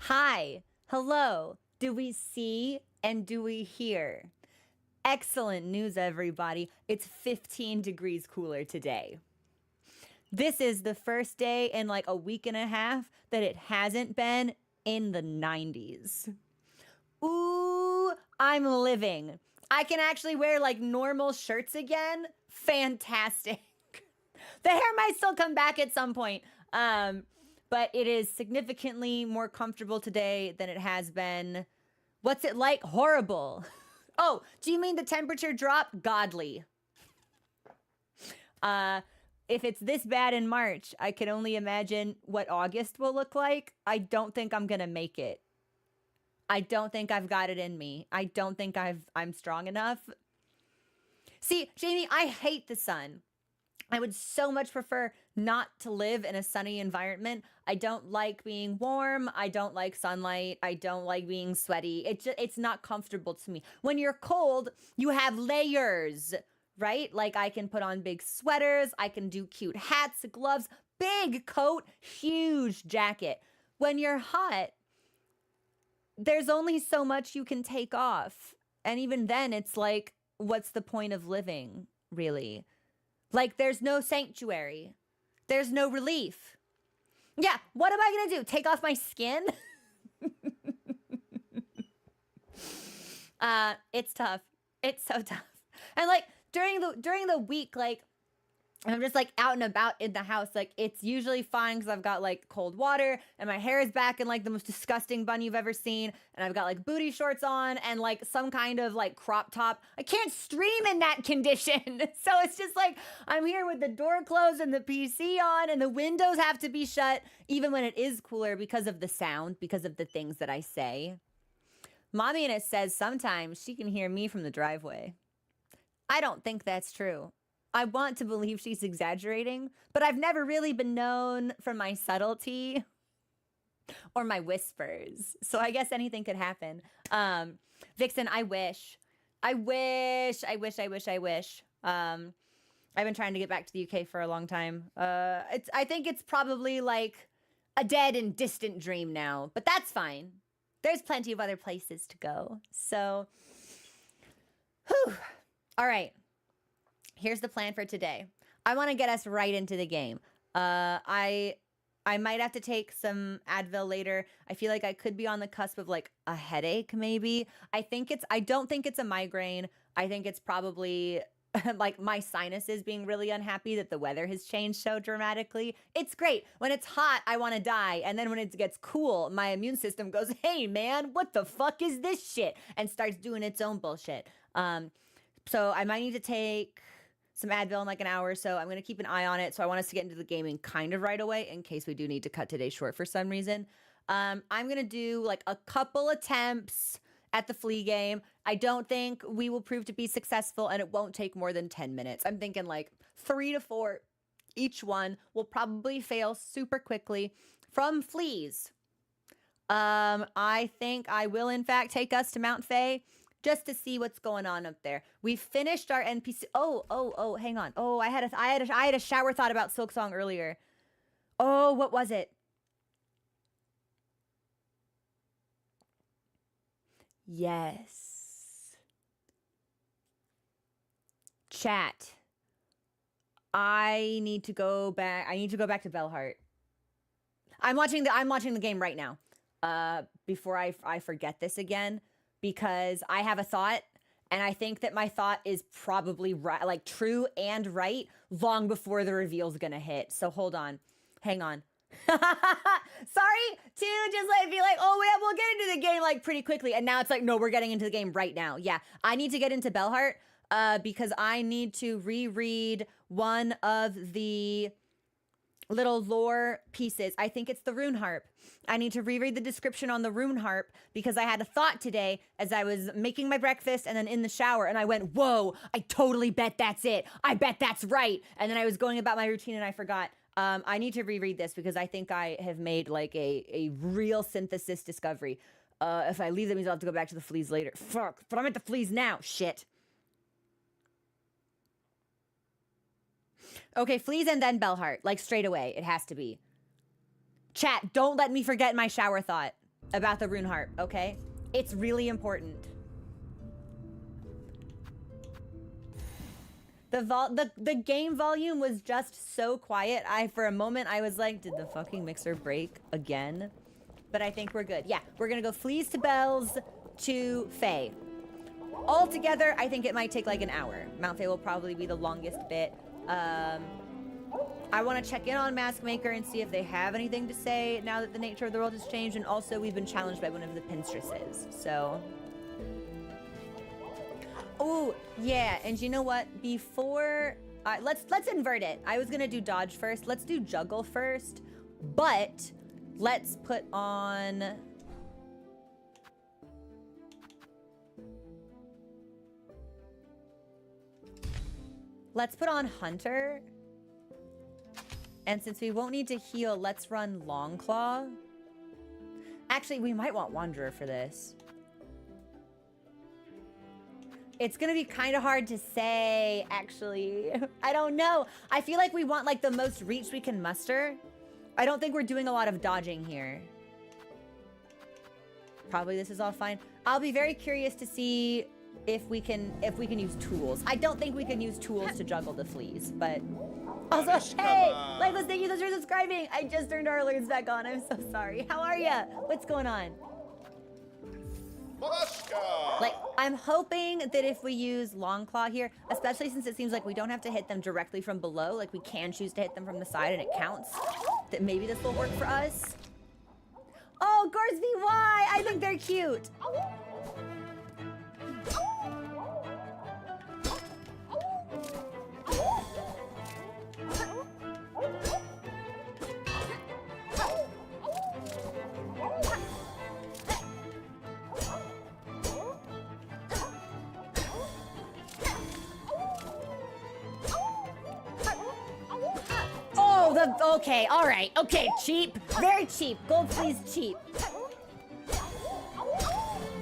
Hi, hello, do we see and do we hear? Excellent news, everybody. It's 15 degrees cooler today. This is the first day in like a week and a half that it hasn't been in the 90s. Ooh, I'm living. I can actually wear like normal shirts again. Fantastic. The hair might still come back at some point. But it is significantly more comfortable today than it has been. What's it like? Horrible. Oh, do you mean the temperature drop? Godly. If it's this bad in March, I can only imagine what August will look like. I don't think I'm gonna make it. I don't think I've got it in me. I don't think I'm strong enough. See, Jamie, I hate the sun. I would so much prefer not to live in a sunny environment. I don't like being warm. I don't like sunlight. I don't like being sweaty. It's not comfortable to me. When you're cold, you have layers, right? Like I can put on big sweaters, I can do cute hats, gloves, big coat, huge jacket. When you're hot, there's only so much you can take off. And even then it's like, what's the point of living, really? Like, there's no sanctuary. There's no relief. Yeah, what am I gonna do? Take off my skin? It's tough. It's so tough. And like during the week, like I'm just like out and about in the house. Like it's usually fine because I've got like cold water and my hair is back in like the most disgusting bun you've ever seen. And I've got like booty shorts on and like some kind of like crop top. I can't stream in that condition. So it's just like I'm here with the door closed and the PC on and the windows have to be shut even when it is cooler because of the sound, because of the things that I say. Mommy in it says sometimes she can hear me from the driveway. I don't think that's true. I want to believe she's exaggerating, but I've never really been known for my subtlety or my whispers. So I guess anything could happen. Vixen, I wish. I wish. I've been trying to get back to the UK for a long time. I think it's probably like a dead and distant dream now, but that's fine. There's plenty of other places to go. So, whew. All right. Here's the plan for today. I want to get us right into the game. I might have to take some Advil later. I feel like I could be on the cusp of like a headache maybe. I don't think it's a migraine. I think it's probably like my sinuses being really unhappy that the weather has changed so dramatically. It's great. When it's hot, I want to die. And then when it gets cool, my immune system goes, "Hey man, what the fuck is this shit?" and starts doing its own bullshit. So I might need to take some Advil in like an hour or so. I'm going to keep an eye on it. So I want us to get into the gaming kind of right away in case we do need to cut today short for some reason. I'm going to do like a couple attempts at the Flea game. I don't think we will prove to be successful and it won't take more than 10 minutes. I'm thinking like 3 to 4 each one will probably fail super quickly from fleas. I think I will in fact take us to Mount Faye just to see what's going on up there. We finished our NPC. Oh, hang on. Oh, I had a shower thought about Silksong earlier. Oh, what was it? Yes. Chat. I need to go back. I need to go back to Belhart. I'm watching the game right now. Before I forget this again, because I have a thought, and I think that my thought is probably right, like true and right, long before the reveal's gonna hit. So hold on, hang on. Sorry to just like be like, oh yeah, we'll get into the game like pretty quickly, and now it's like, no, we're getting into the game right now. Yeah, I need to get into Belhart because I need to reread one of the little lore pieces. I think it's the rune harp. I need to reread the description on the rune harp because I had a thought today as I was making my breakfast and then in the shower, and I went, whoa, I totally bet that's it. I bet that's right. And then I was going about my routine and I forgot. I need to reread this because I think I have made like a real synthesis discovery. If I leave, that means I'll have to go back to the fleas later. Fuck, but I'm at the fleas now. Shit. Okay, fleas and then Belhart. Like straight away. It has to be. Chat, don't let me forget my shower thought. about the rune harp, okay? It's really important. The game volume was just so quiet. For a moment, I was like, did the fucking mixer break again? But I think we're good. Yeah, we're gonna go Fleas to Bells to Fae. All together, I think it might take like an hour. Mount Fae will probably be the longest bit. I want to check in on Mask Maker and see if they have anything to say now that the nature of the world has changed. And also, we've been challenged by one of the Pinstresses, so... Oh, yeah, and you know what? Before... let's invert it. I was gonna do dodge first. Let's do juggle first. But, let's put on... Let's put on Hunter. And since we won't need to heal, let's run Longclaw. Actually, we might want Wanderer for this. It's gonna be kind of hard to say, actually. I don't know. I feel like we want like the most reach we can muster. I don't think we're doing a lot of dodging here. Probably this is all fine. I'll be very curious to see if we can use tools. I don't think we can use tools to juggle the fleas, but also, hey, Lifeless, thank you so much for subscribing. I just turned our alerts back on. I'm so sorry. How are ya? What's going on? Like, I'm hoping that if we use Longclaw here, especially since it seems like we don't have to hit them directly from below, like we can choose to hit them from the side and it counts, that maybe this will work for us. Oh, Gors VY! I think they're cute. Okay, all right. Okay, cheap. Very cheap. Gold Flea's cheap.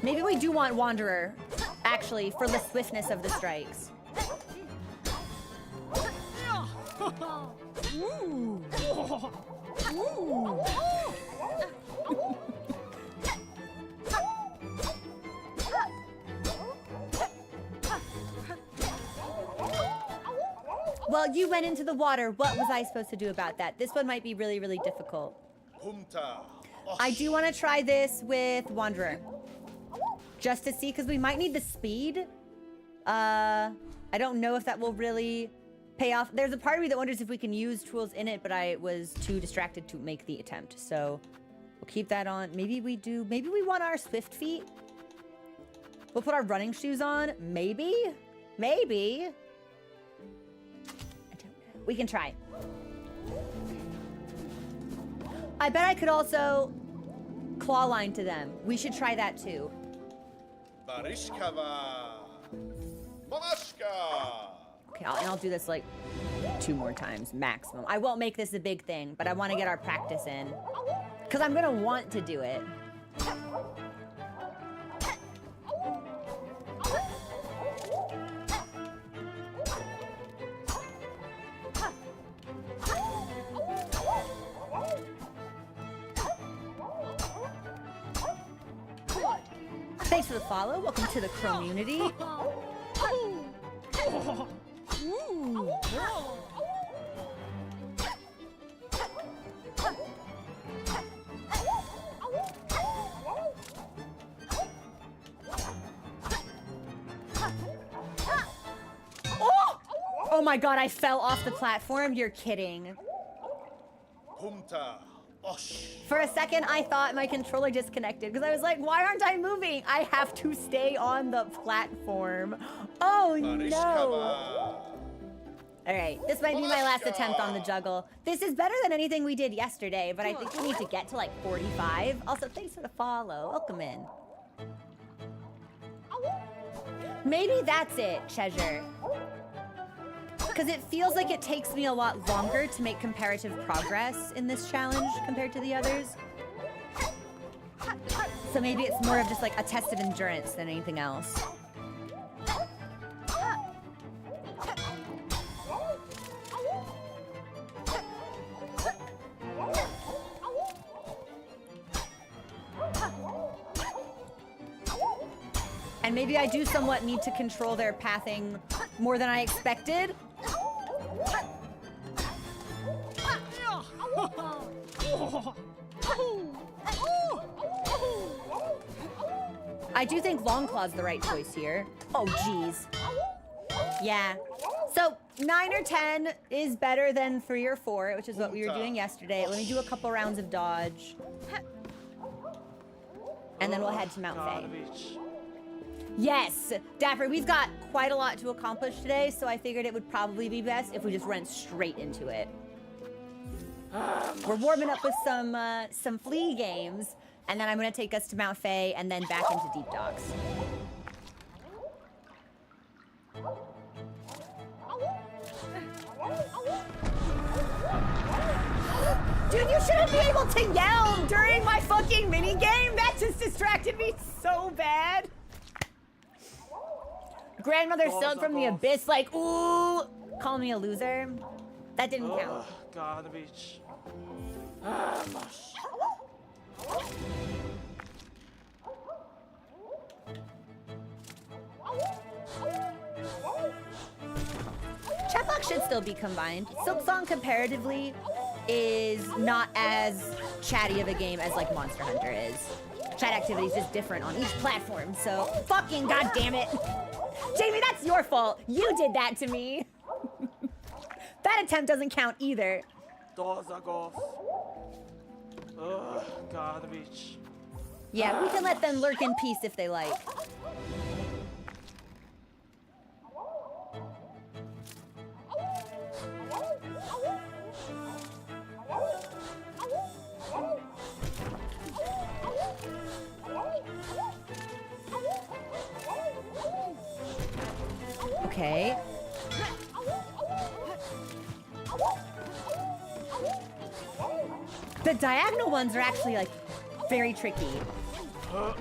Maybe we do want Wanderer, actually, for the swiftness of the strikes. Ooh. Ooh. Well, you went into the water. What was I supposed to do about that? This one might be really, really difficult. I do want to try this with Wanderer. Just to see, because we might need the speed. I don't know if that will really pay off. There's a part of me that wonders if we can use tools in it, but I was too distracted to make the attempt. So we'll keep that on. Maybe we do. Maybe we want our swift feet. We'll put our running shoes on. Maybe. Maybe. We can try. I bet I could also claw line to them. We should try that too. Okay, I'll do this like 2 more times maximum. I won't make this a big thing, but I want to get our practice in. Because I'm going to want to do it. Thanks for the follow. Welcome to the community. Oh my god, I fell off the platform. You're kidding. For a second, I thought my controller disconnected because I was like, why aren't I moving? I have to stay on the platform. Oh no. All right, this might be my last attempt on the juggle. This is better than anything we did yesterday, but I think we need to get to like 45. Also, thanks for the follow. Welcome in. Maybe that's it, Cheshire. Because it feels like it takes me a lot longer to make comparative progress in this challenge compared to the others. So maybe it's more of just like a test of endurance than anything else. And maybe I do somewhat need to control their pathing more than I expected. I do think Longclaw's the right choice here. Oh, geez. Yeah. So 9 or 10 is better than 3 or 4, which is what we were doing yesterday. Let me do a couple rounds of dodge. And then we'll head to Mount Fae. Yes, Dapper, we've got quite a lot to accomplish today, so I figured it would probably be best if we just went straight into it. We're warming up with some Flea games, and then I'm gonna take us to Mount Fae and then back into Deep Docks. Dude, you shouldn't be able to yell during my fucking minigame! That just distracted me so bad! Grandmother Silk from the Abyss, like, ooh! Call me a loser. That didn't count. Garbage. Chatbox should still be combined. Silksong comparatively is not as chatty of a game as like Monster Hunter is. Chat activity is just different on each platform, so fucking goddamn it. Jamie, that's your fault. You did that to me. That attempt doesn't count either. Doors are off. Ugh, garbage. Yeah, we can let them lurk in peace if they like. Okay. The diagonal ones are actually like very tricky. No!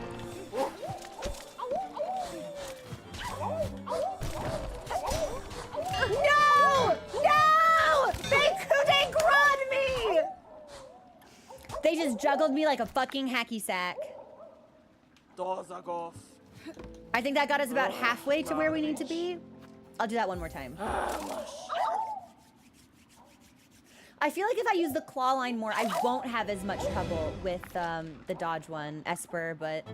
No! They grod me! They just juggled me like a fucking hacky sack. Doors are off. I think that got us about halfway to where we need to be. I'll do that one more time. I feel like if I use the claw line more, I won't have as much trouble with the dodge one, Esper, but...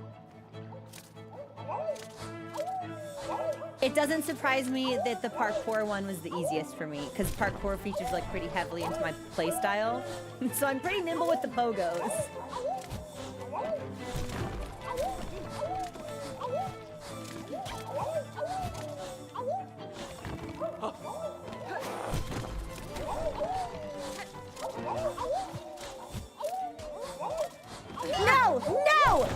It doesn't surprise me that the parkour one was the easiest for me, because parkour features like pretty heavily into my playstyle. So I'm pretty nimble with the pogos. No! No!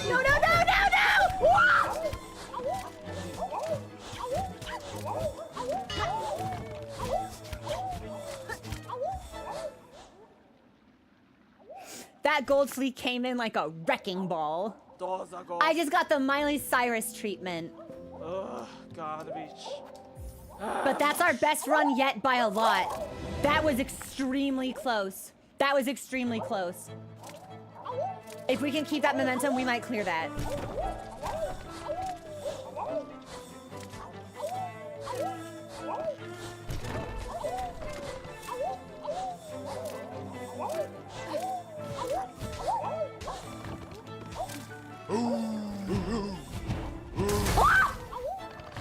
No, no, no, no, no! That gold flea came in like a wrecking ball. I just got the Miley Cyrus treatment. Ugh, garbage. But that's our best run yet by a lot. That was extremely close. That was extremely close. If we can keep that momentum, we might clear that.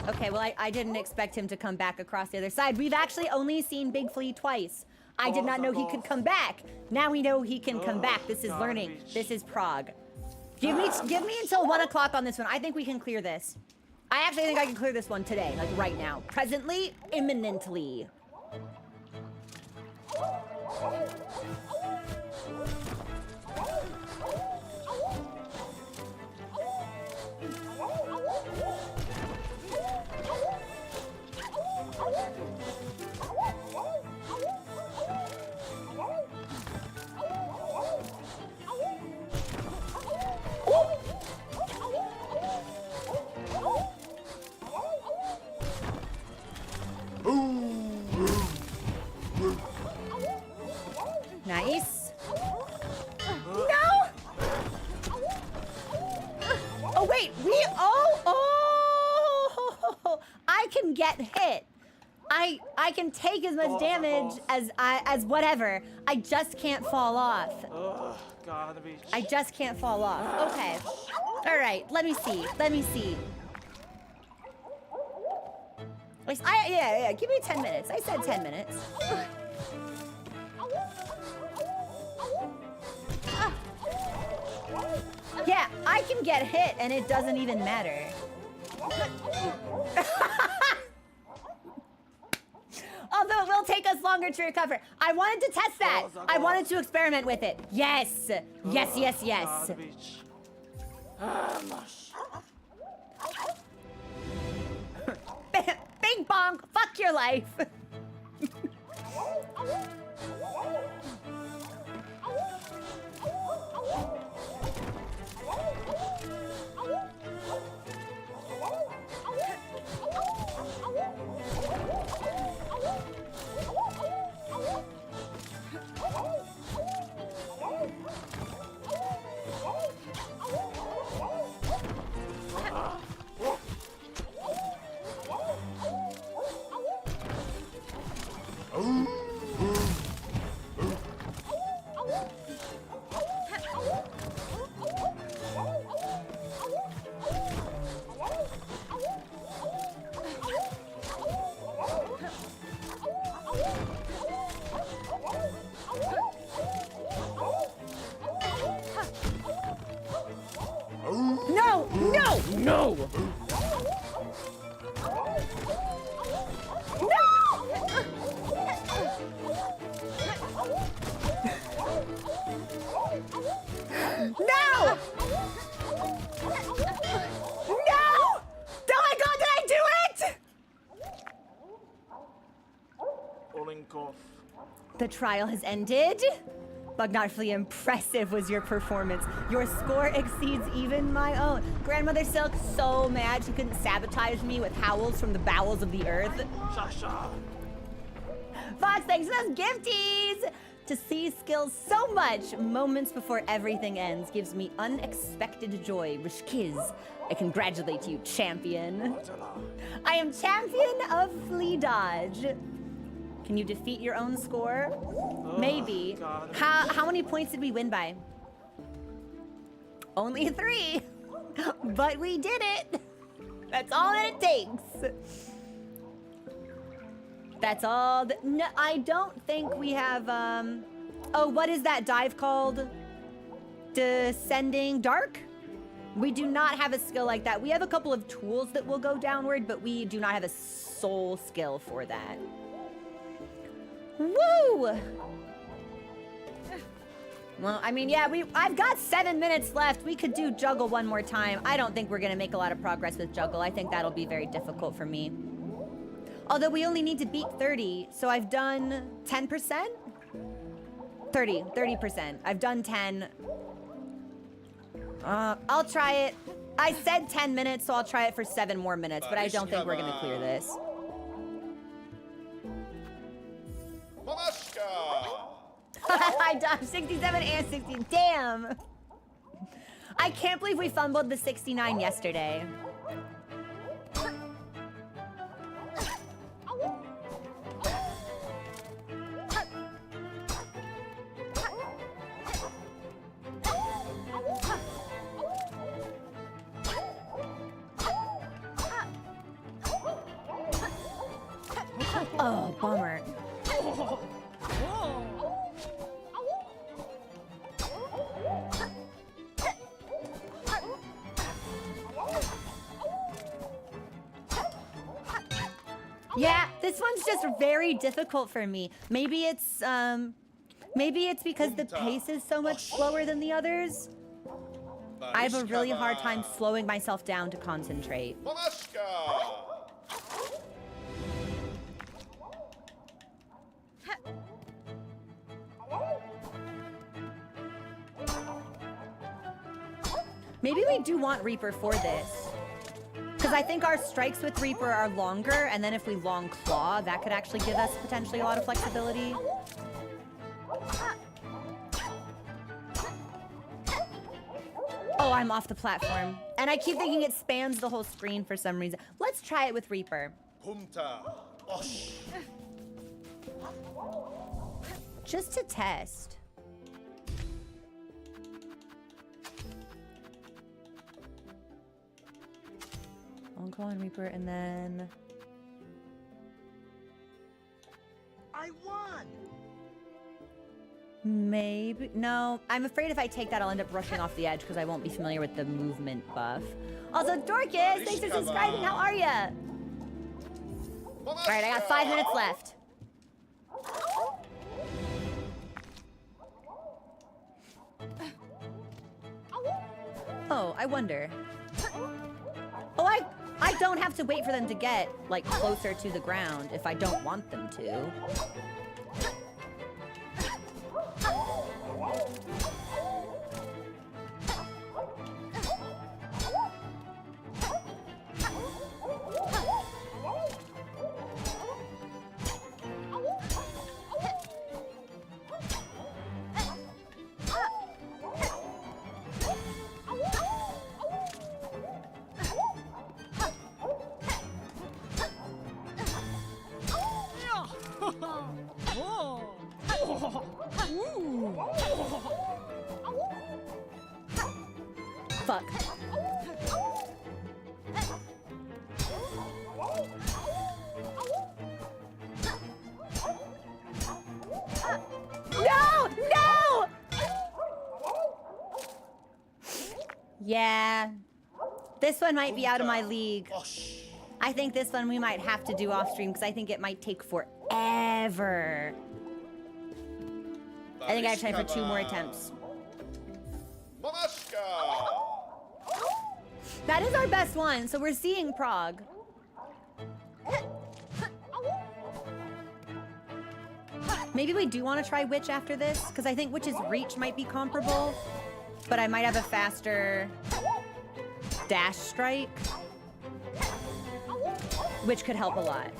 Okay, well, I didn't expect him to come back across the other side. We've actually only seen Big Flea twice. I did not know he could come back. Now we know he can come back. This is learning. This is prog. Give me until 1 o'clock on this one. I think we can clear this. I actually think I can clear this one today, like right now. Presently, imminently. Nice. No! Oh wait, oh! I can get hit. I can take as much damage as whatever. I just can't fall off. Garbage. I just can't fall off. Okay. All right. Let me see. Yeah. Give me 10 minutes. I said 10 minutes. Yeah, I can get hit and it doesn't even matter. Although it will take us longer to recover. I wanted to test that. I wanted to experiment with it. Yes. Yes. Garbage. Bing bong. Fuck your life. No! The trial has ended. Bugnardfully impressive was your performance. Your score exceeds even my own. Grandmother Silk so mad she couldn't sabotage me with howls from the bowels of the earth. Shasha. Fox, thanks for those gifties! To see skills so much moments before everything ends gives me unexpected joy. Rishkiz, I congratulate you, champion. I am champion of Flea Dodge. Can you defeat your own score? Maybe. How many points did we win by? Only 3. But we did it. That's all that it takes. That's all. No, I don't think we have, oh, what is that dive called? Descending Dark? We do not have a skill like that. We have a couple of tools that will go downward, but we do not have a soul skill for that. Woo! Well, I mean, yeah, I've got 7 minutes left. We could do juggle one more time. I don't think we're gonna make a lot of progress with juggle. I think that'll be very difficult for me. Although we only need to beat 30, so I've done 10%? 30%. I've done 10. I'll try it. I said 10 minutes, so I'll try it for 7 more minutes, but I don't think we're gonna clear this. I dodged 67 and 60. Damn! I can't believe we fumbled the 69 yesterday. Oh, bummer. Yeah, this one's just very difficult for me. Maybe it's because the pace is so much slower than the others. I have a really hard time slowing myself down to concentrate. Maybe we do want Reaper for this. Because I think our strikes with Reaper are longer, and then if we long claw, that could actually give us potentially a lot of flexibility. Oh, I'm off the platform. And I keep thinking it spans the whole screen for some reason. Let's try it with Reaper. Just to test. Encore on Reaper, and then... I won! Maybe. No, I'm afraid if I take that, I'll end up rushing off the edge because I won't be familiar with the movement buff. Also, Dorcas, thanks for subscribing. How are ya? All right, I got 5 minutes left. Oh, I wonder. Oh, I don't have to wait for them to get, like, closer to the ground if I don't want them to. Fuck. No! No! Yeah. This one might be out of my league. I think this one we might have to do off stream because I think it might take forever. I think I have time for 2 more attempts. That is our best one, so we're seeing Prague. Maybe we do want to try Witch after this, because I think Witch's reach might be comparable, but I might have a faster dash strike, which could help a lot.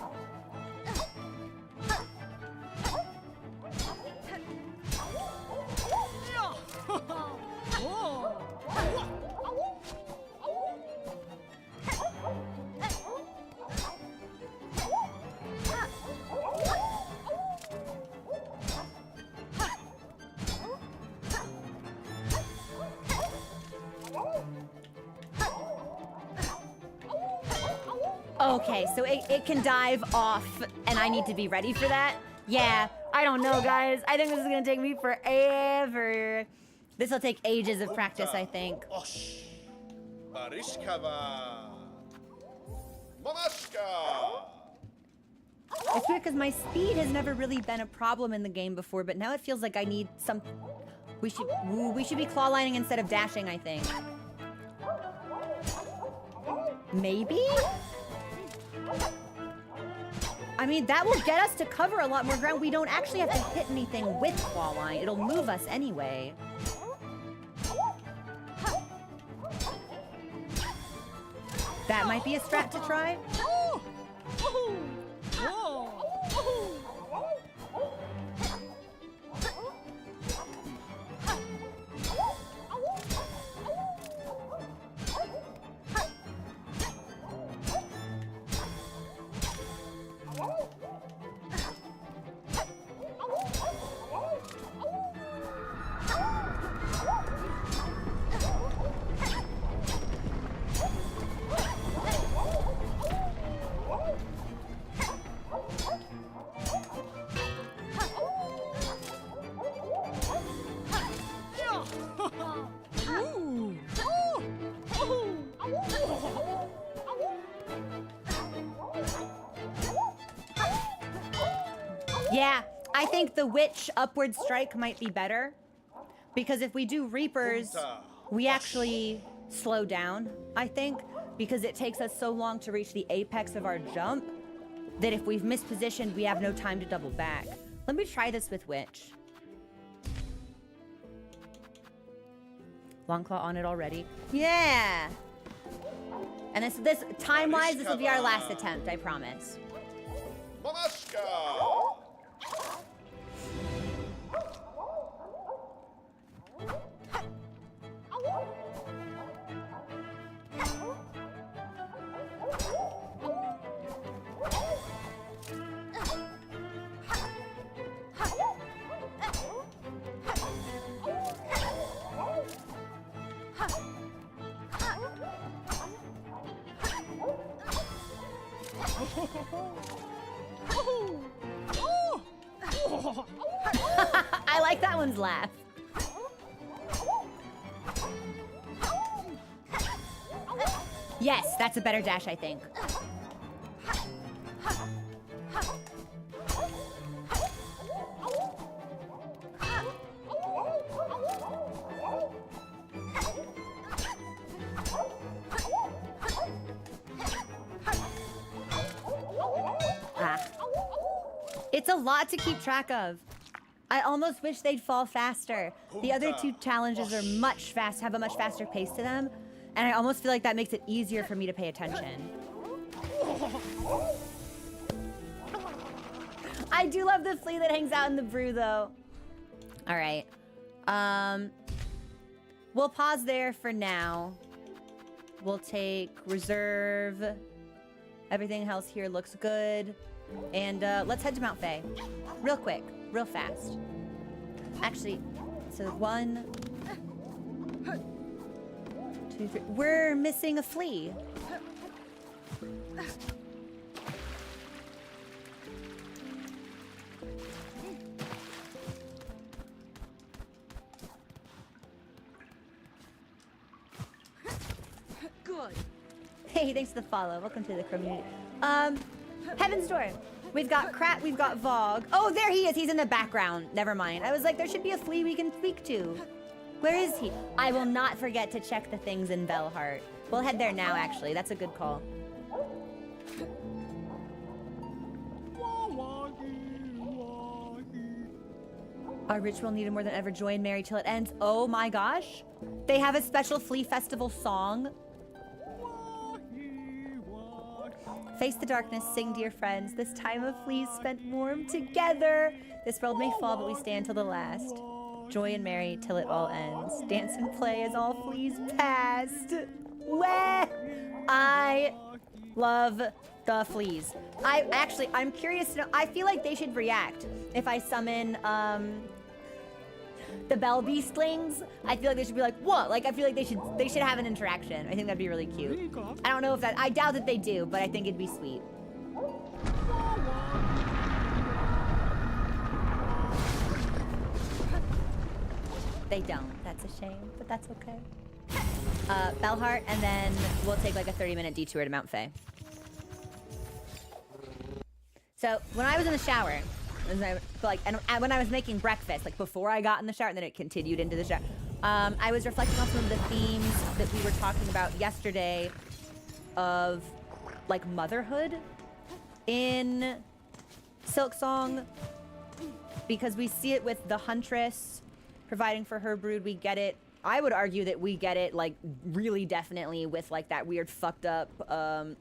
Okay, so it can dive off, and I need to be ready for that? Yeah, I don't know, guys. I think this is gonna take me forever. This will take ages of practice, I think. It's weird because my speed has never really been a problem in the game before, but now it feels like I need some... We should be claw lining instead of dashing, I think. Maybe? I mean, that will get us to cover a lot more ground. We don't actually have to hit anything with claw line. It'll move us anyway. That might be a strat to try. Yeah, I think the Witch upward strike might be better. Because if we do Reapers, we actually slow down, I think. Because it takes us so long to reach the apex of our jump that if we've mispositioned, we have no time to double back. Let me try this with Witch. Long claw on it already. Yeah! And this time-wise, this will be our last attempt, I promise. I like that one's laugh. Yes, that's a better dash, I think. It's a lot to keep track of. I almost wish they'd fall faster. The other two challenges are much fast, have a much faster pace to them, and I almost feel like that makes it easier for me to pay attention. I do love the flea that hangs out in the brew, though. All right. We'll pause there for now. We'll take reserve. Everything else here looks good. And let's head to Mount Faye. Real quick, real fast. Actually, so 1, 2, 3. We're missing a flea. Good. Hey, thanks for the follow. Welcome to the community. Heaven's Door. We've got Krat, we've got Vogue. Oh, there he is. He's in the background. Never mind. I was like, there should be a flea we can speak to. Where is he? I will not forget to check the things in Bellheart. We'll head there now, actually. That's a good call. Our ritual needed more than ever joy and merry till it ends. Oh my gosh. They have a special Flea Festival song. Face the darkness, sing dear friends. This time of fleas spent warm together. This world may fall, but we stand till the last. Joy and merry till it all ends. Dance and play as all fleas past. Wah! I love the fleas. I'm curious to know. I feel like they should react if I summon the Bell Beastlings. I feel like they should be like, what? Like, I feel like they should have an interaction. I think that'd be really cute. I don't know if I doubt that they do, but I think it'd be sweet. They don't. That's a shame, but that's okay. Bellheart, and then we'll take like a 30-minute detour to Mount Faye. So when I was in the shower, when I was making breakfast, like before I got in the shower, and then it continued into the shower, I was reflecting on some of the themes that we were talking about yesterday of like motherhood in Silksong, because we see it with the Huntress providing for her brood. We get it. I would argue that we get it like really definitely with like that weird fucked up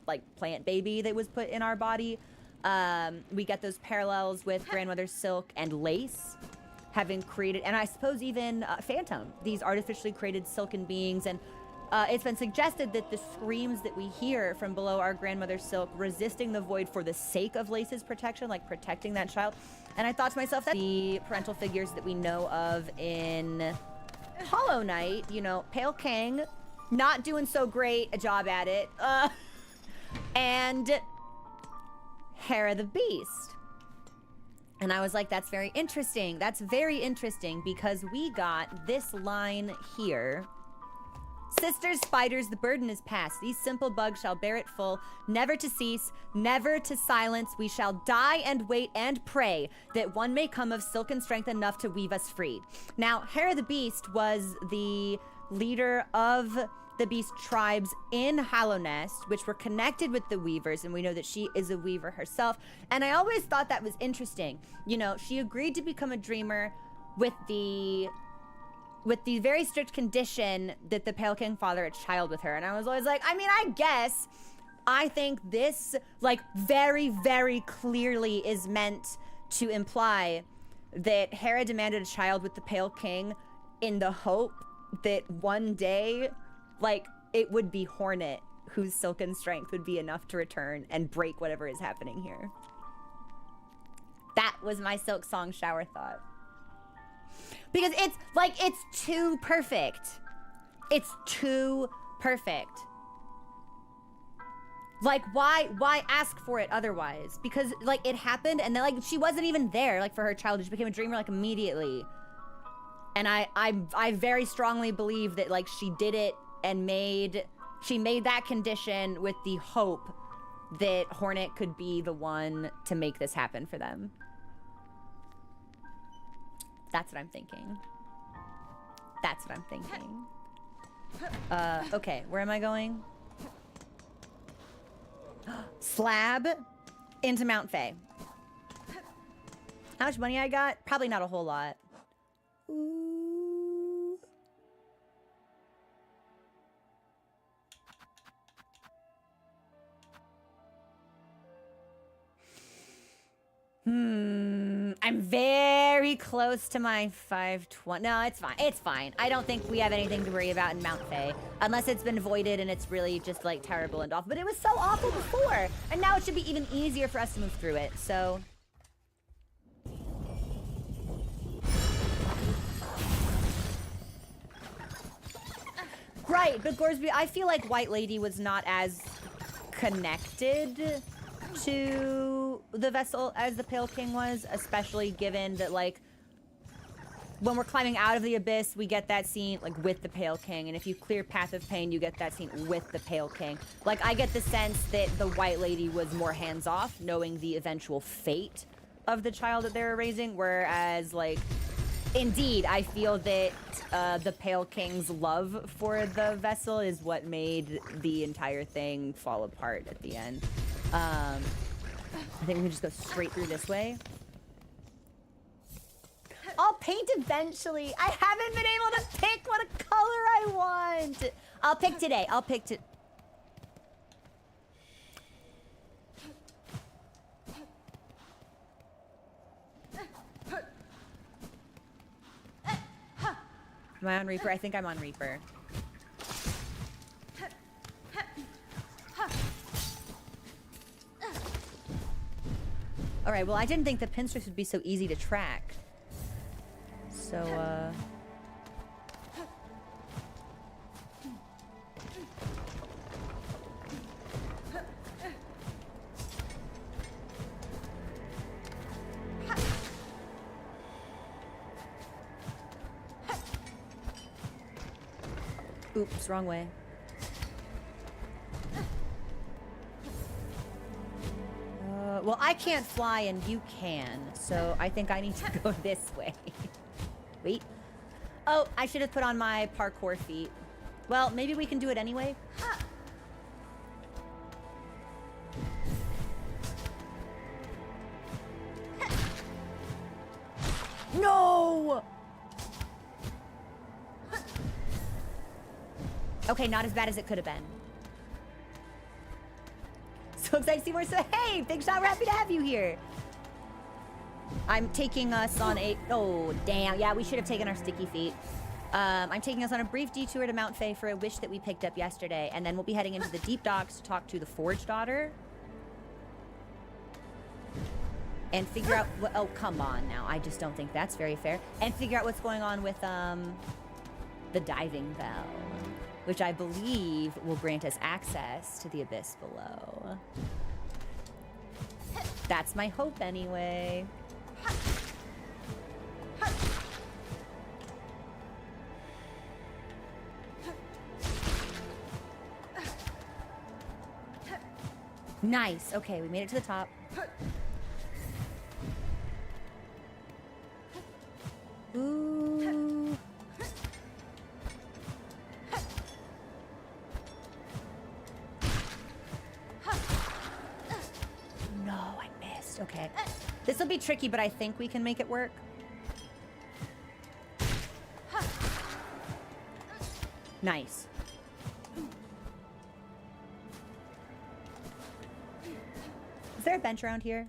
like plant baby that was put in our body. We get those parallels with Grandmother Silk and Lace having created, and I suppose even Phantom, these artificially created silken beings. And it's been suggested that the screams that we hear from below our Grandmother Silk, resisting the void for the sake of Lace's protection, like protecting that child. And I thought to myself that the parental figures that we know of in Hollow Knight, you know, Pale King, not doing so great a job at it, and Hera the Beast. And I was like, that's very interesting. That's very interesting, because we got this line here. Sisters, spiders, the burden is past. These simple bugs shall bear it full, never to cease, never to silence. We shall die and wait and pray that one may come of silken strength enough to weave us free. Now, Hera the Beast was the leader of the Beast tribes in Hallownest, which were connected with the Weavers, and we know that she is a Weaver herself. And I always thought that was interesting. You know, she agreed to become a Dreamer with the very strict condition that the Pale King father a child with her. And I was always like, I mean, I think this, like, very, very clearly is meant to imply that Hera demanded a child with the Pale King in the hope that one day, like, it would be Hornet whose silken strength would be enough to return and break whatever is happening here. That was my Silksong shower thought. Because it's, like, it's too perfect. It's too perfect. Like, why ask for it otherwise? Because, like, it happened, and then, like, she wasn't even there, like, for her child. She became a dreamer, like, immediately. And I very strongly believe that, like, she did it and she made that condition with the hope that Hornet could be the one to make this happen for them. That's what I'm thinking. That's what I'm thinking. Okay, where am I going? Slab into Mount Fae. How much money I got? Probably not a whole lot. Ooh. I'm very close to my 520. No, it's fine. It's fine. I don't think we have anything to worry about in Mount Fae. Unless it's been voided and it's really just, like, terrible and awful. But it was so awful before. And now it should be even easier for us to move through it, so... Right, but Gorsby, I feel like White Lady was not as connected to the vessel as the Pale King was, especially given that, like, when we're climbing out of the abyss, we get that scene, like, with the Pale King, and if you clear Path of Pain, you get that scene with the Pale King. Like, I get the sense that the White Lady was more hands-off, knowing the eventual fate of the child that they were raising, whereas, like, indeed, I feel that the Pale King's love for the vessel is what made the entire thing fall apart at the end. I think we can just go straight through this way. I'll paint eventually. I haven't been able to pick what color I want. I'll pick today. I'll pick to... Am I on Reaper? I think I'm on Reaper. All right, well, I didn't think the Pinstress would be so easy to track. So, oops, wrong way. Well, I can't fly and you can, so I think I need to go this way. Wait. Oh, I should have put on my parkour feet. Well, maybe we can do it anyway. No! Okay, not as bad as it could have been. So excited to see more. So, hey, Big Shot, we're happy to have you here. I'm taking us on a... Oh, damn. Yeah, we should have taken our sticky feet. I'm taking us on a brief detour to Mount Fae for a wish that we picked up yesterday. And then we'll be heading into the deep docks to talk to the Forge Daughter. And figure out... What, oh, come on now. I just don't think that's very fair. And figure out what's going on with the diving bell, which I believe will grant us access to the abyss below. That's my hope anyway. Nice. Okay, we made it to the top. Ooh. No, I missed. Okay. This will be tricky, but I think we can make it work. Nice. Is there a bench around here?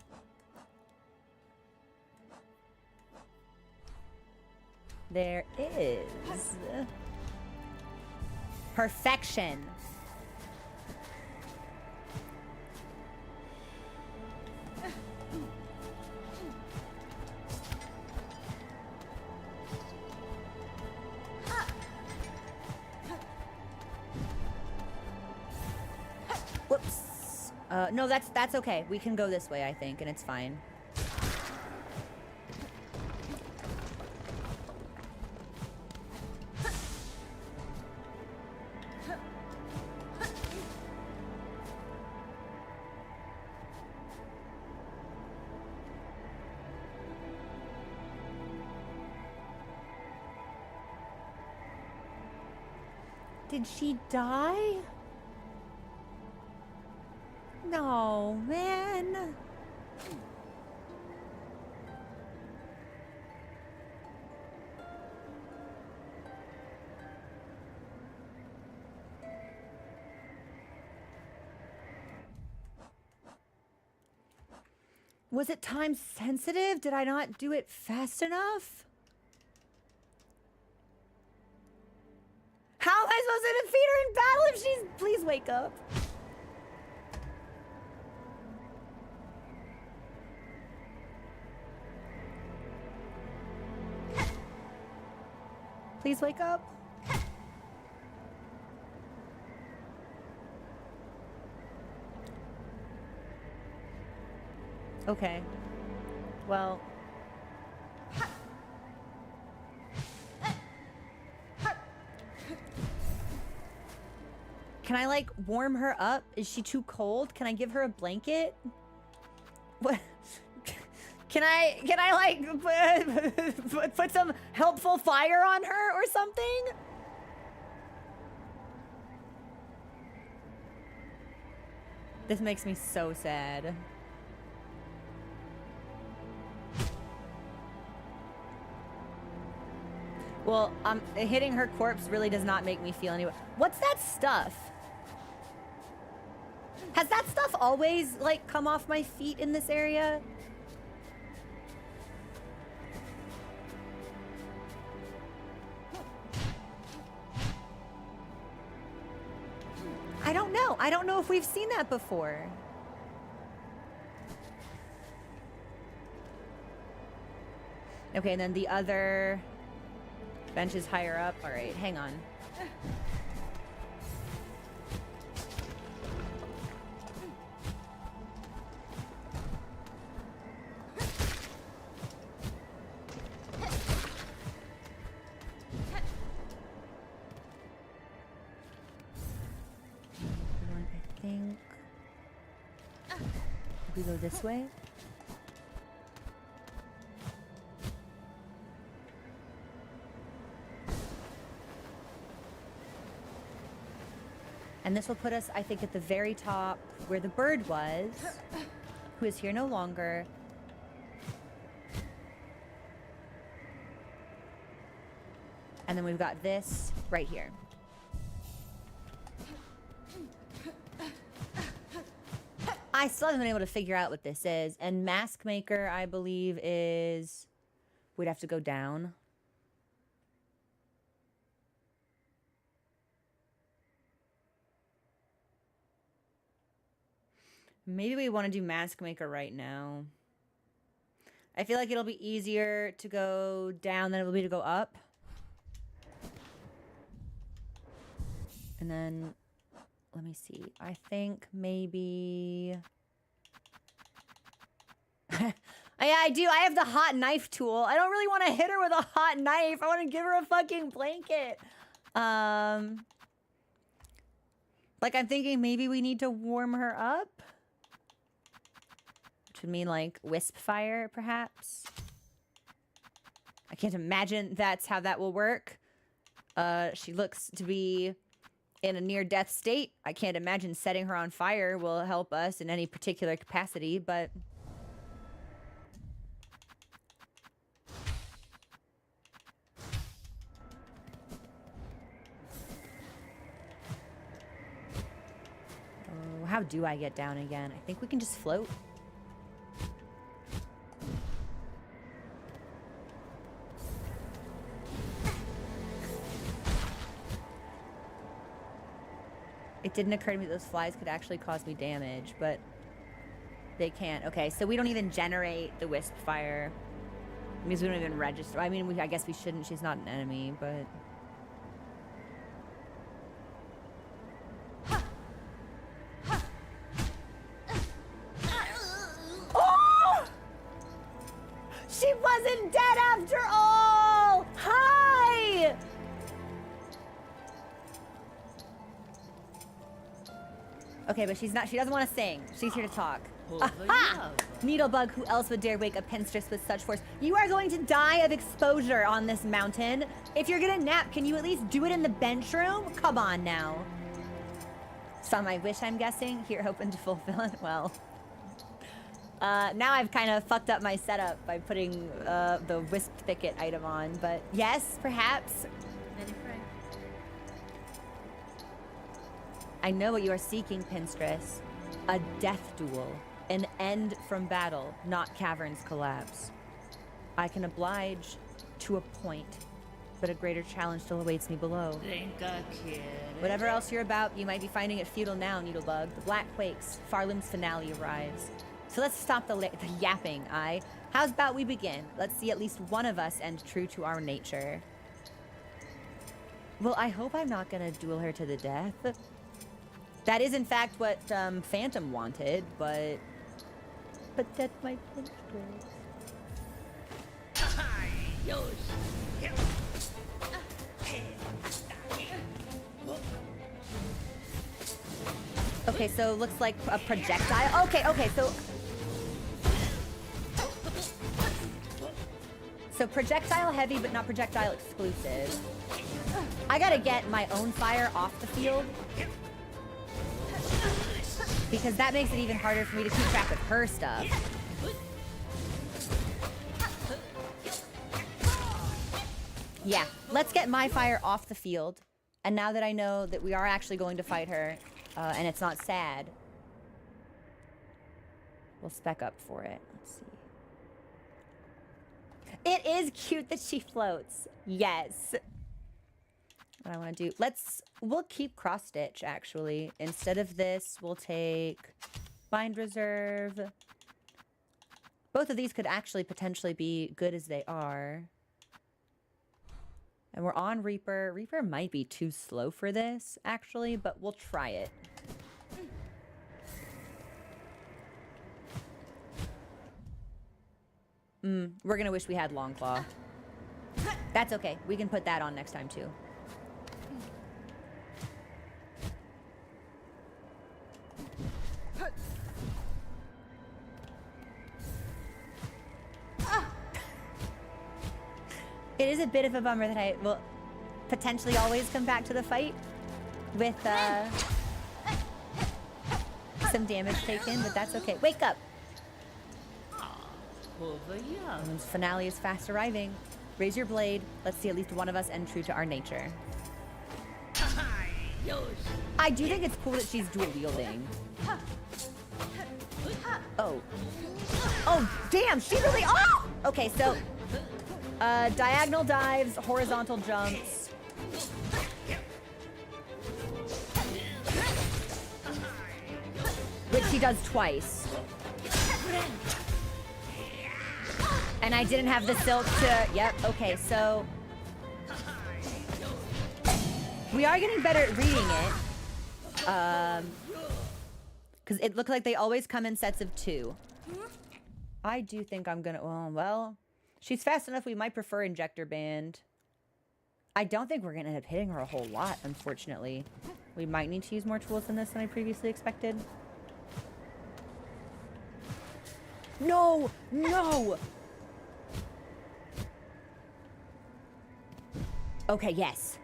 There is. Perfection. Whoops. No, that's okay. We can go this way, I think, and it's fine. Did she die? No, man. Was it time sensitive? Did I not do it fast enough? How am I supposed to defeat her in battle if she's... Please wake up. Please wake up. Okay. Well... Can I, like, warm her up? Is she too cold? Can I give her a blanket? What? Can I like, put some helpful fire on her or something? This makes me so sad. Well, hitting her corpse really does not make me feel any... What's that stuff? Has that stuff always, like, come off my feet in this area? I don't know. I don't know if we've seen that before. Okay, and then the other bench is higher up. All right, hang on. We go this way. And this will put us, I think, at the very top where the bird was, who is here no longer. And then we've got this right here. I still haven't been able to figure out what this is. And Mask Maker, I believe, is... We'd have to go down. Maybe we want to do Mask Maker right now. I feel like it'll be easier to go down than it will be to go up. And then... Let me see. I think maybe... Yeah, I do. I have the hot knife tool. I don't really want to hit her with a hot knife. I want to give her a fucking blanket. Like, I'm thinking maybe we need to warm her up. Which would mean, like, wisp fire, perhaps. I can't imagine that's how that will work. She looks to be... in a near-death state. I can't imagine setting her on fire will help us in any particular capacity, but... Oh, how do I get down again? I think we can just float. It didn't occur to me that those flies could actually cause me damage, but they can't. Okay, so we don't even generate the wisp fire. It means we don't even register. I mean, I guess we shouldn't. She's not an enemy, but... Okay, but she doesn't want to sing. She's here to talk. Aha! Needlebug, who else would dare wake a Pinstress with such force? You are going to die of exposure on this mountain. If you're gonna nap, can you at least do it in the bench room? Come on now. Saw my wish, I'm guessing. Here, hoping to fulfill it. Well, now I've kind of fucked up my setup by putting the Wisp Thicket item on, but yes, perhaps. I know what you are seeking, Pinstress. A death duel. An end from battle, not caverns collapse. I can oblige to a point, but a greater challenge still awaits me below. Whatever else you're about, you might be finding it futile now, Needlebug. The Black Quakes, Farlim's finale arrives. So let's stop the yapping, aye? How's about we begin? Let's see at least one of us end true to our nature. Well, I hope I'm not gonna duel her to the death. That is, in fact, what Phantom wanted, but that's my Pinstress. Okay, so looks like a projectile. Okay, so projectile heavy, but not projectile exclusive. I gotta get my own fire off the field, because that makes it even harder for me to keep track of her stuff. Yeah, let's get my fire off the field. And now that I know that we are actually going to fight her, and it's not sad, we'll spec up for it. Let's see. It is cute that she floats. Yes. What I want to do, we'll keep cross stitch actually. Instead of this, we'll take bind reserve. Both of these could actually potentially be good as they are. And we're on Reaper. Reaper might be too slow for this actually, but we'll try it. We're gonna wish we had Longclaw. That's okay. We can put that on next time too. It is a bit of a bummer that I will potentially always come back to the fight with some damage taken, but that's okay. Wake up! This finale is fast arriving. Raise your blade. Let's see at least one of us end true to our nature. I do think it's cool that she's dual wielding. Oh. Oh, damn, she really, oh! Okay, so, diagonal dives, horizontal jumps. Which she does twice. And I didn't have the silk to, yep, okay, so. We are getting better at reading it. Because it looked like they always come in sets of 2. I do think I'm gonna, well, she's fast enough we might prefer Injector Band. I don't think we're gonna end up hitting her a whole lot, unfortunately. We might need to use more tools than this than I previously expected. No! No! Okay, yes.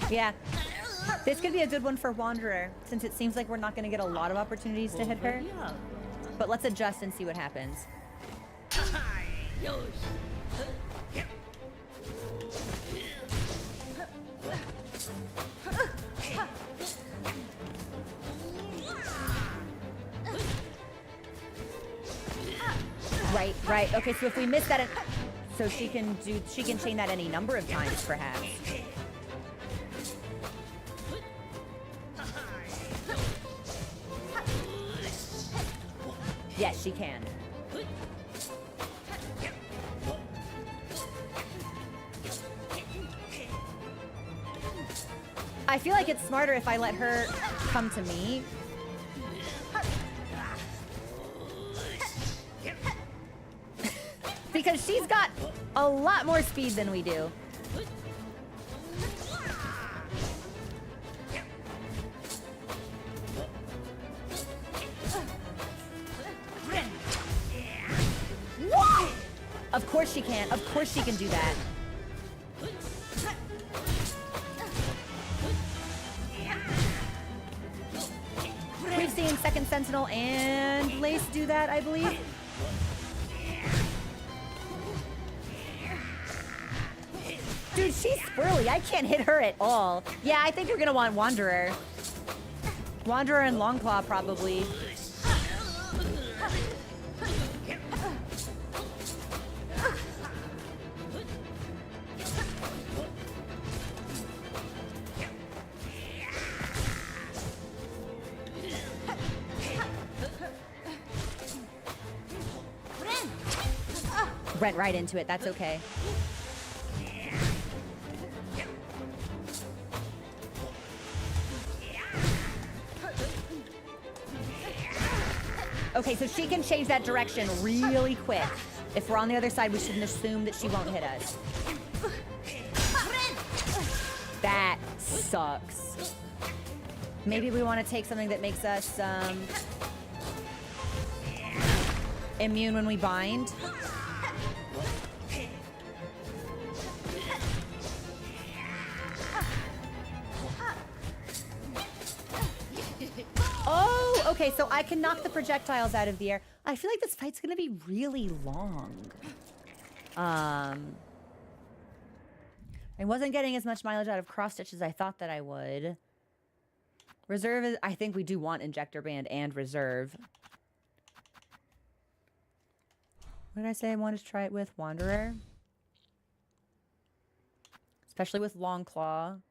Yeah. This could be a good one for Wanderer, since it seems like we're not going to get a lot of opportunities to hit her. But let's adjust and see what happens. Right. Okay, so if we miss that, so she can chain that any number of times, perhaps. Yes, she can. I feel like it's smarter if I let her come to me. because she's got a lot more speed than we do. What? Of course she can. Of course she can do that. We've seen Second Sentinel and Lace do that, I believe. Dude, she's squirrely. I can't hit her at all. Yeah, I think we're gonna want Wanderer. Wanderer and Longclaw, probably. Went right into it. That's okay. Okay, so she can change that direction really quick. If we're on the other side, we shouldn't assume that she won't hit us. That sucks. Maybe we want to take something that makes us immune when we bind. Oh, okay, so I can knock the projectiles out of the air. I feel like this fight's gonna be really long. I wasn't getting as much mileage out of cross stitch as I thought that I would. Reserve is, I think we do want injector band and reserve. What did I say I wanted to try it with? Wanderer. Especially with Longclaw.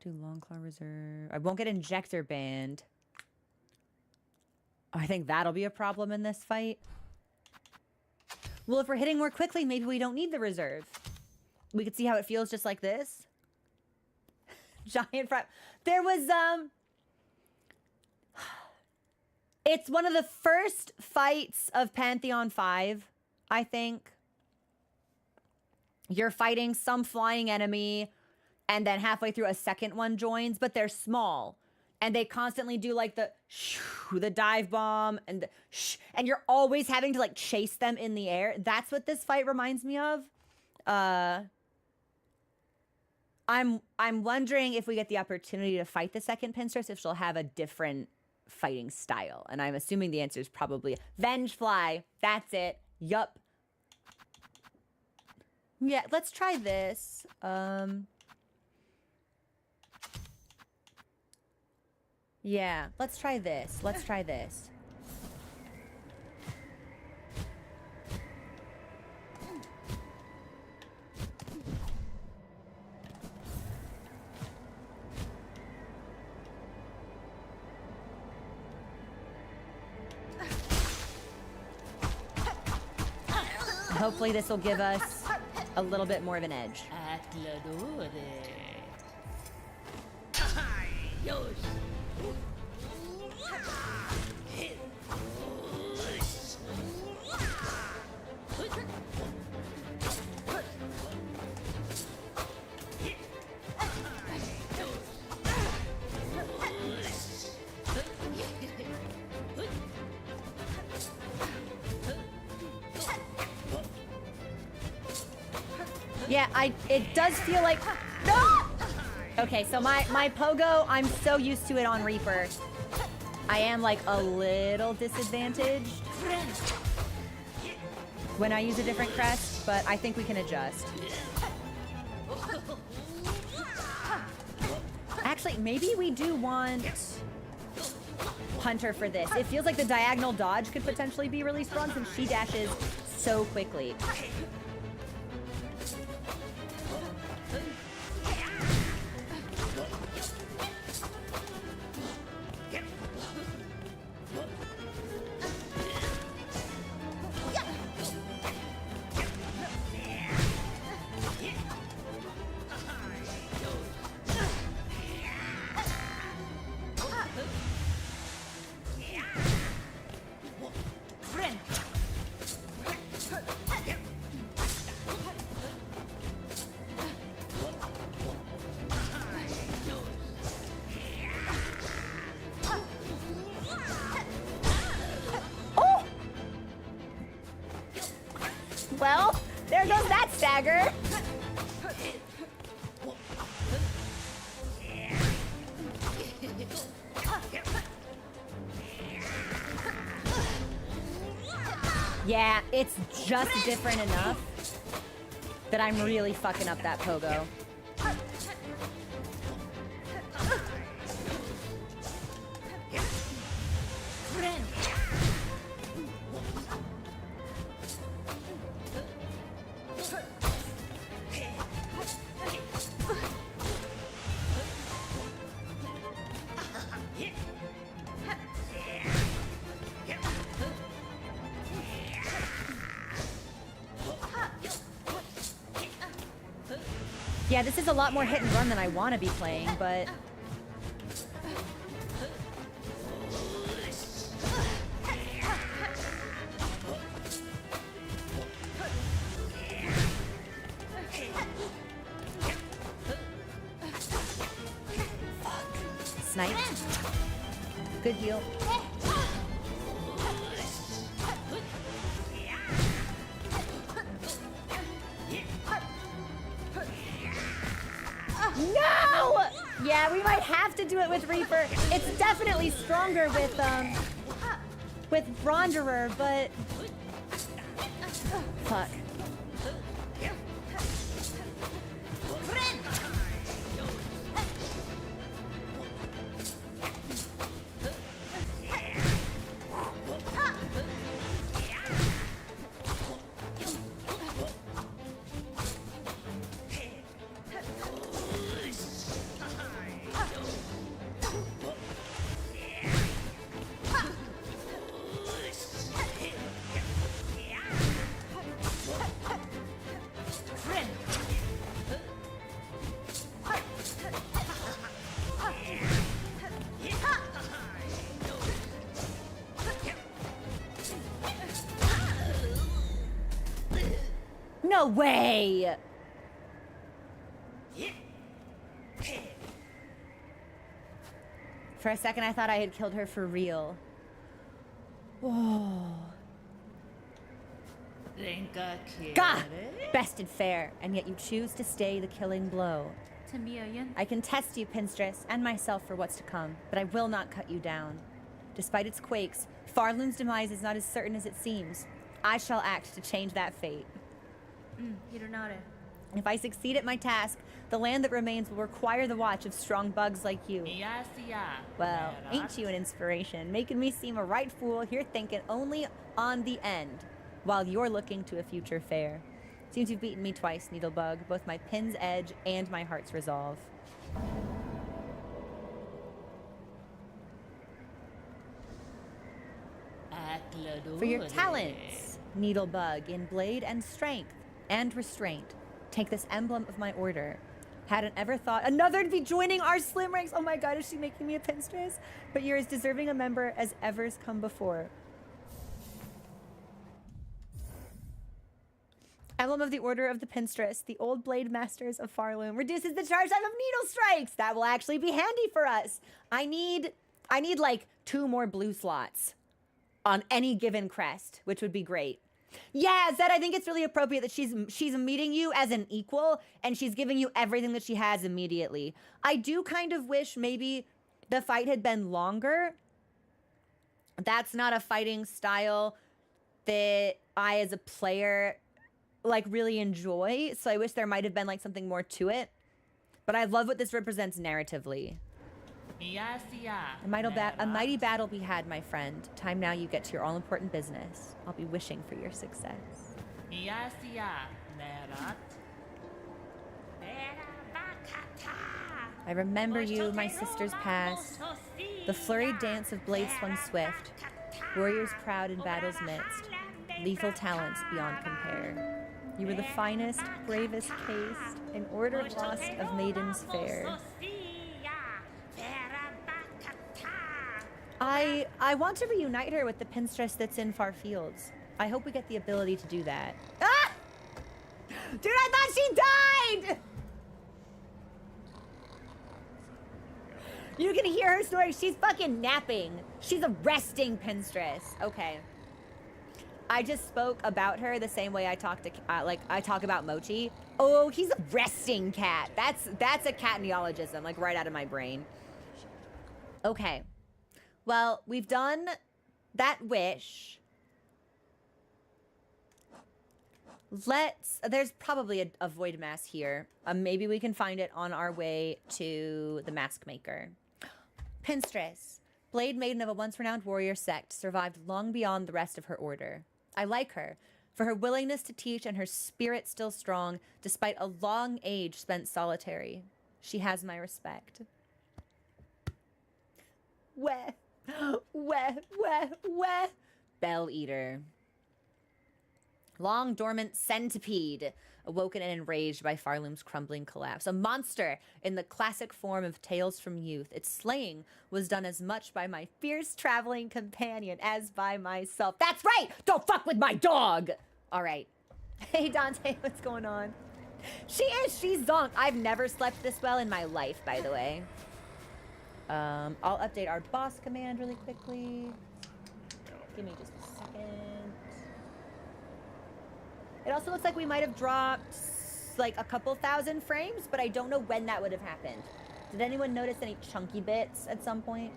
Do Longclaw reserve. I won't get injector band. I think that'll be a problem in this fight. Well, if we're hitting more quickly, maybe we don't need the reserve. We could see how it feels just like this. Giant front. There was, it's one of the first fights of Pantheon 5, I think. You're fighting some flying enemy, and then halfway through a second one joins, but they're small. And they constantly do like the dive bomb and the and you're always having to like chase them in the air. That's what this fight reminds me of. I'm wondering if we get the opportunity to fight the second Pinstress, if she'll have a different fighting style. And I'm assuming the answer is probably Vengefly. That's it. Yup. Yeah, let's try this. Yeah, let's try this. Let's try this. Hopefully this will give us a little bit more of an edge. Yeah, it does feel like, no! Okay, so my pogo, I'm so used to it on Reaper. I am like a little disadvantaged when I use a different crest, but I think we can adjust. Actually, maybe we do want Hunter for this. It feels like the diagonal dodge could potentially be really strong since she dashes so quickly. Yeah, it's just different enough that I'm really fucking up that pogo. Yeah, this is a lot more hit and run than I want to be playing, but... Fuck. Snipe. Good heal. No! Yeah, we might have to do it with Reaper. It's definitely stronger with Wanderer, but fuck. No way! For a second, I thought I had killed her for real. Oh. Gah! Bested fair, and yet you choose to stay the killing blow. I can test you, Pinstress, and myself for what's to come, but I will not cut you down. Despite its quakes, Farloon's demise is not as certain as it seems. I shall act to change that fate. If I succeed at my task, the land that remains will require the watch of strong bugs like you. Well, ain't you an inspiration, making me seem a right fool here thinking only on the end, while you're looking to a future fair. Seems you've beaten me twice, Needlebug, both my pin's edge and my heart's resolve. For your talents, Needlebug, in blade and strength and restraint, take this emblem of my order. Hadn't ever thought another to be joining our slim ranks. Oh my god, is she making me a Pinstress? But you're as deserving a member as ever's come before. Emblem of the Order of the Pinstress, the old blade masters of Farloom, reduces the charge time of needle strikes. That will actually be handy for us. I need like 2 more blue slots on any given crest, which would be great. Yeah, Zed, I think it's really appropriate that she's meeting you as an equal and she's giving you everything that she has immediately. I do kind of wish maybe the fight had been longer. That's not a fighting style that I as a player like really enjoy, so I wish there might have been like something more to it. But I love what this represents narratively. A mighty battle be had, my friend. Time now you get to your all-important business. I'll be wishing for your success. I remember you, my sisters past. The flurried dance of blades swung swift. Warriors proud in battle's midst. Lethal talents beyond compare. You were the finest, bravest caste, an order lost of maidens fair. I want to reunite her with the Pinstress that's in Far Fields. I hope we get the ability to do that. Ah! Dude, I thought she died! You can hear her snoring. She's fucking napping. She's a resting Pinstress. Okay. I just spoke about her the same way I talk to, I talk about Mochi. Oh, he's a resting cat. That's a cat neologism, like right out of my brain. Okay. Well, we've done that wish. There's probably a void mass here. Maybe we can find it on our way to the mask maker. Pinstress, blade maiden of a once renowned warrior sect, survived long beyond the rest of her order. I like her for her willingness to teach and her spirit still strong despite a long age spent solitary. She has my respect. Weh, weh, weh, weh. Bell Eater. Long dormant centipede, awoken and enraged by Farloom's crumbling collapse. A monster in the classic form of Tales from Youth. Its slaying was done as much by my fierce traveling companion as by myself. That's right! Don't fuck with my dog! All right. Hey, Dante, what's going on? She's zonked. I've never slept this well in my life, by the way. I'll update our boss command really quickly. Give me just a second. It also looks like we might have dropped like a couple thousand frames, but I don't know when that would have happened. Did anyone notice any chunky bits at some point?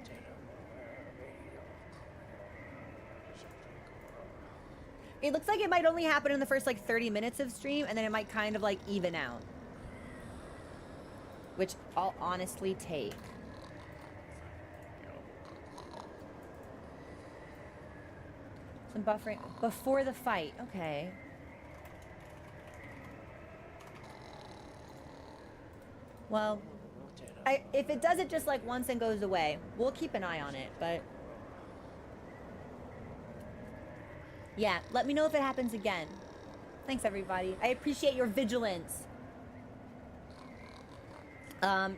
It looks like it might only happen in the first like 30 minutes of stream, and then it might kind of like even out. Which I'll honestly take. Some buffering before the fight, okay. Well, if it does it just like once and goes away, we'll keep an eye on it, but... Yeah, let me know if it happens again. Thanks, everybody. I appreciate your vigilance.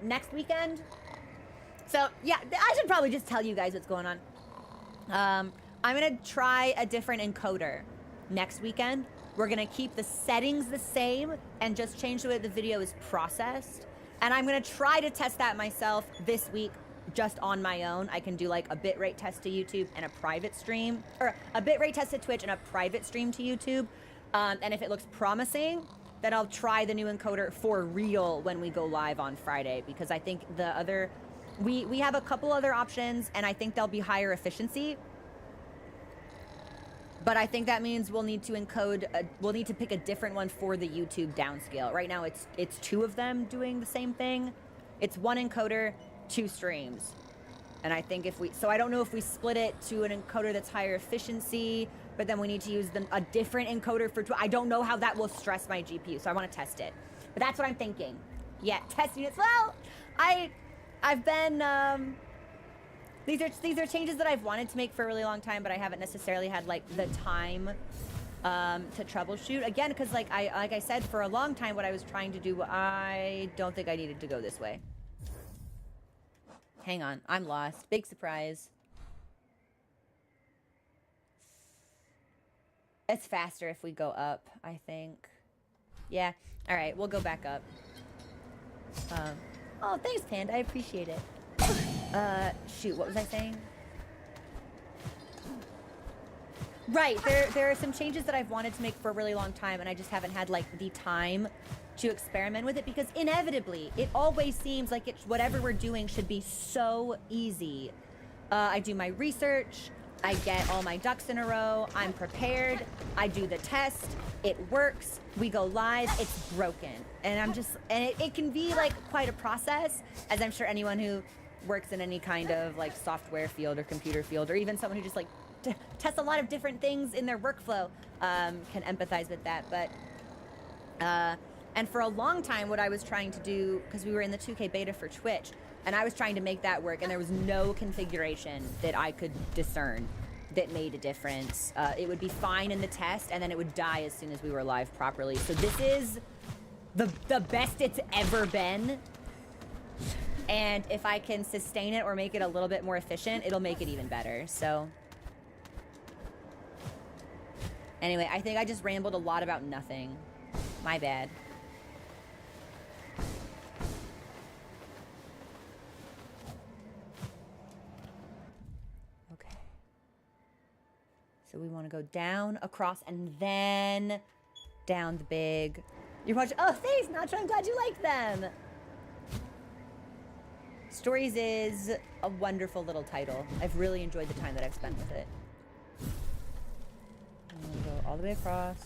Next weekend... So, yeah, I should probably just tell you guys what's going on. I'm gonna try a different encoder next weekend. We're gonna keep the settings the same and just change the way the video is processed. And I'm gonna try to test that myself this week just on my own. I can do like a bitrate test to YouTube and a private stream, or a bitrate test to Twitch and a private stream to YouTube. And if it looks promising, then I'll try the new encoder for real when we go live on Friday, because I think the other, we have a couple other options and I think they'll be higher efficiency. But I think that means we'll need to encode, we'll need to pick a different one for the YouTube downscale. Right now it's two of them doing the same thing. It's one encoder, two streams. And I think if we, so I don't know if we split it to an encoder that's higher efficiency, but then we need to use a different encoder for, I don't know how that will stress my GPU, so I want to test it. But that's what I'm thinking. Yeah, testing it. Well, I've been, these are changes that I've wanted to make for a really long time, but I haven't necessarily had like the time to troubleshoot. Again, because like I said, for a long time, what I was trying to do, I don't think I needed to go this way. Hang on, I'm lost. Big surprise. It's faster if we go up, I think. Yeah. All right, we'll go back up. Oh, thanks, Panda. I appreciate it. Shoot, what was I saying? Right, there are some changes that I've wanted to make for a really long time, and I just haven't had like the time to experiment with it, because inevitably it always seems like it's whatever we're doing should be so easy. I do my research, I get all my ducks in a row, I'm prepared, I do the test, it works, we go live, it's broken. And I'm just, and it can be like quite a process, as I'm sure anyone who works in any kind of like software field or computer field, or even someone who just like tests a lot of different things in their workflow can empathize with that. But and for a long time, what I was trying to do, because we were in the 2K beta for Twitch, and I was trying to make that work, and there was no configuration that I could discern that made a difference. It would be fine in the test, and then it would die as soon as we were live properly. So this is the best it's ever been. And if I can sustain it or make it a little bit more efficient, it'll make it even better. So anyway, I think I just rambled a lot about nothing. My bad. Okay. So we want to go down, across, and then down the big. You're watching. Oh, thanks, Nacho. I'm glad you like them. Stories is a wonderful little title. I've really enjoyed the time that I've spent with it. I'm gonna go all the way across.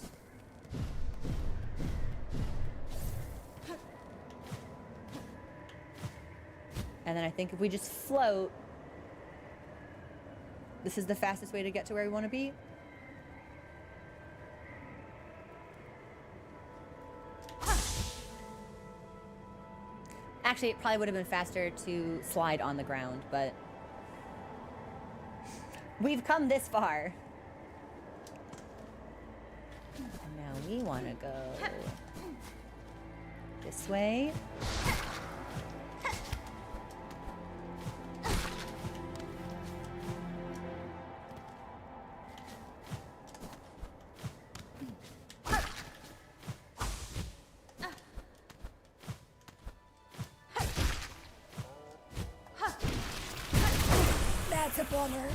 And then I think if we just float, this is the fastest way to get to where we want to be. Actually, it probably would have been faster to slide on the ground, but we've come this far. And now we want to go this way. That's a bummer.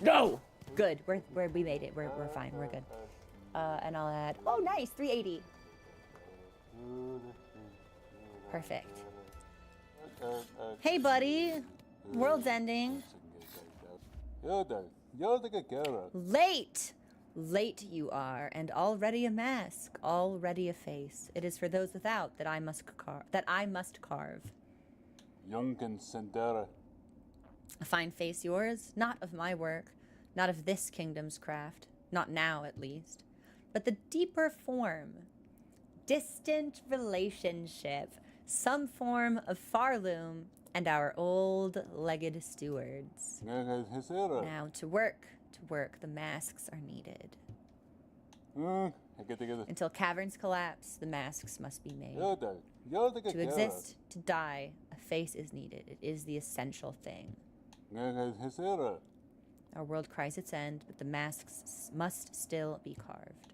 No! Good. We made it. We're fine. We're good. And I'll add. Oh, nice. 380. Perfect. Hey, buddy. World's ending. Late. Late you are, and already a mask, already a face. It is for those without that I must carve. Youngkin Sendera. A fine face yours, not of my work, not of this kingdom's craft, not now at least, but the deeper form, distant relationship, some form of Farloom and our old-legged stewards. Now to work, the masks are needed. Until caverns collapse, the masks must be made. To exist, to die, a face is needed. It is the essential thing. Our world cries its end, but the masks must still be carved.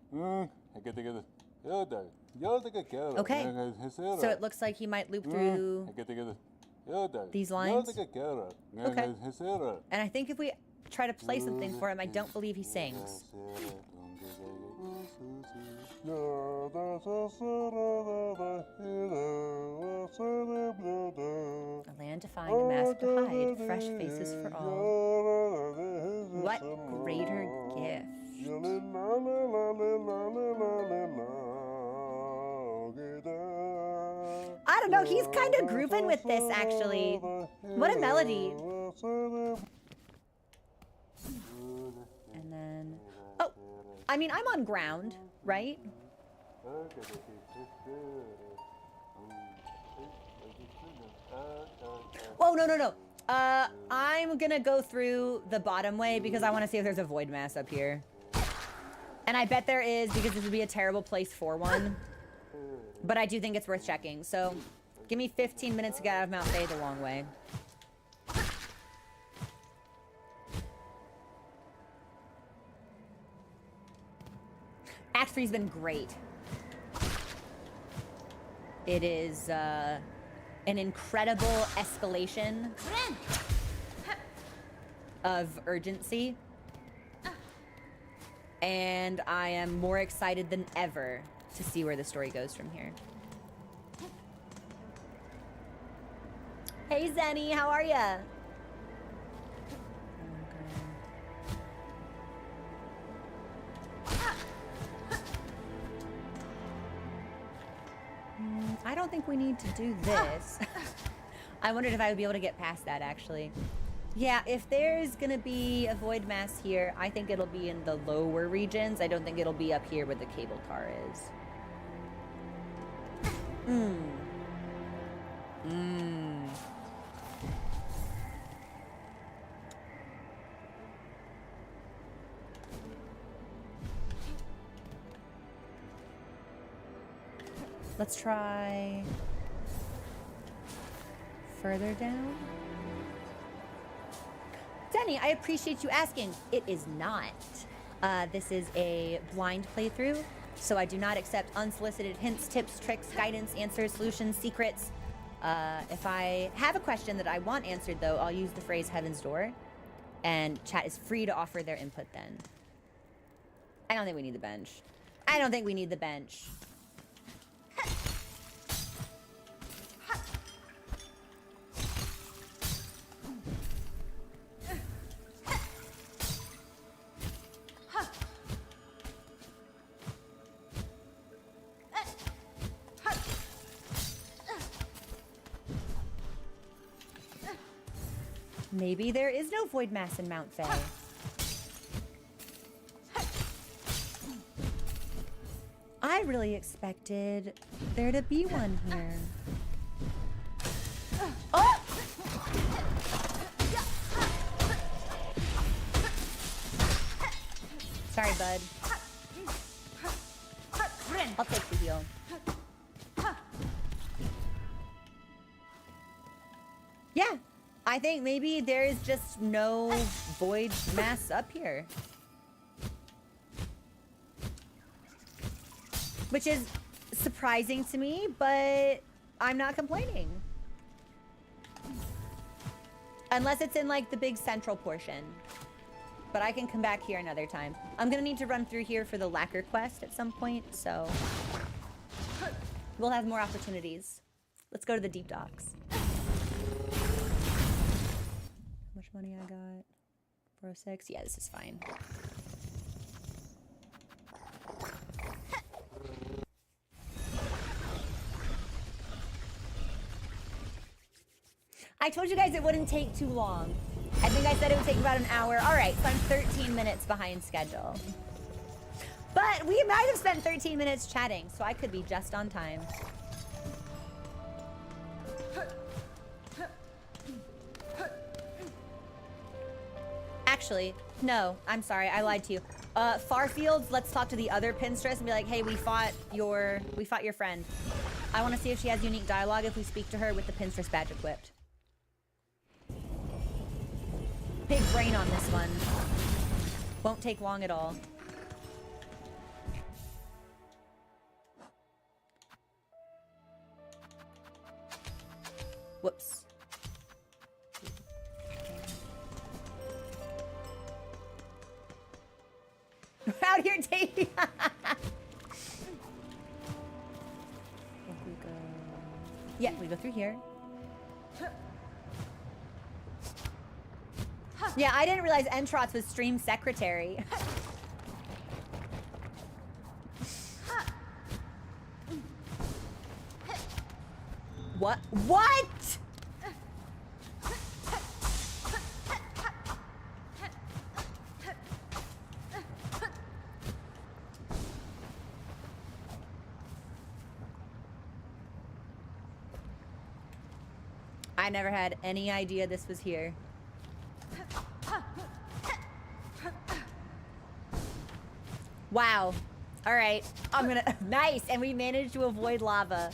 Okay, so it looks like he might loop through these lines. Okay, and I think if we try to play something for him, I don't believe he sings. A land to find, a mask to hide, fresh faces for all. What greater gift? I don't know, he's kind of grooving with this, actually. What a melody. And then, oh, I mean, I'm on ground, right? Whoa, no. I'm gonna go through the bottom way because I want to see if there's a void mass up here. And I bet there is, because this would be a terrible place for one. But I do think it's worth checking. So give me 15 minutes to get out of Mount Faye the long way. Act 3's been great. It is an incredible escalation of urgency. And I am more excited than ever to see where the story goes from here. Hey Zenny, how are ya? I don't think we need to do this. I wondered if I would be able to get past that, actually. Yeah, if there's gonna be a void mass here, I think it'll be in the lower regions. I don't think it'll be up here where the cable car is. Let's try further down. Denny, I appreciate you asking. It is not. This is a blind playthrough, so I do not accept unsolicited hints, tips, tricks, guidance, answers, solutions, secrets. If I have a question that I want answered, though, I'll use the phrase Heaven's Door, and chat is free to offer their input then. I don't think we need the bench. I don't think we need the bench. Maybe there is no void mass in Mount Fae. I really expected there to be one here. Oh! Sorry, bud. I'll take the heal. Yeah, I think maybe there is just no void mass up here. Which is surprising to me, but I'm not complaining. Unless it's in like the big central portion. But I can come back here another time. I'm gonna need to run through here for the lacquer quest at some point, so we'll have more opportunities. Let's go to the deep docks. How much money I got? 406? Yeah, this is fine. I told you guys it wouldn't take too long. I think I said it would take about an hour. All right, so I'm 13 minutes behind schedule. But we might have spent 13 minutes chatting, so I could be just on time. Actually, no, I'm sorry, I lied to you. Farfields, let's talk to the other Pinstress and be like, hey, we fought your friend. I want to see if she has unique dialogue if we speak to her with the Pinstress badge equipped. Big brain on this one. Won't take long at all. Whoops. Out here taking. Yeah, we go through here. Yeah, I didn't realize Entrots was stream secretary. What? What? I never had any idea this was here. Wow. All right. I'm gonna... Nice. And we managed to avoid lava.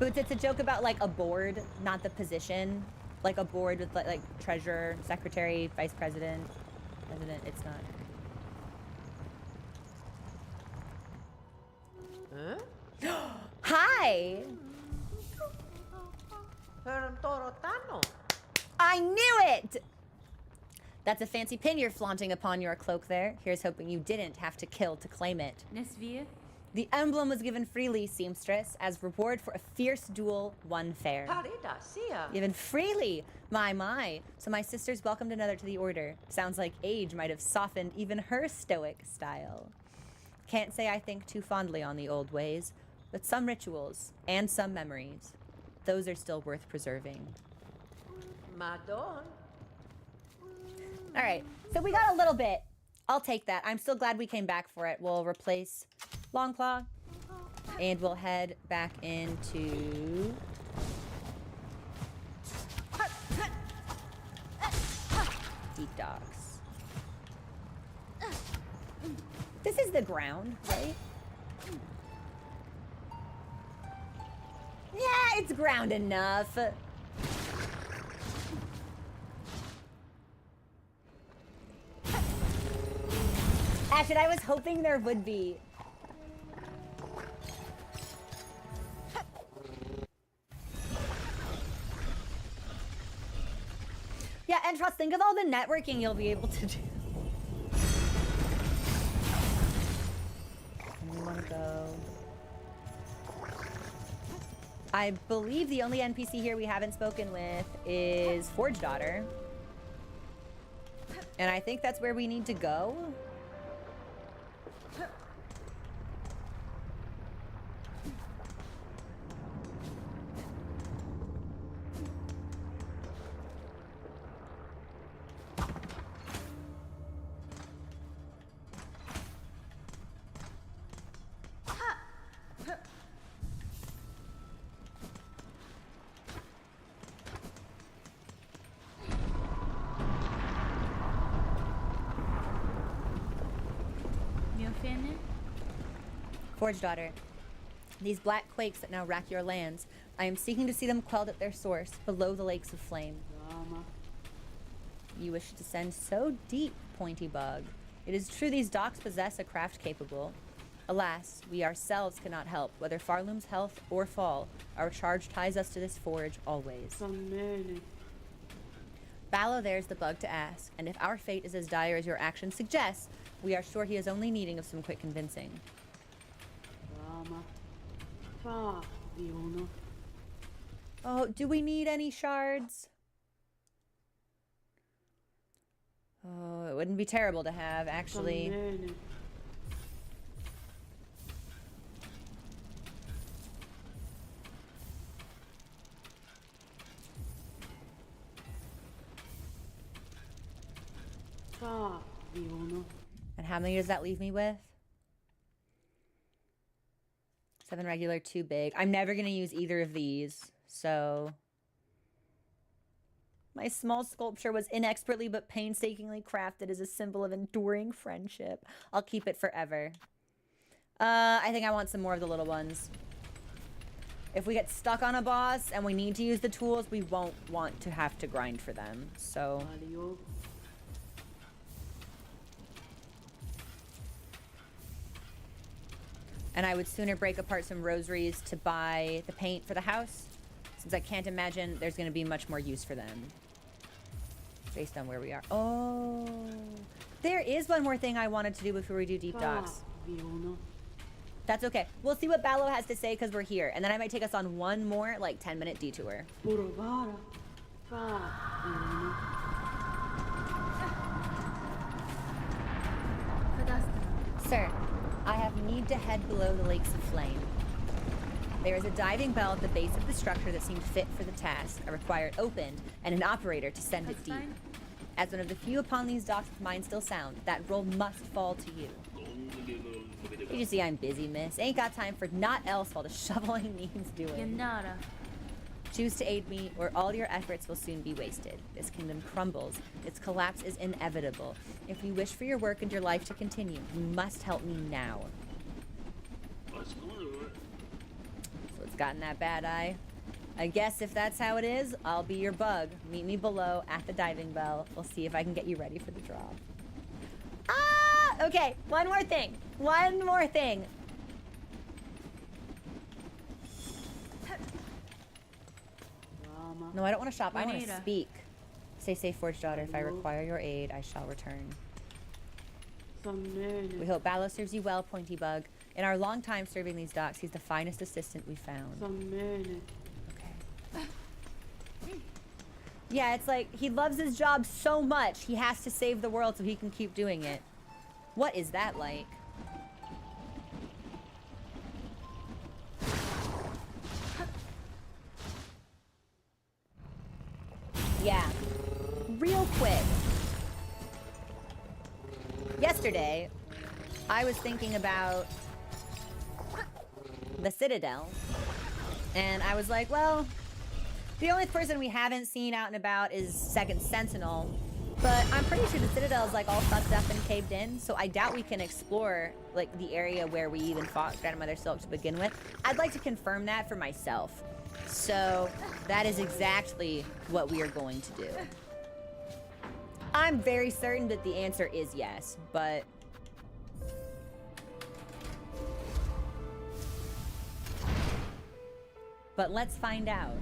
Boots, it's a joke about like a board, not the position. Like a board with like treasurer, secretary, vice president, president. It's not. Huh? Hi. I knew it! That's a fancy pin you're flaunting upon your cloak there. Here's hoping you didn't have to kill to claim it. The emblem was given freely, seamstress, as reward for a fierce duel won fair. Given freely! My. So my sister's welcomed another to the order. Sounds like age might have softened even her stoic style. Can't say I think too fondly on the old ways, but some rituals, and some memories, those are still worth preserving. Madon. All right, so we got a little bit. I'll take that. I'm still glad we came back for it. We'll replace Longclaw, and we'll head back into Deep Docks. This is the ground, right? Yeah, it's ground enough. Actually, I was hoping there would be. Yeah, and trust, think of all the networking you'll be able to do. And we want to go. I believe the only NPC here we haven't spoken with is Forge Daughter. And I think that's where we need to go. Forge daughter, these black quakes that now rack your lands, I am seeking to see them quelled at their source, below the lakes of flame. Rama. You wish to descend so deep, pointy bug. It is true these docks possess a craft capable. Alas, we ourselves cannot help, whether Farloom's health or fall. Our charge ties us to this forge always. Samene. Ballo there's the bug to ask, and if our fate is as dire as your actions suggest, we are sure he is only needing of some quick convincing. Rama. Fa. Viono. Oh, do we need any shards? Oh, it wouldn't be terrible to have, actually. Samene. Fa. Viono. And how many does that leave me with? 7 regular, 2 big. I'm never going to use either of these, so... My small sculpture was inexpertly but painstakingly crafted as a symbol of enduring friendship. I'll keep it forever. I think I want some more of the little ones. If we get stuck on a boss and we need to use the tools, we won't want to have to grind for them, so... Alio. And I would sooner break apart some rosaries to buy the paint for the house, since I can't imagine there's going to be much more use for them. Based on where we are. Oh, there is one more thing I wanted to do before we do deep docks. Viono. That's okay. We'll see what Ballo has to say because we're here. And then I might take us on one more, like, 10-minute detour. Purovara. Fa. Viono. Sir, I have need to head below the lakes of flame. There is a diving bell at the base of the structure that seemed fit for the task. I require it opened and an operator to send it deep. As one of the few upon these docks with mind still sound, that role must fall to you. You just see I'm busy, miss. Ain't got time for naught else while the shoveling needs doing. Yanara. Choose to aid me, or all your efforts will soon be wasted. This kingdom crumbles. Its collapse is inevitable. If you wish for your work and your life to continue, you must help me now. So it's gotten that bad, I guess if that's how it is, I'll be your bug. Meet me below at the diving bell. We'll see if I can get you ready for the drop. Ah! Okay, one more thing. One more thing. Rama. No, I don't want to shop. I want to Juanita. speak. Stay safe, Forge daughter. If I require your aid, I shall return. We Samene. hope Ballo serves you well, Pointy Bug. In our long time serving these docks, he's the finest assistant we found. Samene. Okay. Yeah, it's like he loves his job so much, he has to save the world so he can keep doing it. What is that like? Yeah. Real quick. Yesterday, I was thinking about the Citadel. And I was like, well, the only person we haven't seen out and about is Second Sentinel. But I'm pretty sure the Citadel is like all fucked up and caved in. So I doubt we can explore like the area where we even fought Grandmother Silk to begin with. I'd like to confirm that for myself. So that is exactly what we are going to do. I'm very certain that the answer is yes, but... But let's find out.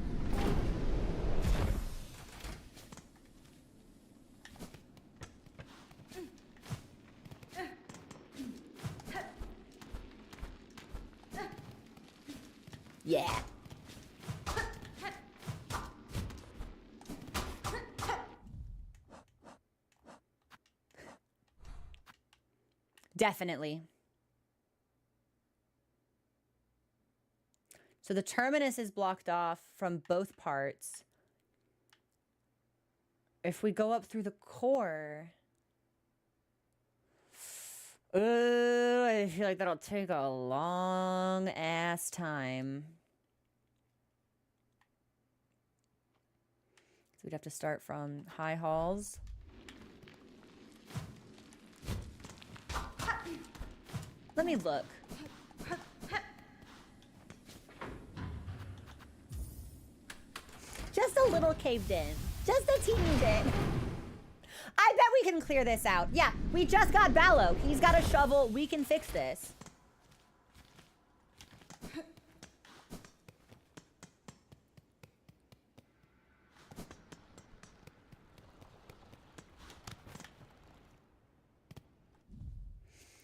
Yeah. Definitely. So the terminus is blocked off from both parts. If we go up through the core... I feel like that'll take a long ass time. So we'd have to start from High Halls. Let me look. just a little caved in. Just a teeny bit. I bet we can clear this out. Yeah, we just got Ballo. He's got a shovel. We can fix this.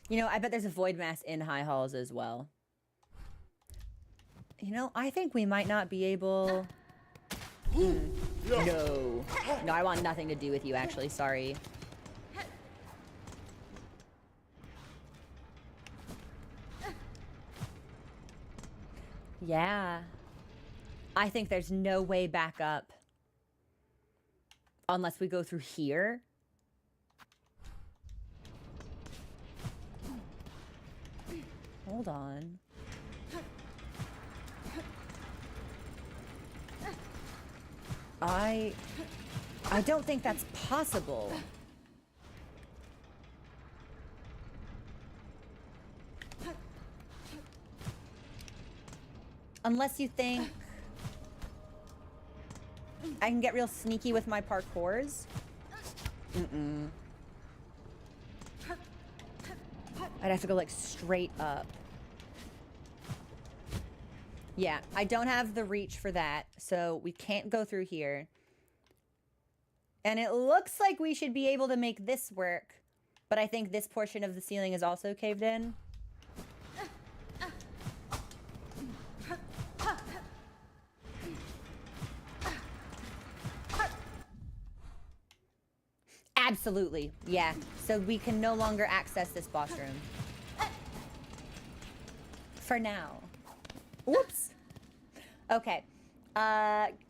You know, I bet there's a void mass in High Halls as well. You know, I think we might not be able... No. No, I want nothing to do with you, actually. Sorry. Yeah. I think there's no way back up. Unless we go through here. Hold on. I don't think that's possible. Unless you think I can get real sneaky with my parkours. I'd have to go like straight up. Yeah, I don't have the reach for that, so we can't go through here. And it looks like we should be able to make this work, but I think this portion of the ceiling is also caved in. Absolutely, yeah. So we can no longer access this boss room. For now. Whoops. Okay.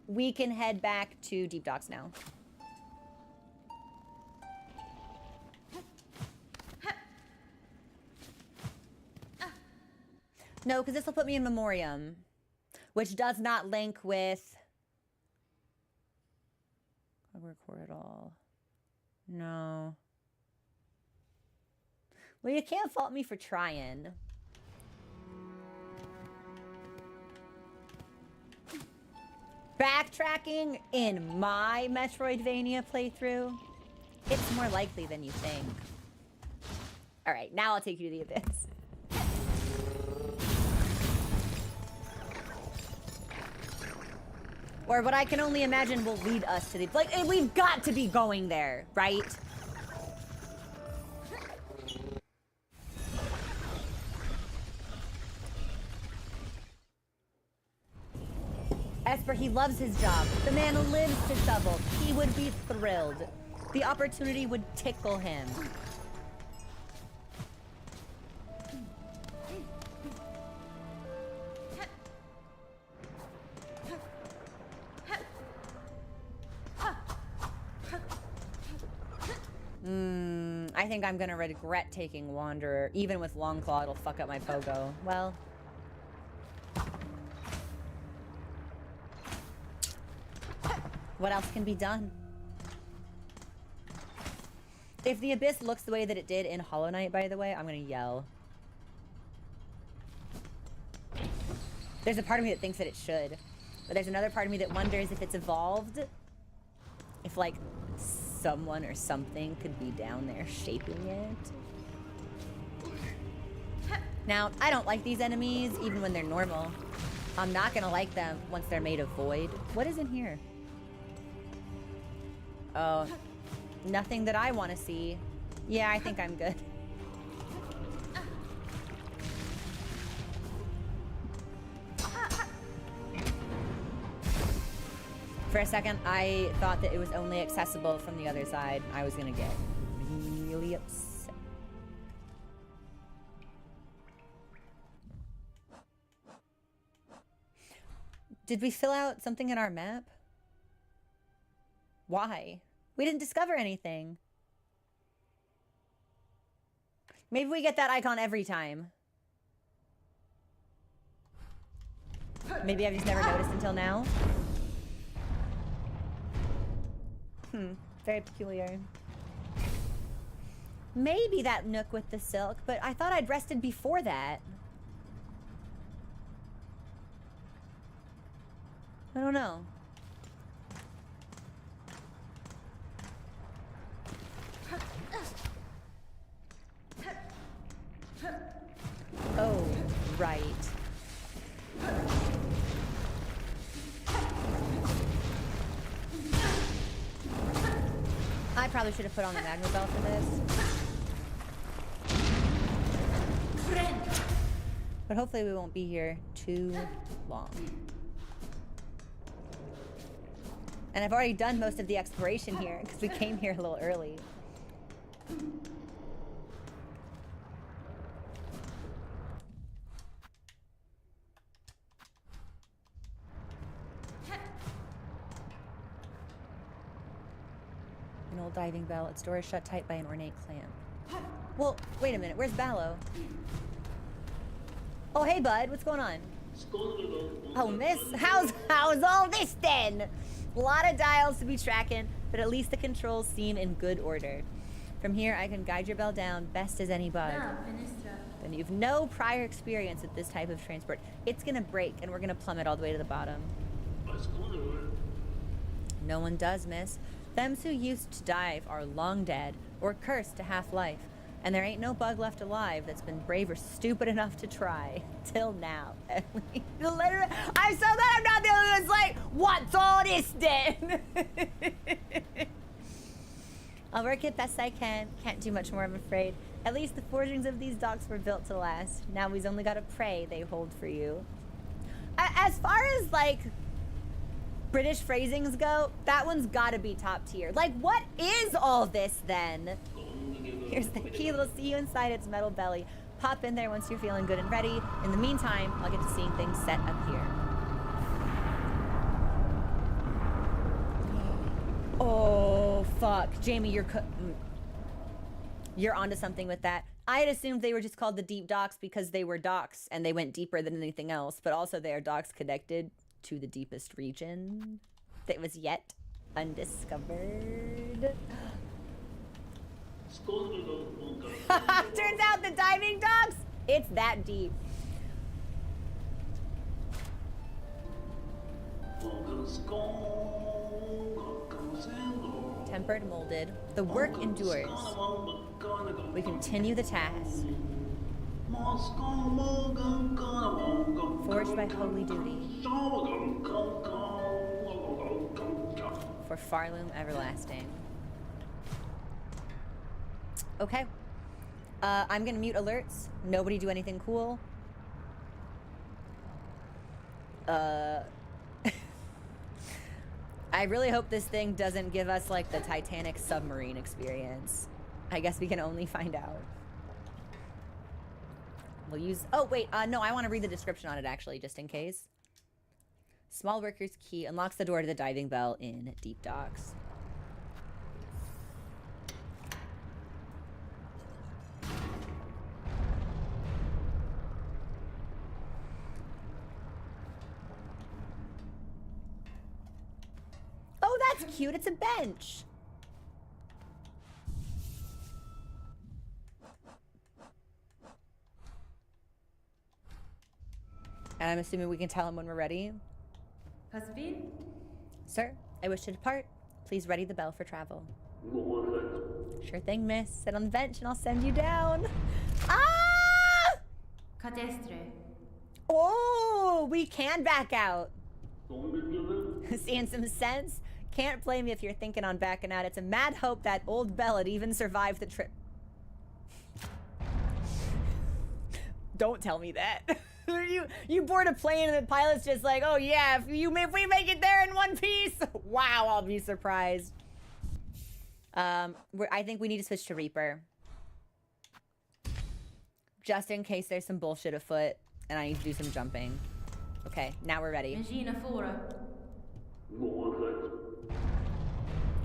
We can head back to Deep Docks now. No, because this will put me in Memoriam, which does not link with... I record it all. No. Well, you can't fault me for trying. Backtracking in my Metroidvania playthrough, it's more likely than you think. All right, now I'll take you to the Abyss. Or what I can only imagine will lead us to the... Like, we've got to be going there, right? Esper, he loves his job. The man lives to shovel. He would be thrilled. The opportunity would tickle him. I think I'm gonna regret taking Wanderer. Even with Longclaw, it'll fuck up my pogo. Well... what else can be done? If the Abyss looks the way that it did in Hollow Knight, by the way, I'm gonna yell. There's a part of me that thinks that it should. But there's another part of me that wonders if it's evolved. If, like, someone or something could be down there shaping it. Now, I don't like these enemies, even when they're normal. I'm not gonna like them once they're made of void. What is in here? Oh, nothing that I want to see. Yeah, I think I'm good. For a second, I thought that it was only accessible from the other side. I was gonna get really upset. Did we fill out something in our map? Why? We didn't discover anything. Maybe we get that icon every time. Maybe I've just never noticed until now. Very peculiar. Maybe that nook with the silk, but I thought I'd rested before that. I don't know. Oh, right. I probably should have put on the magma bell for this. But hopefully we won't be here too long. And I've already done most of the exploration here because we came here a little early. An old diving bell. Its door is shut tight by an ornate clamp. Well, wait a minute. Where's Ballo? Oh, hey, bud. What's going on? Oh, miss. How's all this then? A lot of dials to be tracking, but at least the controls seem in good order. From here, I can guide your bell down best as any bud. Then you've no prior experience with this type of transport. It's gonna break, and we're gonna plummet all the way to the bottom. No one does, miss. Them who used to dive are long dead, or cursed to half-life. And there ain't no bug left alive that's been brave or stupid enough to try. Till now. Literally, I'm so glad I'm not the only one that's like, what's all this then? I'll work it best I can. Can't do much more, I'm afraid. At least the forgings of these docks were built to last. Now we've only got to pray they hold for you. As far as, like, British phrasings go, that one's gotta be top tier. Like, what is all this then? Here's the key. We'll see you inside its metal belly. Pop in there once you're feeling good and ready. In the meantime, I'll get to seeing things set up here. Oh, fuck. Jamie, you're onto something with that. I had assumed they were just called the deep docks because they were docks and they went deeper than anything else, but also they are docks connected to the deepest region that was yet undiscovered. Turns out the diving docks, it's that deep. Tempered, molded, the work endures. We continue the task. Forged by holy duty. For Farloom everlasting. Okay. I'm gonna mute alerts. Nobody do anything cool. I really hope this thing doesn't give us like the Titanic submarine experience. I guess we can only find out. We'll use, oh wait, no, I want to read the description on it actually, just in case. Small worker's key unlocks the door to the diving bell in deep docks. Oh, that's cute. It's a bench. And I'm assuming we can tell him when we're ready. Hasbin? Sir, I wish to depart. Please ready the bell for travel. Sure thing, miss. Sit on the bench and I'll send you down. Ah! Cadestre. Oh, we can back out. Seeing some sense? Can't blame you if you're thinking on backing out. It's a mad hope that old bell had even survived the trip. Don't tell me that. You board a plane and the pilot's just like, oh yeah, if we make it there in one piece, wow, I'll be surprised. I think we need to switch to Reaper. Just in case there's some bullshit afoot and I need to do some jumping. Okay, now we're ready.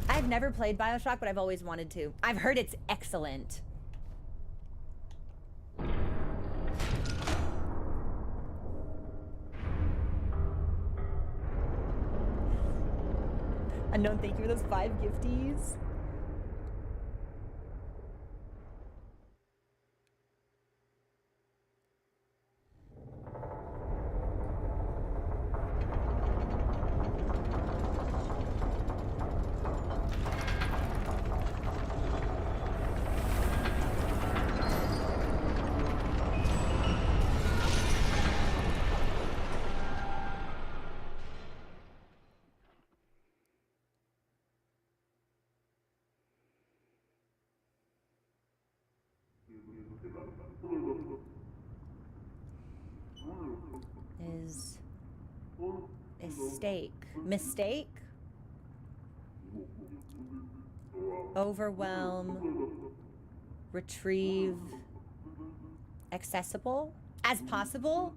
I've never played BioShock, but I've always wanted to. I've heard it's excellent. Unknown, thank you for those 5 gifties. Is mistake. Mistake? Overwhelm. Retrieve. Accessible? As possible?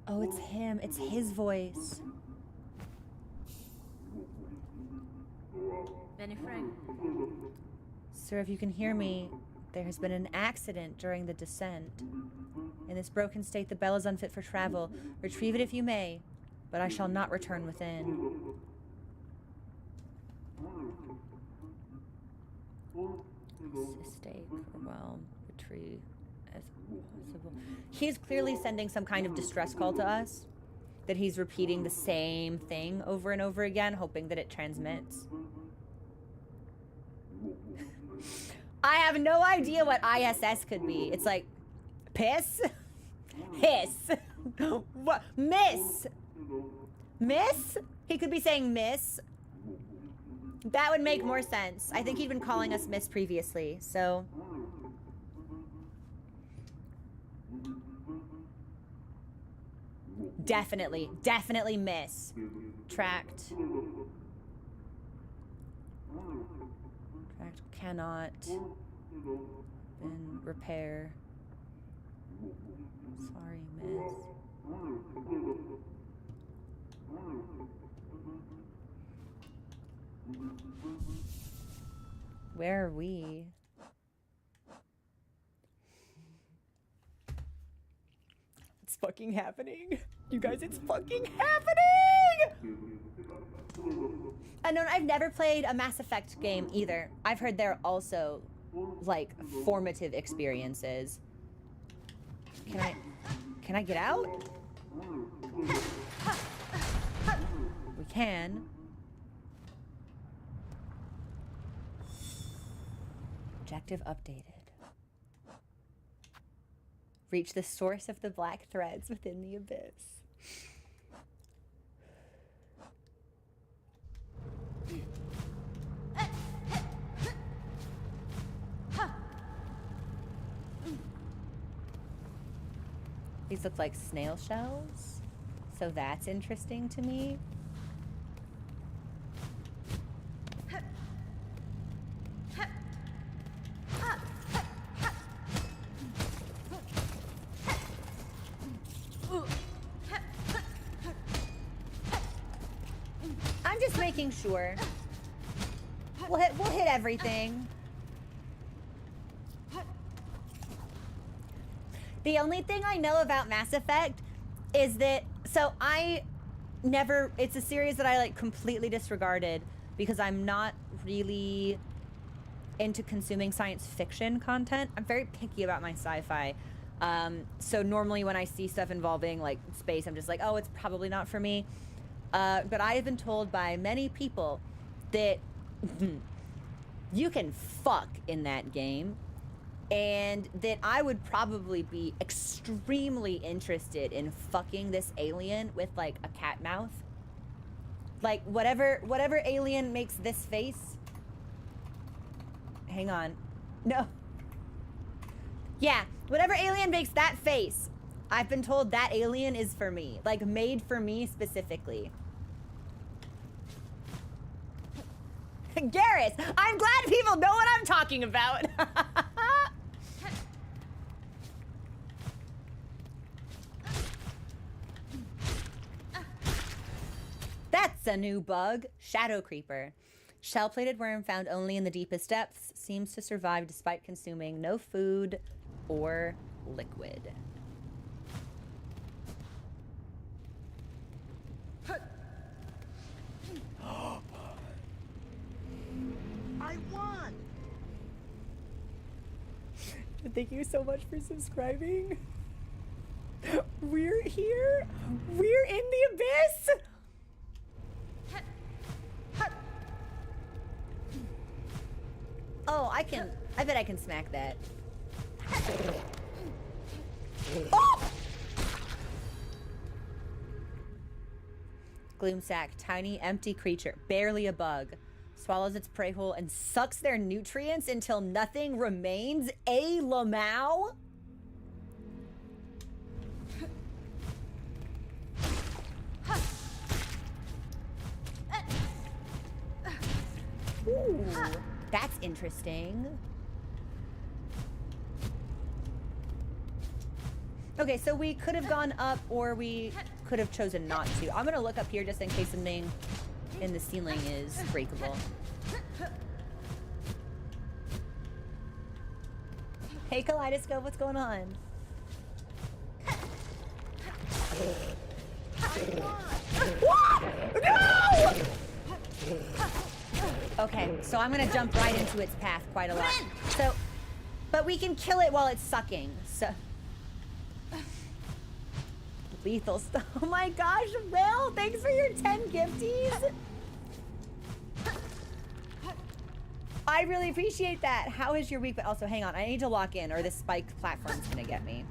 Oh, it's him. It's his voice. Benny Frank. Sir, if you can hear me, there has been an accident during the descent. In this broken state, the bell is unfit for travel. Retrieve it if you may, but I shall not return within. Mistake, overwhelm, retrieve as possible. He's clearly sending some kind of distress call to us, that he's repeating the same thing over and over again, hoping that it transmits. I have no idea what ISS could be. It's like, piss? Hiss. What? Miss. Miss? He could be saying miss. That would make more sense. I think he'd been calling us miss previously, so. Definitely miss. Tracked. Tracked cannot. Been repair. Sorry, miss. Where are we? It's fucking happening. You guys, it's fucking happening! And no, I've never played a Mass Effect game either. I've heard they're also, like, formative experiences. Can I get out? We can. Objective updated. Reach the source of the black threads within the abyss. These look like snail shells, so that's interesting to me. I'm just making sure. We'll hit everything. The only thing I know about Mass Effect is that, so it's a series that I like completely disregarded because I'm not really into consuming science fiction content. I'm very picky about my sci-fi. So normally when I see stuff involving like space, I'm just like, oh, it's probably not for me. But I have been told by many people that you can fuck in that game. And that I would probably be extremely interested in fucking this alien with like a cat mouth. Like whatever alien makes this face. Hang on. No. Yeah, whatever alien makes that face, I've been told that alien is for me. Like made for me specifically. Garrus, I'm glad people know what I'm talking about. That's a new bug. Shadow Creeper. Shell-plated worm found only in the deepest depths. Seems to survive despite consuming no food or liquid. I won! Thank you so much for subscribing. We're here. We're in the abyss. Oh, I bet I can smack that. Oh! Gloomsack, tiny, empty creature, barely a bug. Swallows its prey whole and sucks their nutrients until nothing remains. A Lamau? Ooh, that's interesting. Okay, so we could have gone up or we could have chosen not to. I'm gonna look up here just in case something in the ceiling is breakable. Hey Kaleidoscope, what's going on? No! Okay, so I'm gonna jump right into its path quite a lot. So, but we can kill it while it's sucking. So, lethal stuff. Oh my gosh, Will, thanks for your 10 gifties. I really appreciate that. How is your week? But also, hang on, I need to lock in or this spiked platform's gonna get me.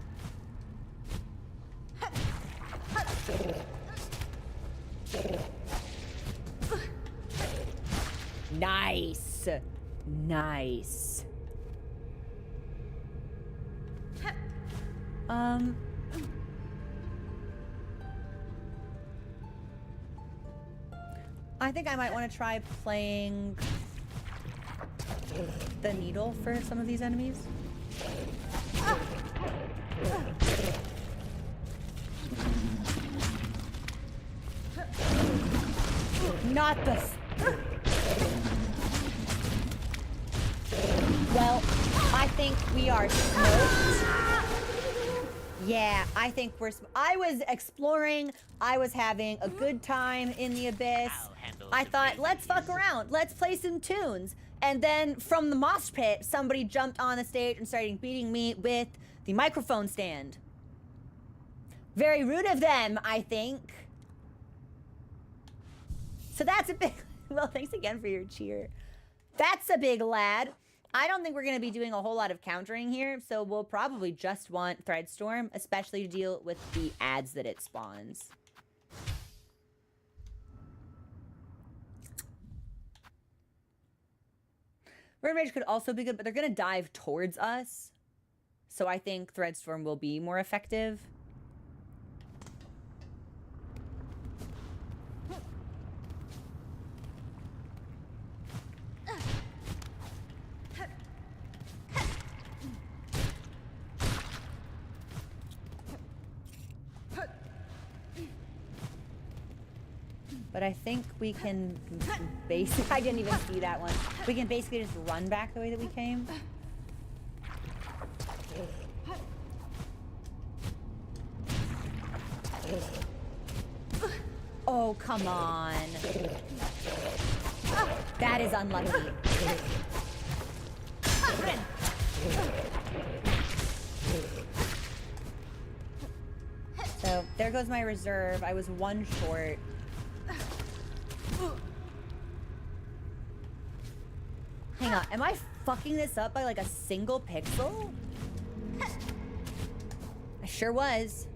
Nice. Nice. I think I might want to try playing the needle for some of these enemies. Not the... Well, I think we are smoked. Yeah, I think we're... I was exploring. I was having a good time in the abyss. I thought, let's fuck around. Let's play some tunes. And then from the mosh pit, somebody jumped on the stage and started beating me with the microphone stand. Very rude of them, I think. So that's a big... Well, thanks again for your cheer. That's a big lad. I don't think we're going to be doing a whole lot of countering here, so we'll probably just want Threadstorm, especially to deal with the ads that it spawns. Red Rage could also be good, but they're going to dive towards us. So I think Threadstorm will be more effective. But I think we can basically... I didn't even see that one. We can basically just run back the way that we came. Oh, come on. That is unlucky. So, there goes my reserve. I was one short. Hang on, am I fucking this up by like a single pixel? I sure was.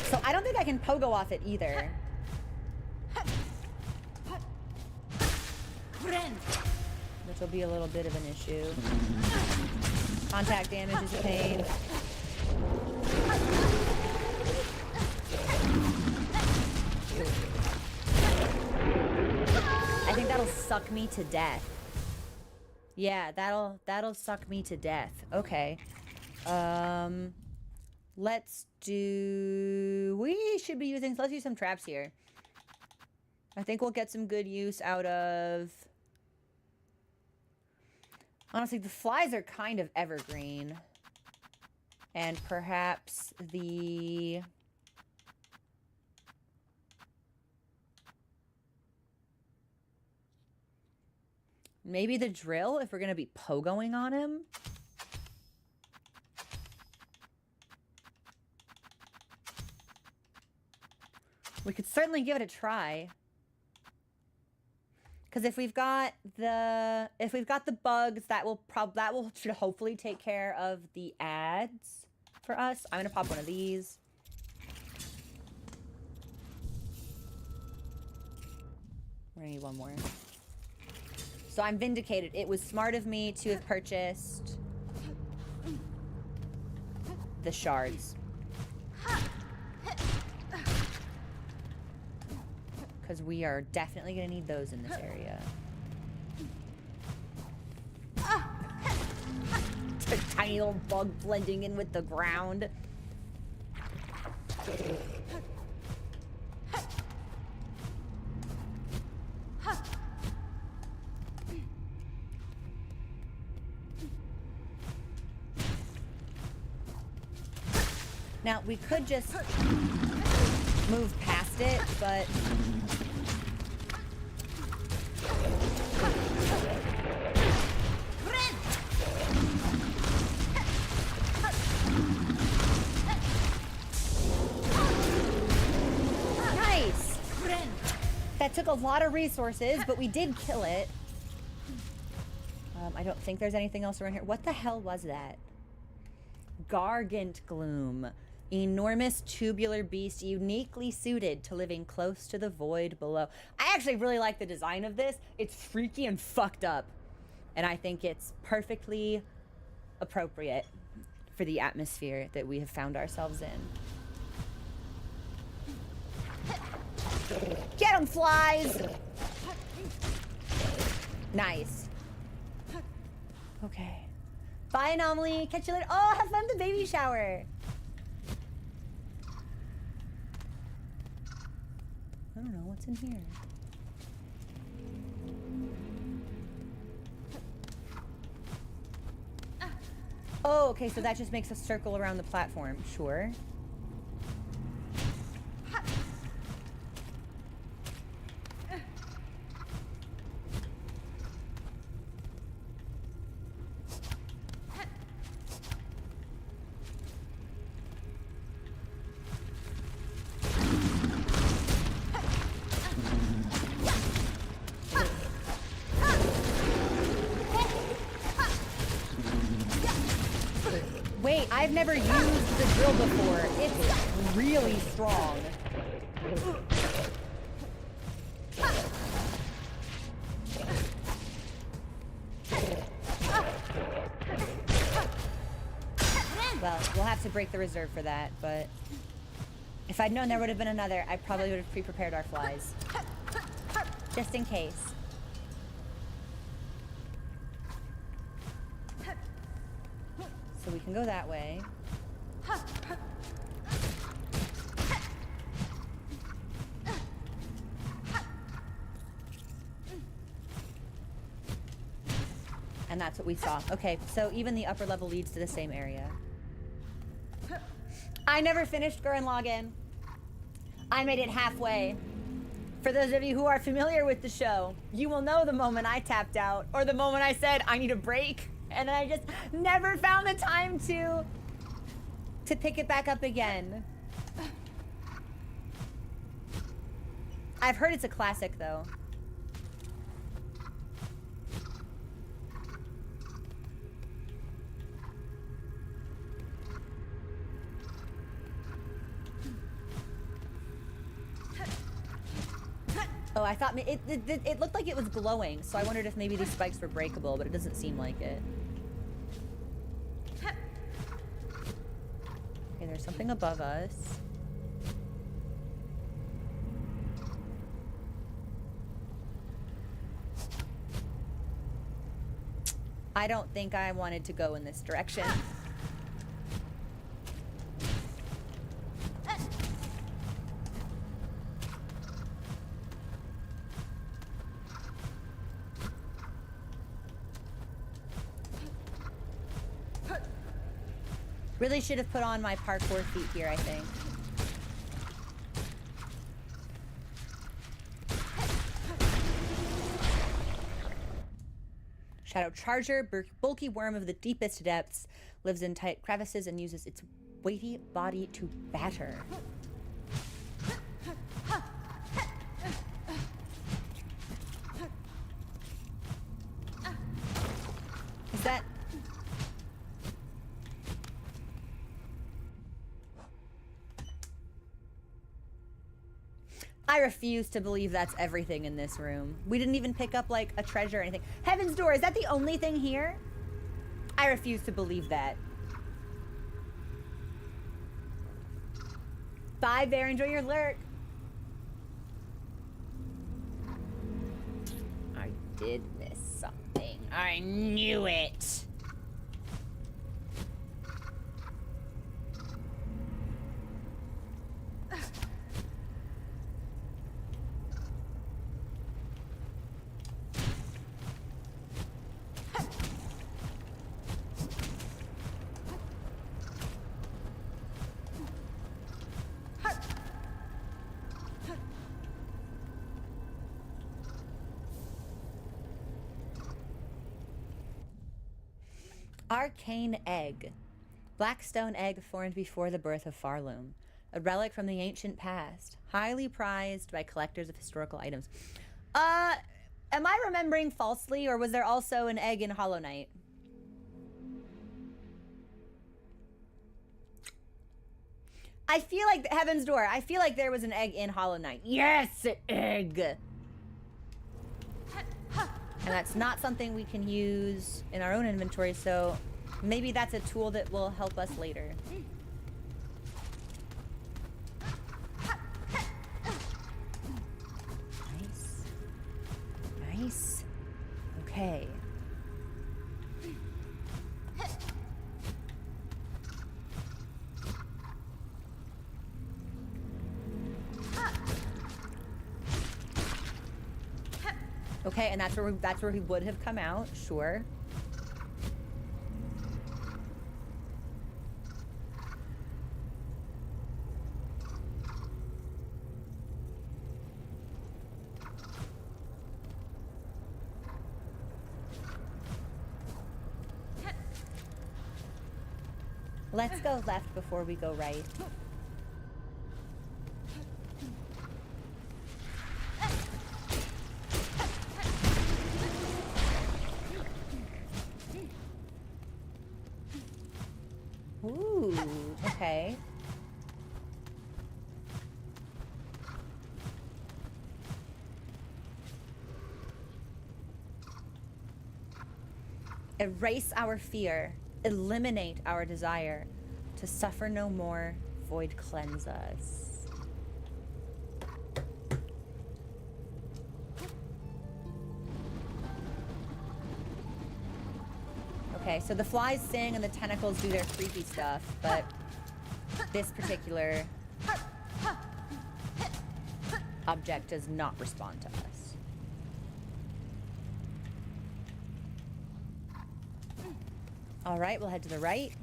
So I don't think I can pogo off it either. Which will be a little bit of an issue. Contact damage is a pain. I think that'll suck me to death. Yeah, that'll suck me to death. Okay. Let's do... We should be using... Let's use some traps here. I think we'll get some good use out of... Honestly, the flies are kind of evergreen. And perhaps the... Maybe the drill, if we're going to be pogoing on him. We could certainly give it a try. Because if we've got the bugs, should hopefully take care of the ads for us. I'm gonna pop one of these. We're gonna need one more. So I'm vindicated. It was smart of me to have purchased the shards. Because we are definitely gonna need those in this area. It's a tiny little bug blending in with the ground. Now, we could just move past it, but... Nice! That took a lot of resources, but we did kill it. I don't think there's anything else around here. What the hell was that? Gargant Gloom. Enormous tubular beast uniquely suited to living close to the void below. I actually really like the design of this. It's freaky and fucked up. And I think it's perfectly appropriate for the atmosphere that we have found ourselves in. Get 'em, flies! Nice. Okay. Bye, Anomaly. Catch you later. Oh, have fun at the baby shower. I don't know what's in here. Oh, okay, so that just makes a circle around the platform. Sure. Wait, I've never used the drill before. It's really strong. Well, we'll have to break the reserve for that, but if I'd known there would have been another, I probably would have pre-prepared our flies. Just in case. So we can go that way. And that's what we saw. Okay, so even the upper level leads to the same area. I never finished Gurren Lagann. I made it halfway. For those of you who are familiar with the show, you will know the moment I tapped out, or the moment I said, I need a break. And I just never found the time to pick it back up again. I've heard it's a classic, though. Oh, I thought it looked like it was glowing, so I wondered if maybe these spikes were breakable, but it doesn't seem like it. Okay, there's something above us. I don't think I wanted to go in this direction. Really should have put on my parkour feet here, I think. Shadow Charger, bulky worm of the deepest depths, lives in tight crevices and uses its weighty body to batter. I refuse to believe that's everything in this room. We didn't even pick up, like, a treasure or anything. Heaven's Door, is that the only thing here? I refuse to believe that. Bye, Bear. Enjoy your lurk. I did miss something. I knew it. Arcane Egg. Blackstone egg formed before the birth of Farloom. A relic from the ancient past. Highly prized by collectors of historical items. Am I remembering falsely, or was there also an egg in Hollow Knight? I feel like Heaven's Door. I feel like there was an egg in Hollow Knight. Yes, egg! And that's not something we can use in our own inventory, so maybe that's a tool that will help us later. Nice. Nice. Okay. Okay, and that's where he would have come out, sure. Let's go left before we go right. Ooh, okay. Erase our fear. Eliminate our desire. To suffer no more. Void cleanse us. Okay, so the flies sing and the tentacles do their creepy stuff, but this particular object does not respond to us. All right, we'll head to the right.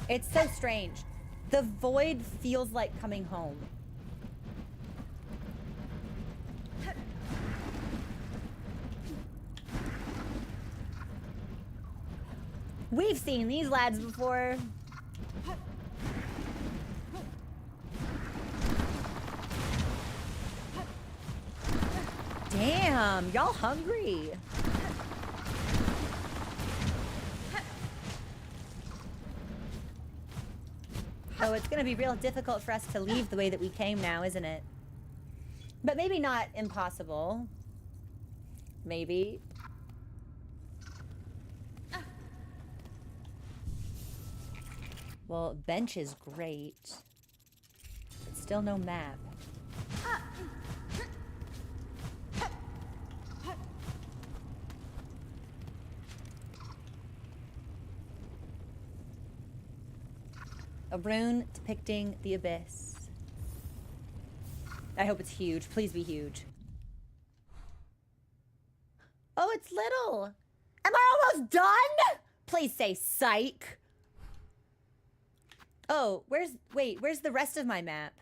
It's so strange. The void feels like coming home. We've seen these lads before. Damn, y'all hungry. Oh, it's gonna be real difficult for us to leave the way that we came now, isn't it? But maybe not impossible. Maybe. Well, bench is great. But still no map. A rune depicting the abyss. I hope it's huge. Please be huge. Oh, it's little. Am I almost done? Please say psych. Oh, where's the rest of my map?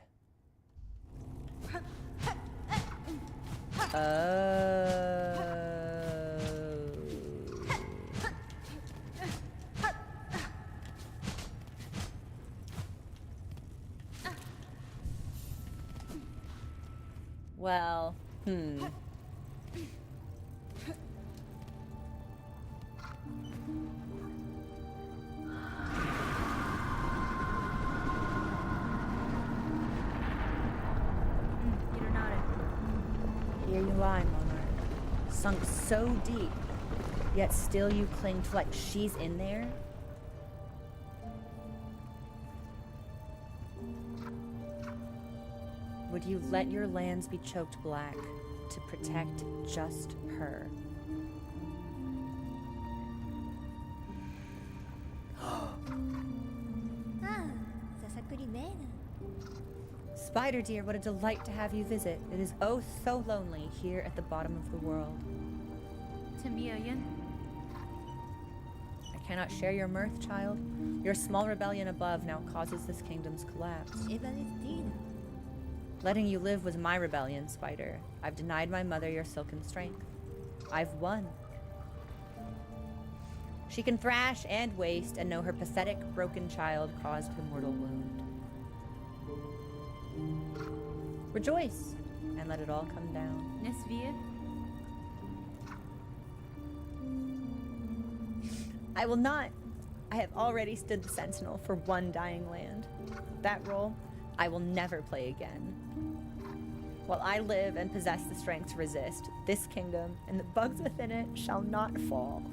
Oh. Well, knew I, Monarch. Sunk so deep, yet still you cling to like she's in there. Would you let your lands be choked black to protect just her? Spider dear, what a delight to have you visit. It is oh so lonely here at the bottom of the world. Tamiayan. I cannot share your mirth, child. Your small rebellion above now causes this kingdom's collapse. Letting you live was my rebellion, Spider. I've denied my mother your silken strength. I've won. She can thrash and waste and know her pathetic, broken child caused a mortal wound. Rejoice and let it all come down. Nesvir. I will not. I have already stood the sentinel for one dying land. That role I will never play again. While I live and possess the strength to resist, this kingdom and the bugs within it shall not fall.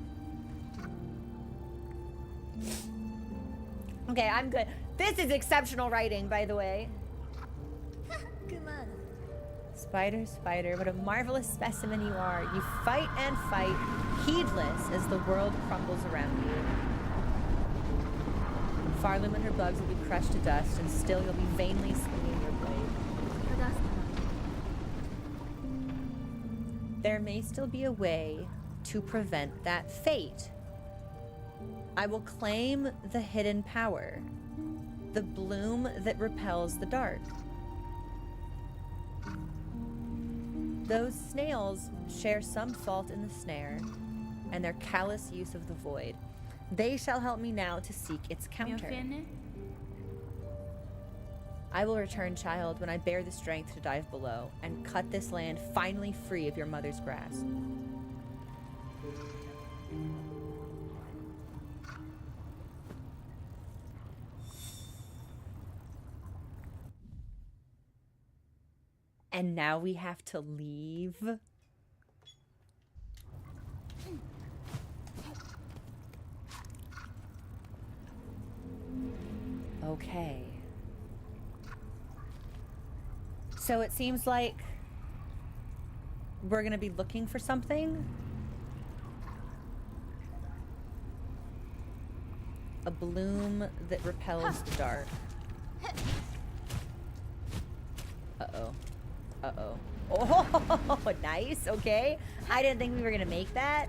Okay, I'm good. This is exceptional writing, by the way. Spider, spider, what a marvelous specimen you are. You fight and fight, heedless as the world crumbles around you. Farloom and her bugs will be crushed to dust, and still you'll be vainly swinging your blade. There may still be a way to prevent that fate. I will claim the hidden power, the bloom that repels the dark. Those snails share some fault in the snare and their callous use of the void. They shall help me now to seek its counter. I will return, child, when I bear the strength to dive below and cut this land finally free of your mother's grasp. And now we have to leave. Okay. So it seems like we're gonna be looking for something. A bloom that repels the dark. Uh-oh. Uh-oh. Oh, nice. Okay. I didn't think we were gonna make that.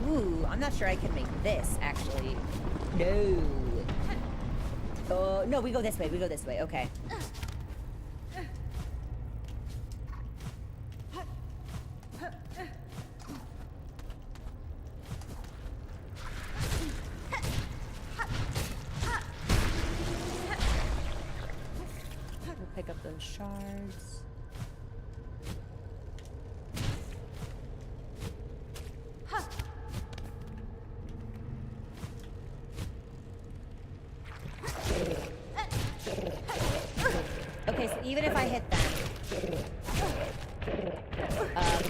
Ooh, I'm not sure I can make this, actually. No. Oh, no, we go this way. We go this way. Okay. Pick up those shards. Okay, so even if I hit them,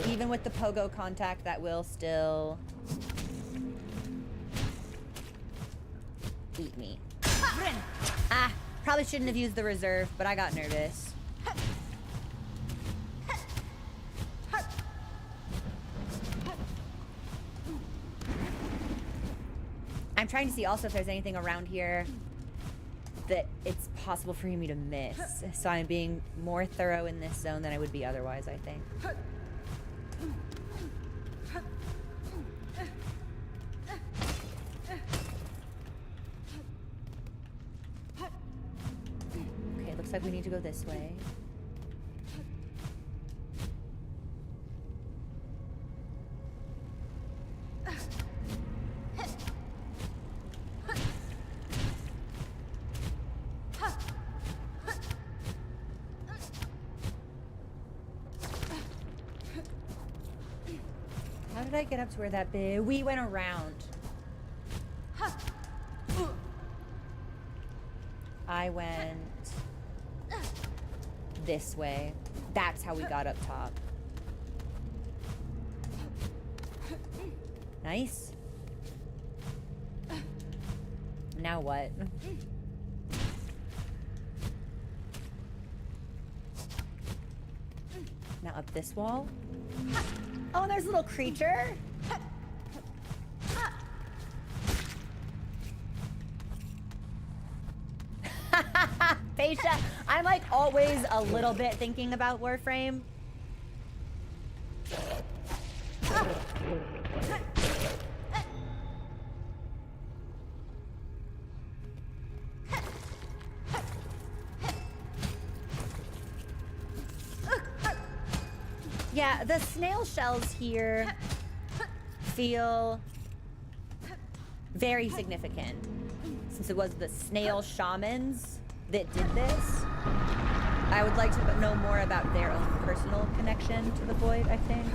even with the pogo contact, that will still eat me. Ah, probably shouldn't have used the reserve, but I got nervous. I'm trying to see also if there's anything around here that it's possible for me to miss. So I'm being more thorough in this zone than I would be otherwise, I think. Okay, looks like we need to go this way. did I get up to where that big? We went around. I went this way. That's how we got up top. Nice. Now what? Now up this wall. Oh, there's a little creature. Pesha, I'm like always a little bit thinking about Warframe. Yeah, the snail shells here feel very significant, since it was the snail shamans that did this. I would like to know more about their own personal connection to the void, I think.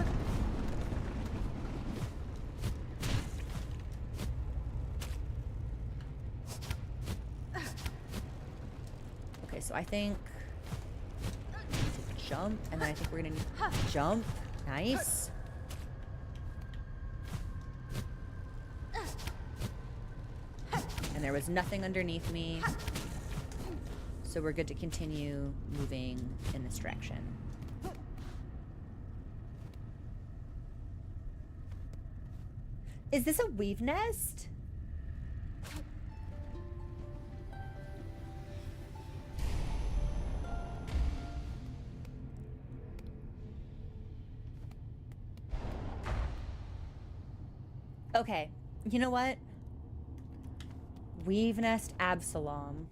Okay, so I think jump, and then I think we're gonna jump. Nice. And there was nothing underneath me, so we're good to continue moving in this direction. Is this a weave nest? Okay, you know what? Weave nest Absalom.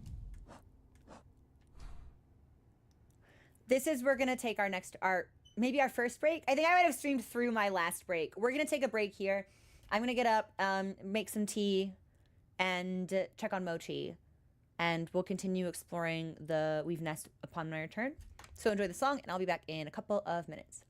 This is, we're gonna take our next, maybe our first break. I think I might have streamed through my last break. We're gonna take a break here. I'm gonna get up, make some tea, and check on Mochi. And we'll continue exploring the weave nest upon my return. So enjoy the song, and I'll be back in a couple of minutes.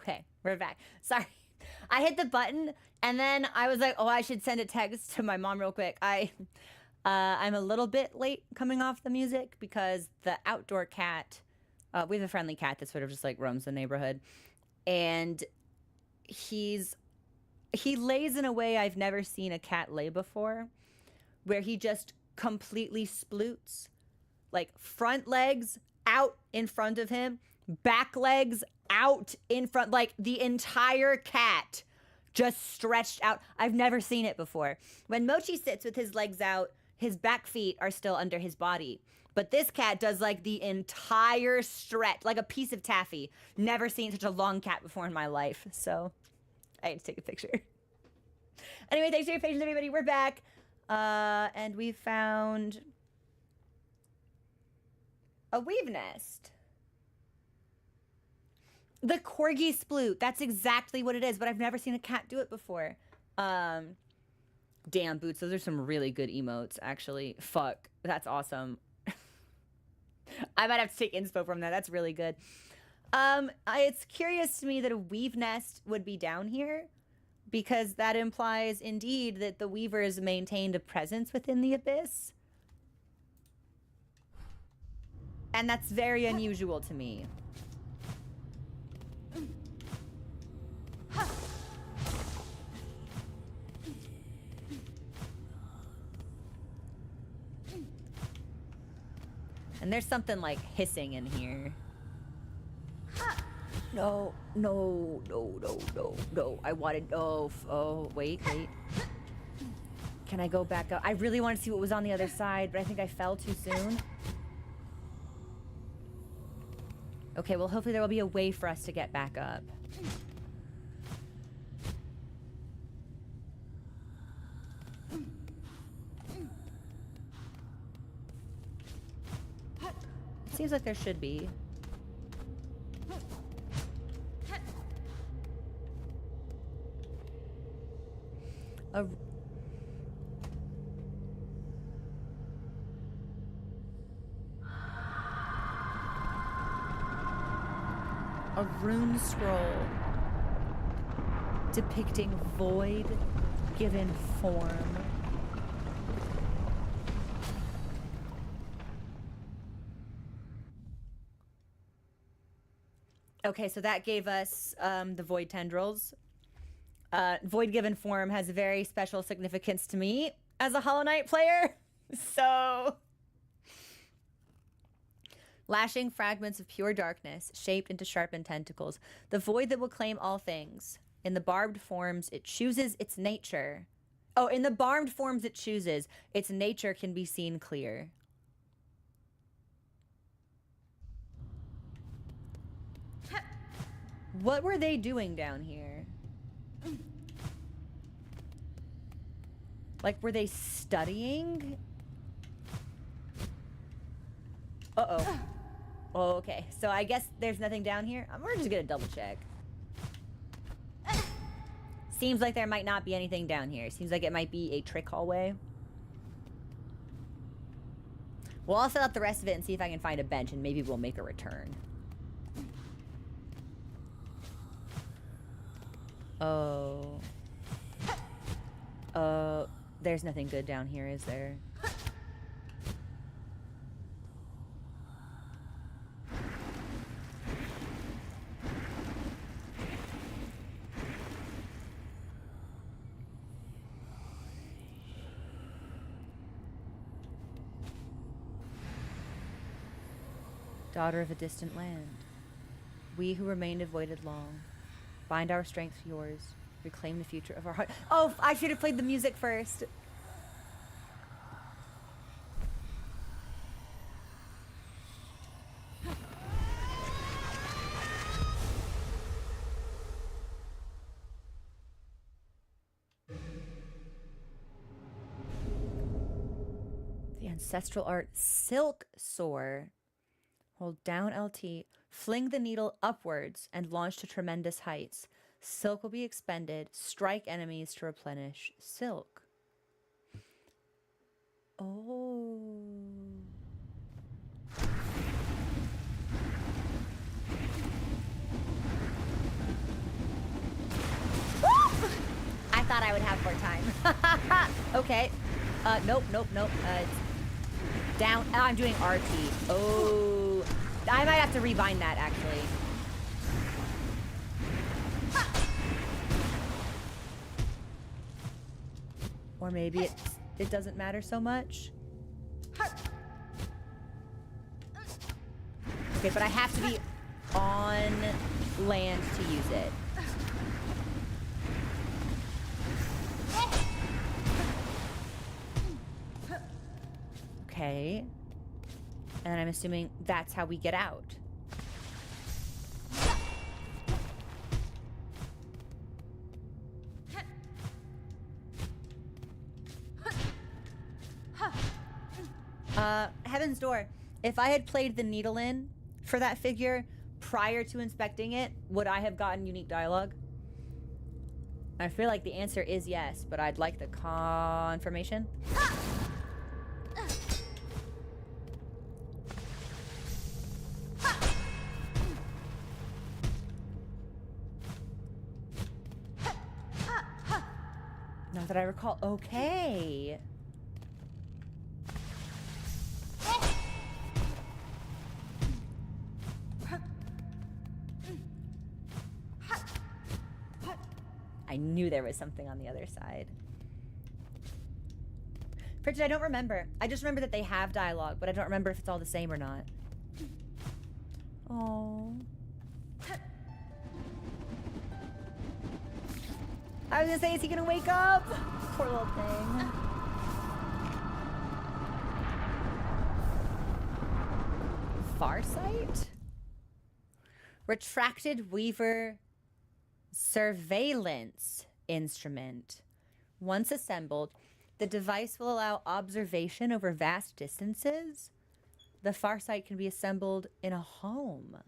Okay, we're back. Sorry. I hit the button and then I was like, oh, I should send a text to my mom real quick. I'm a little bit late coming off the music because the outdoor cat, we have a friendly cat that sort of just like roams the neighborhood. And he lays in a way I've never seen a cat lay before, where he just completely sploots. Like front legs out in front of him, back legs out in front, like the entire cat just stretched out. I've never seen it before. When Mochi sits with his legs out, his back feet are still under his body. But this cat does like the entire stretch, like a piece of taffy. Never seen such a long cat before in my life. So I had to take a picture. Anyway, thanks for your patience, everybody. We're back. And we found a weave nest. The corgi sploot. That's exactly what it is, but I've never seen a cat do it before. Damn, Boots. Those are some really good emotes, actually. Fuck. That's awesome. I might have to take inspo from that. That's really good. It's curious to me that a weave nest would be down here, because that implies, indeed, that the weavers maintained a presence within the abyss. And that's very unusual to me. And there's something like hissing in here. No, no, no, no, no, no. I wanted, oh, wait. Can I go back up? I really want to see what was on the other side, but I think I fell too soon. Okay, well, hopefully there will be a way for us to get back up. Seems like there should be. A rune scroll depicting void given form. Okay, so that gave us the void tendrils. Void given form has a very special significance to me as a Hollow Knight player. So, lashing fragments of pure darkness shaped into sharpened tentacles, the void that will claim all things. In the barbed forms, it chooses its nature. Oh, in the barbed forms it chooses, its nature can be seen clear. What were they doing down here? Like, were they studying? Uh-oh. Oh, okay. So I guess there's nothing down here. We're just gonna double check. Seems like there might not be anything down here. Seems like it might be a trick hallway. Well, I'll set up the rest of it and see if I can find a bench, and maybe we'll make a return. Oh. There's nothing good down here, is there? Daughter of a distant land, we who remained avoided long, bind our strength to yours, reclaim the future of our heart. Oh, I should have played the music first. The ancestral art Silksong. Hold down LT, fling the needle upwards, and launch to tremendous heights. Silk will be expended. Strike enemies to replenish silk. Oh. I would have more time. Okay. Nope. It's down. Oh, I'm doing RT. Oh. I might have to rebind that, actually. Or maybe it doesn't matter so much. Okay, but I have to be on land to use it. Okay. And I'm assuming that's how we get out. Heaven's Door. If I had played the needle in for that figure prior to inspecting it, would I have gotten unique dialogue? I feel like the answer is yes, but I'd like the confirmation. Not that I recall. Okay. I knew there was something on the other side. Pritchard, I don't remember. I just remember that they have dialogue, but I don't remember if it's all the same or not. Oh. I was gonna say, is he gonna wake up? Poor little thing. Farsight? Retracted Weaver surveillance instrument. Once assembled, the device will allow observation over vast distances. The Farsight can be assembled in a home.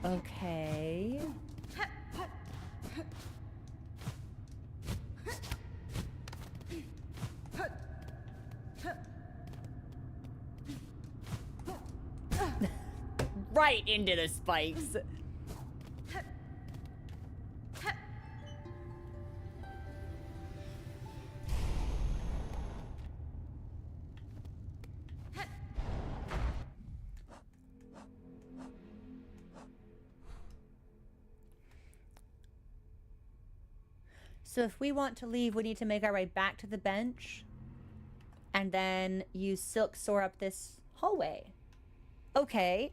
Okay. Right into the spikes. So if we want to leave, we need to make our way back to the bench and then use Silk soar up this hallway. Okay.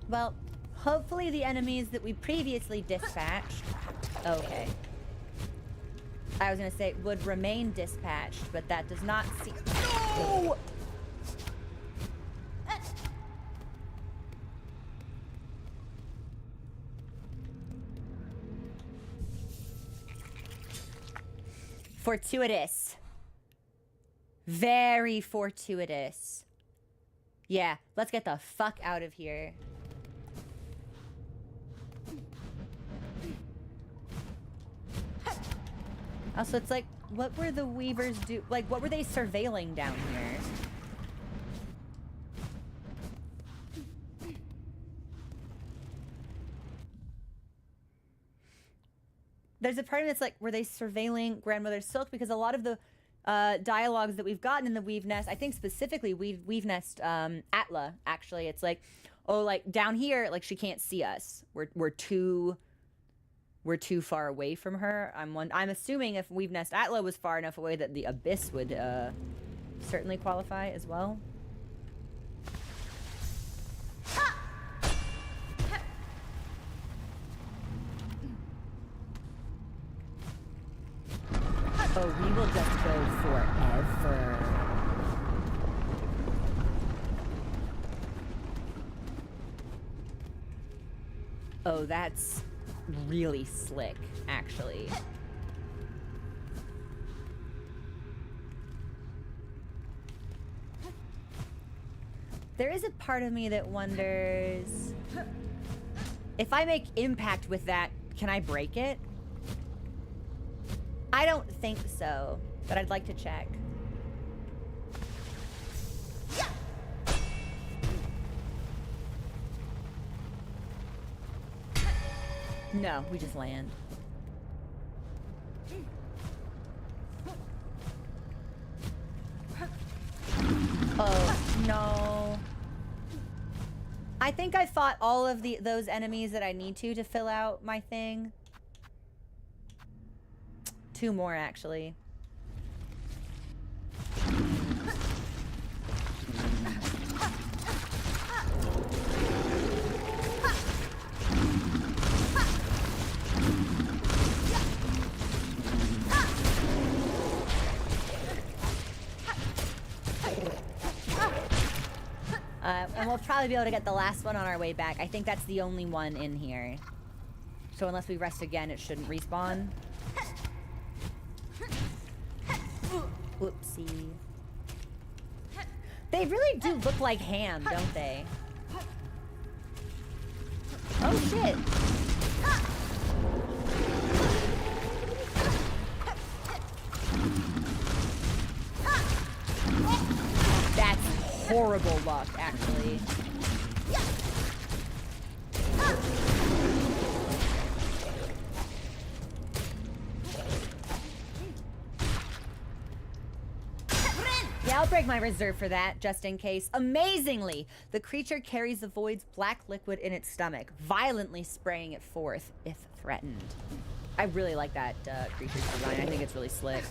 Well, hopefully the enemies that we previously dispatched... Okay. I was gonna say would remain dispatched, but that does not seem... No! Fortuitous. Very fortuitous. Yeah, let's get the fuck out of here. Also, it's like, what were the Weavers do? Like, what were they surveilling down here? There's a part of me that's like, were they surveilling Grandmother Silk? Because a lot of the dialogues that we've gotten in the Weave Nest, I think specifically Weave Nest Atla, actually, it's like, oh, like down here, like she can't see us. We're too far away from her. I'm assuming if Weave Nest Atla was far enough away that the Abyss would certainly qualify as well. Oh, we will just go forever. Oh, that's really slick, actually. There is a part of me that wonders... If I make impact with that, can I break it? I don't think so, but I'd like to check. No, we just land. Oh, no. I think I fought all of those enemies that I need to fill out my thing. 2 more, actually. And we'll probably be able to get the last one on our way back. I think that's the only one in here. So unless we rest again, it shouldn't respawn. Whoopsie. They really do look like ham, don't they? Oh, shit. That's horrible luck, actually. Yeah, I'll break my reserve for that, just in case. Amazingly, the creature carries the void's black liquid in its stomach, violently spraying it forth if threatened. I really like that creature's design. I think it's really slick.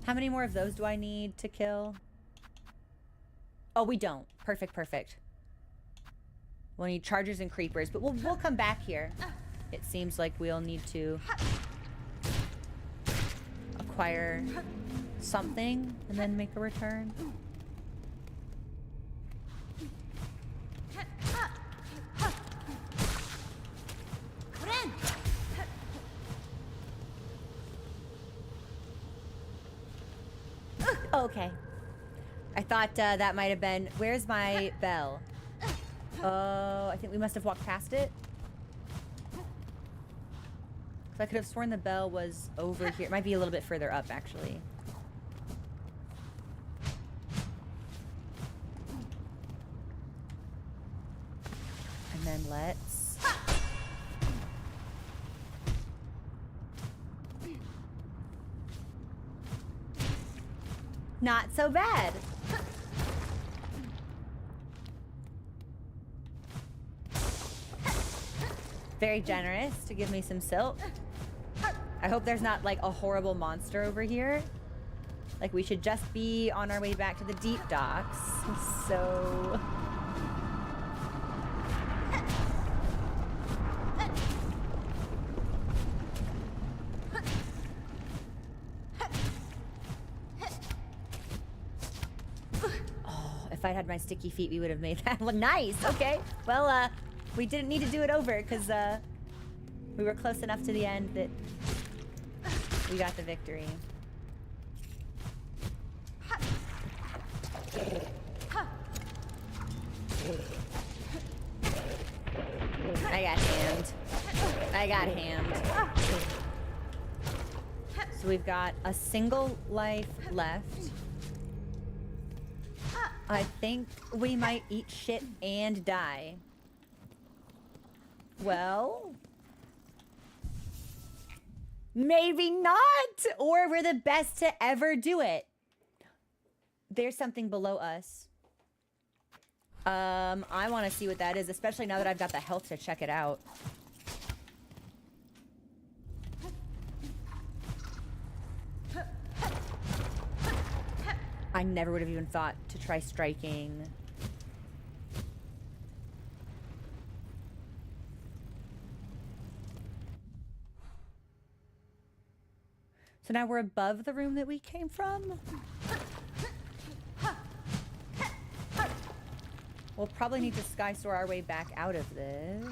How many more of those do I need to kill? Oh, we don't. Perfect, perfect. We'll need chargers and creepers, but we'll come back here. It seems like we'll need to acquire something and then make a return. Okay. I thought that might have been... Where's my bell? Oh, I think we must have walked past it. So I could have sworn the bell was over here. It might be a little bit further up, actually. And then let's... Not so bad. Very generous to give me some silk. I hope there's not like a horrible monster over here. Like we should just be on our way back to the deep docks. So... If I'd had my sticky feet, we would have made that look nice. Okay. Well, we didn't need to do it over because we were close enough to the end that we got the victory. I got hammed. I got hammed. So we've got a single life left. I think we might eat shit and die. Well... maybe not! Or we're the best to ever do it. There's something below us. I want to see what that is, especially now that I've got the health to check it out. I never would have even thought to try striking. So now we're above the room that we came from? We'll probably need to sky soar our way back out of this.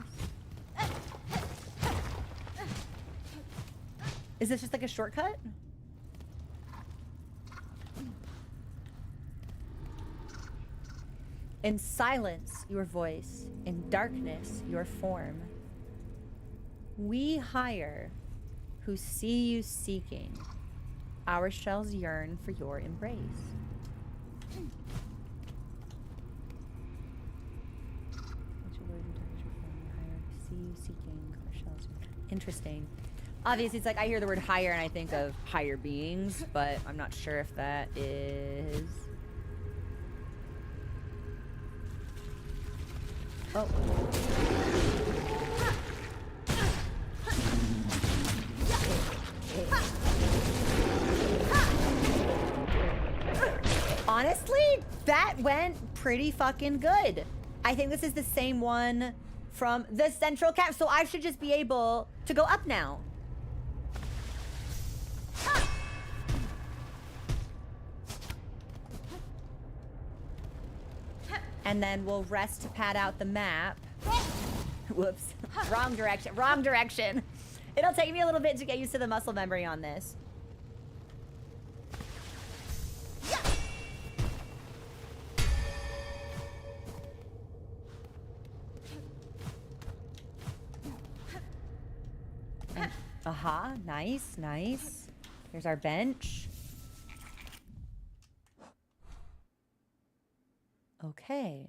Is this just like a shortcut? In silence, your voice. In darkness, your form. We hire who see you seeking. Our shells yearn for your embrace. Seeking our shells. Interesting. Obviously, it's like I hear the word higher and I think of higher beings, but I'm not sure if that is. Oh. Honestly, that went pretty fucking good. I think this is the same one from the central cap, so I should just be able to go up now. And then we'll rest to pad out the map. Whoops. Wrong direction. Wrong direction. It'll take me a little bit to get used to the muscle memory on this. Aha, nice, nice. Here's our bench. Okay.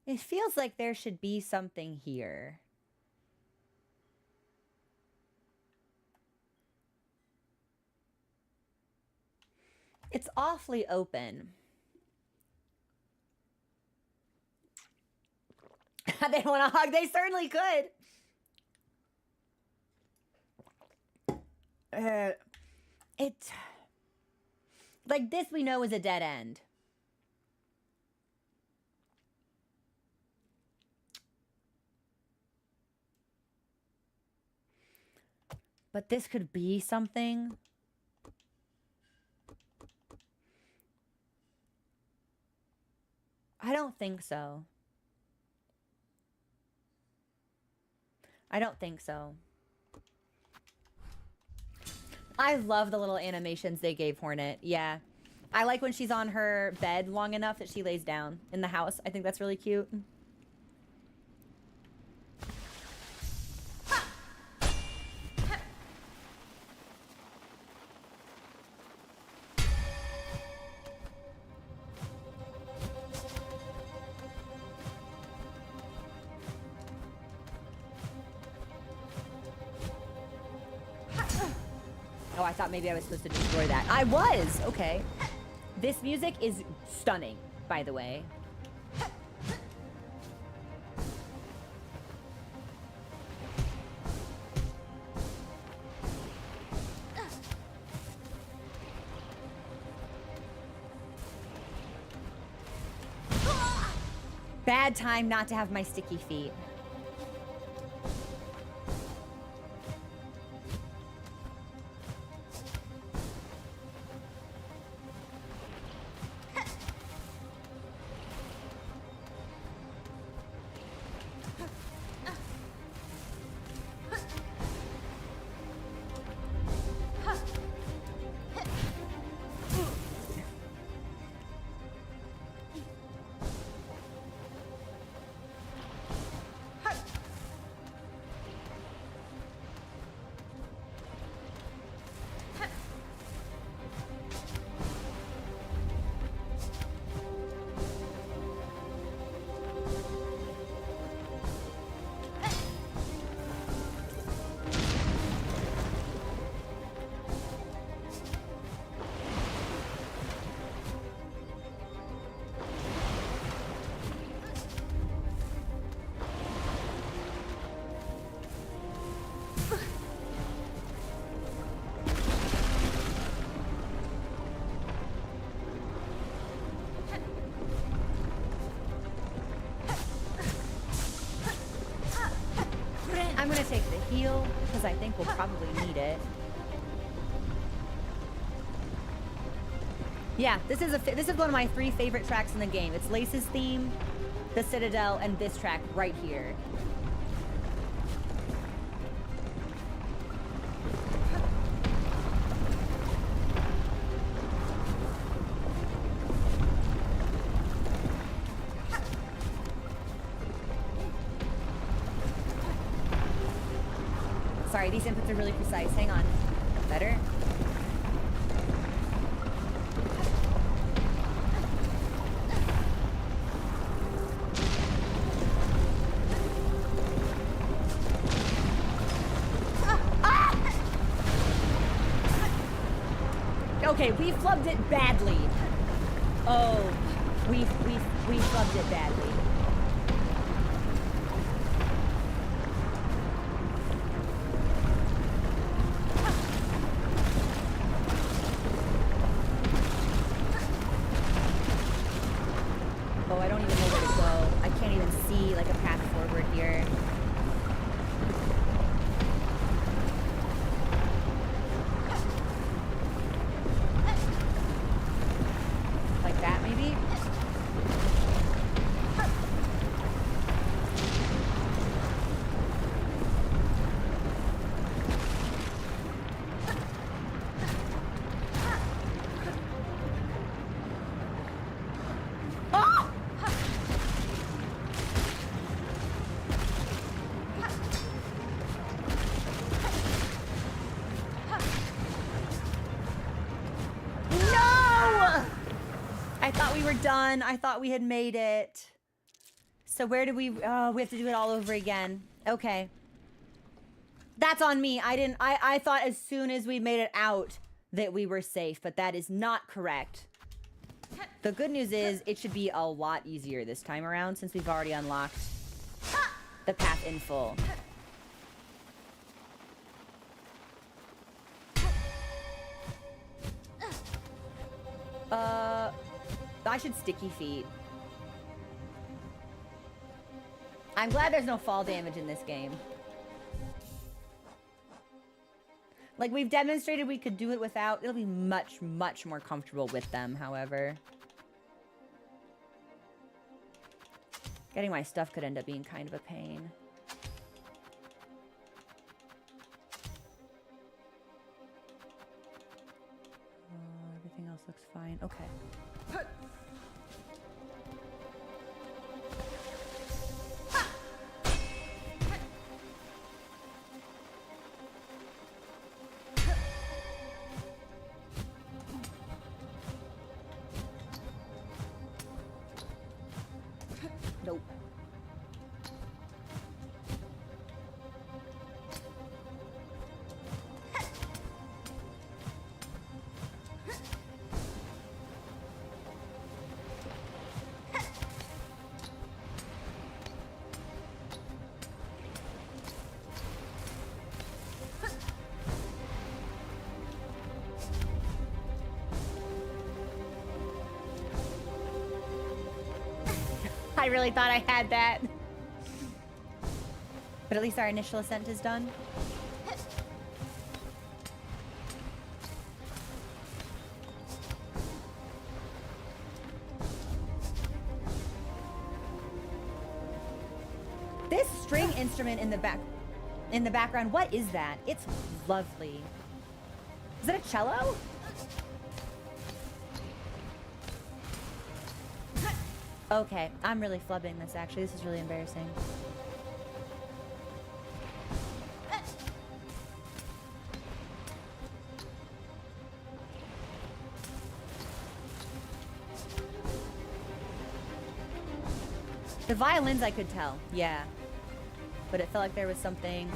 It feels like there should be something here. It's awfully open. They want to hug. They certainly could. Like this we know is a dead end. But this could be something. I don't think so. I don't think so. I love the little animations they gave Hornet. Yeah. I like when she's on her bed long enough that she lays down in the house. I think that's really cute. Oh, I thought maybe I was supposed to destroy that. I was! Okay. This music is stunning, by the way. Bad time not to have my sticky feet. I'm gonna take the heal because I think we'll probably need it. Yeah, this is one of my 3 favorite tracks in the game. It's Lace's theme, the Citadel, and this track right here. Sorry Sorry, these inputs are really precise. Hang on. Better? Okay, we flubbed it badly. Oh, we flubbed it badly. Oh, I don't even know where to go. I can't even see like a path forward here. Like that, maybe? Ah! No! I thought we were done. I thought we had made it. So where did we... Oh, we have to do it all over again. Okay. That's on me. I thought as soon as we made it out that we were safe, but that is not correct. The good news is it should be a lot easier this time around since we've already unlocked the path in full. I should sticky feet. I'm glad there's no fall damage in this game. Like, we've demonstrated we could do it without. It'll be much, much more comfortable with them, however. Getting my stuff could end up being kind of a pain. Everything else looks fine. Okay. Nope. I really thought I had that. But at least our initial ascent is done. This string instrument in the background, what is that? It's lovely. Is it a cello? Okay, I'm really flubbing this actually. This is really embarrassing. The violins I could tell, yeah. But it felt like there was something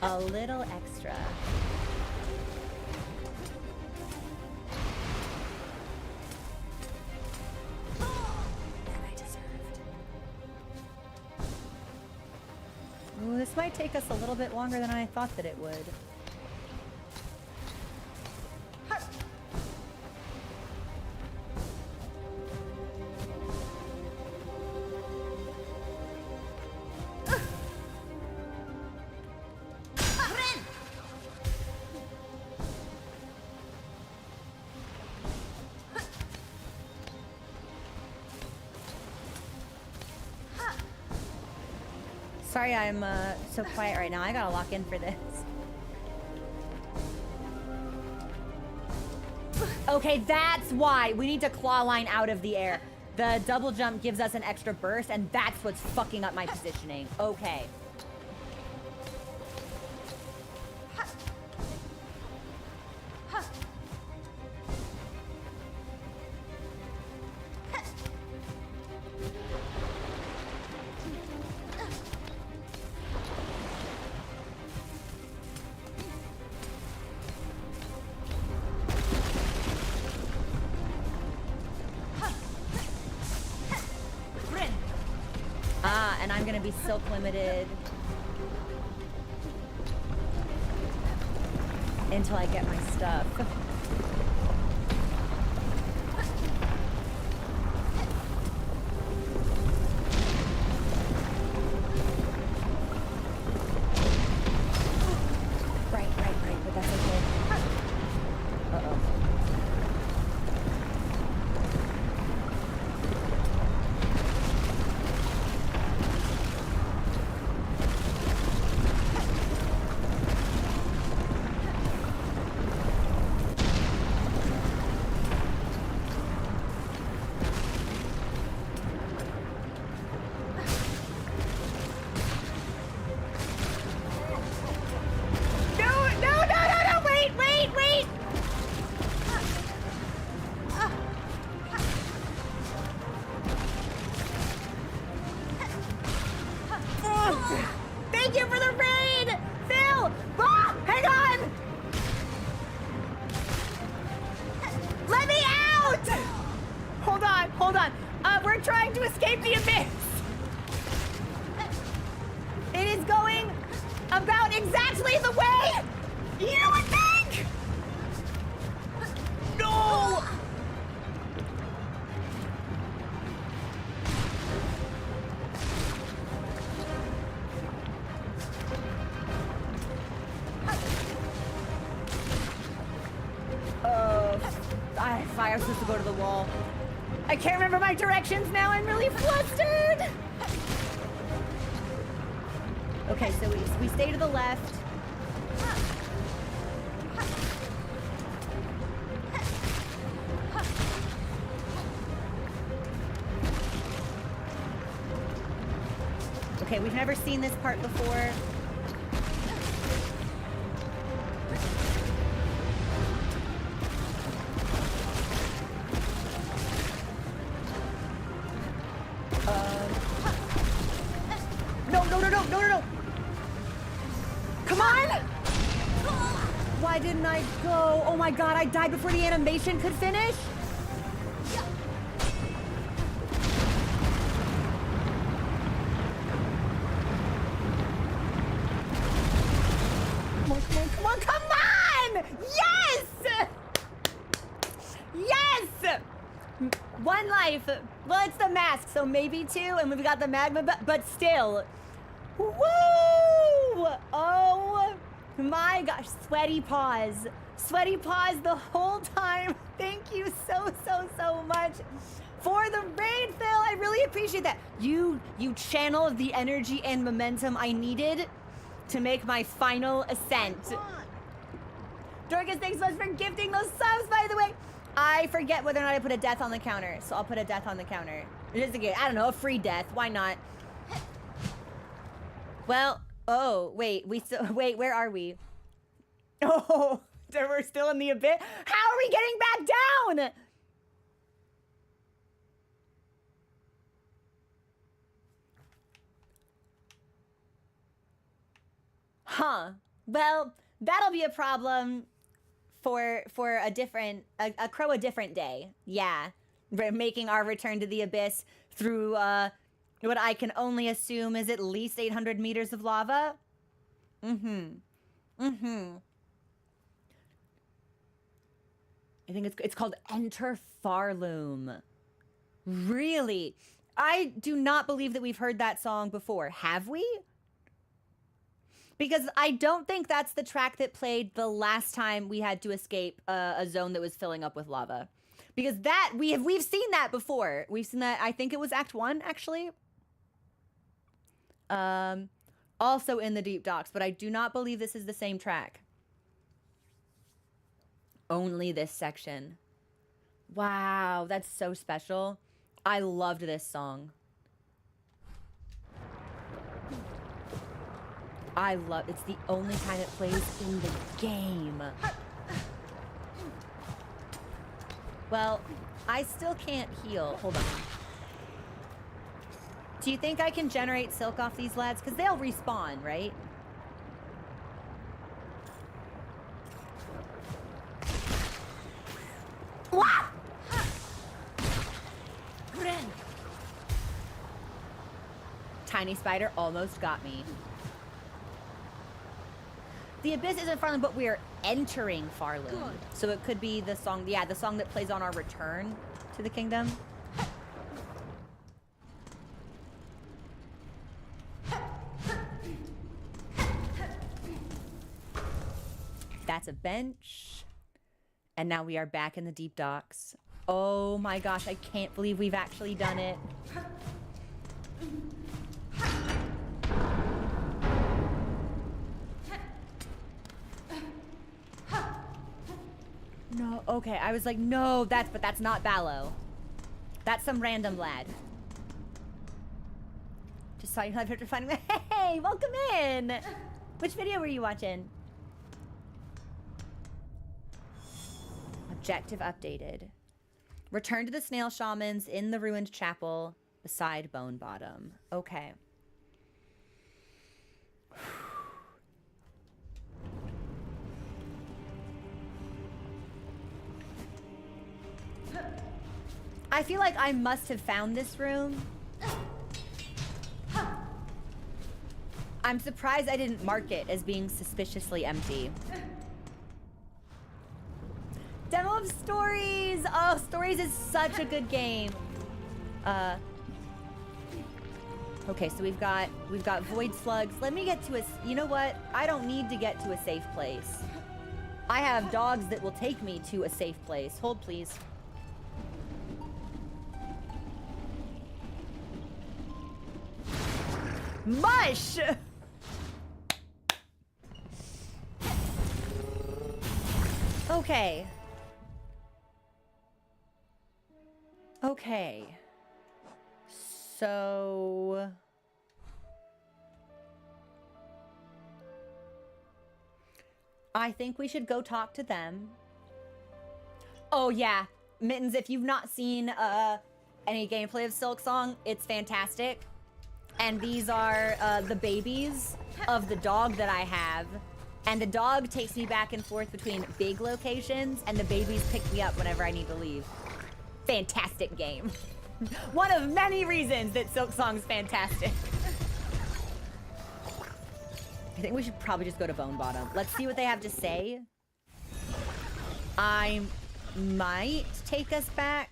a little extra. Ooh, this might take us a little bit longer than I thought that it would. Sorry I'm so quiet right now. I gotta lock in for this. Okay, that's why. We need to claw line out of the air. The double jump gives us an extra burst, and that's what's fucking up my positioning. Okay. and I'm gonna be silk limited until I get my stuff. Right, but that's okay. Uh-oh. Wait! Thank you for the raid! Phil! Ah, hang on! Let me out! Hold on. We're trying to escape the abyss. It is going about exactly the way you would think! No! I was supposed to go to the wall. I can't remember my directions now. I'm really flustered. Okay, so we stay to the left. Okay, we've never seen this part before. No. Come on! Why didn't I go? Oh my god, I died before the animation could finish? Come on! Yes! One life. Well, it's the mask, so maybe two, and we've got the magma, but still. Woo! Oh my gosh, sweaty paws the whole time. Thank you so much for the raid, Phil. I really appreciate that. You channeled the energy and momentum I needed to make my final ascent. Dorcas, thanks so much for gifting those subs, by the way. I forget whether or not I put a death on the counter, so I'll put a death on the counter. Just again, I don't know, a free death. Why not? Well, oh, wait, where are we? Oh, we're still in the abyss. How are we getting back down? Huh. Well, that'll be a problem for a different, a crow a different day. Yeah. We're making our return to the abyss through, what I can only assume is at least 800 meters of lava. I think it's called Enter Farloom. Really? I do not believe that we've heard that song before. Have we? Because I don't think that's the track that played the last time we had to escape a zone that was filling up with lava. Because that, we've seen that before. We've seen that, I think it was Act 1, actually. Also in the deep docks, but I do not believe this is the same track. Only this section. Wow, that's so special. I loved this song. It's the only time it plays in the game. Well, I still can't heal. Hold on. Do you think I can generate silk off these lads? Because they'll respawn, right? Wah! Tiny spider almost got me. The Abyss isn't Farland, but we're entering Farland. Good. So it could be the song, yeah, the song that plays on our return to the kingdom. That's a bench. And now we are back in the deep docks. Oh my gosh, I can't believe we've actually done it. No, okay, I was like, no, but that's not Ballo. That's some random lad. Just saw you live after finding me. Hey, welcome in! Which video were you watching? Objective updated. Return to the snail shamans in the ruined chapel beside Bone Bottom. Okay. I feel like I must have found this room. I'm surprised I didn't mark it as being suspiciously empty. Demo of Stories! Oh, Stories is such a good game. Okay, so we've got void slugs. Let me get to a, you know what? I don't need to get to a safe place. I have dogs that will take me to a safe place. Hold, please. Mush! Okay. Okay. So... I think we should go talk to them. Oh yeah, Mittens, if you've not seen any gameplay of Silksong, it's fantastic. And these are the babies of the dog that I have. And the dog takes me back and forth between big locations, and the babies pick me up whenever I need to leave. Fantastic game. One of many reasons that Silksong's fantastic. I think we should probably just go to Bone Bottom. Let's see what they have to say. I might take us back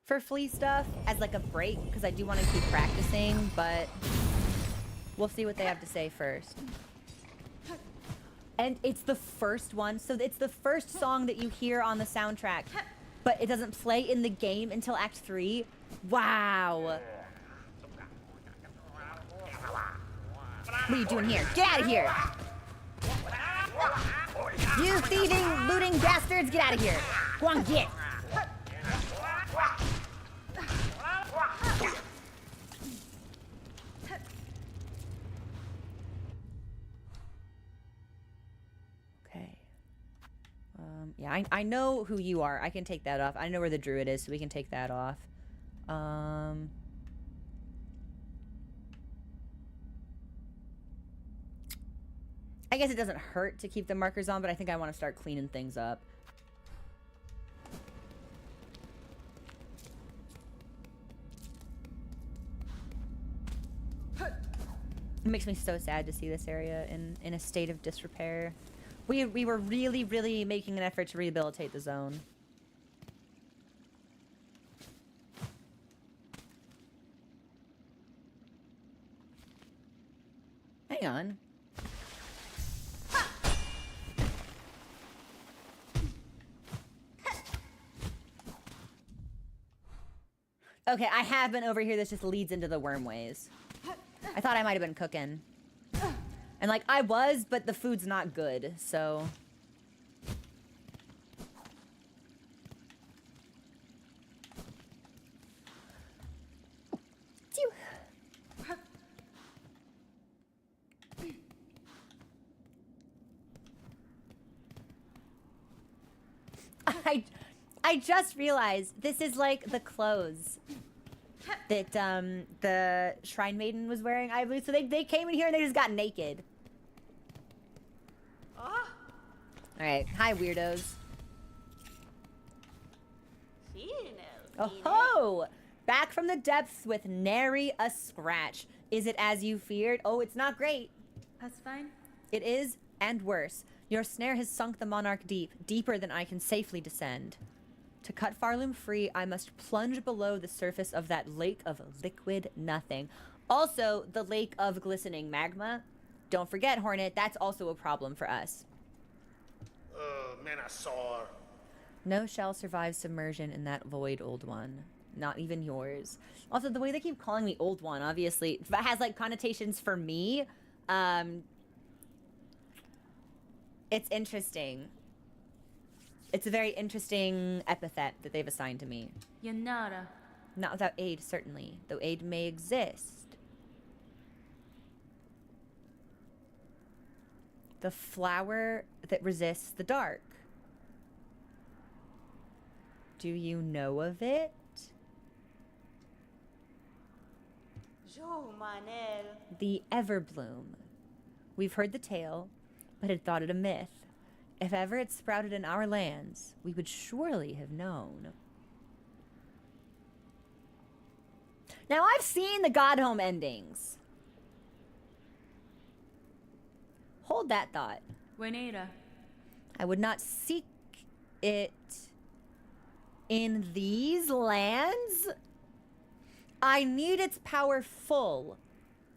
for Flea stuff as like a break, because I do want to keep practicing, but we'll see what they have to say first. And it's the first one, so it's the first song that you hear on the soundtrack, but it doesn't play in the game until Act 3. Wow. What are you doing here? Get out of here! You thieving, looting bastards, get out of here! Go on, get! Okay. Yeah, I know who you are. I can take that off. I know where the druid is, so we can take that off. I guess it doesn't hurt to keep the markers on, but I think I want to start cleaning things up. It makes me so sad to see this area in a state of disrepair. We were really, really making an effort to rehabilitate the zone. Hang on. Okay, I have been over here. This just leads into the wormways. I thought I might have been cooking. And like, I was, but the food's not good, so... I just realized this is like the clothes that the Shrine Maiden was wearing, I believe. So they came in here and they just got naked. Alright, hi weirdos. Oh ho! Back from the depths with nary a scratch. Is it as you feared? Oh, it's not great. That's fine. It is, and worse. Your snare has sunk the monarch deep, deeper than I can safely descend. To cut Farloom free, I must plunge below the surface of that lake of liquid nothing. Also, the lake of glistening magma. Don't forget, Hornet, that's also a problem for us. Menasor. No shell survives submersion in that void, old one. Not even yours. Also, the way they keep calling me old one, obviously, has like connotations for me. It's interesting. It's a very interesting epithet that they've assigned to me. Yanara. Not without aid, certainly, though aid may exist. The flower that resists the dark. Do you know of it? Jo Manel. The Everbloom. We've heard the tale, but had thought it a myth. If ever it sprouted in our lands, we would surely have known. Now, I've seen the Godhome endings. Hold that thought. Wenera. I would not seek it in these lands. I need its power full,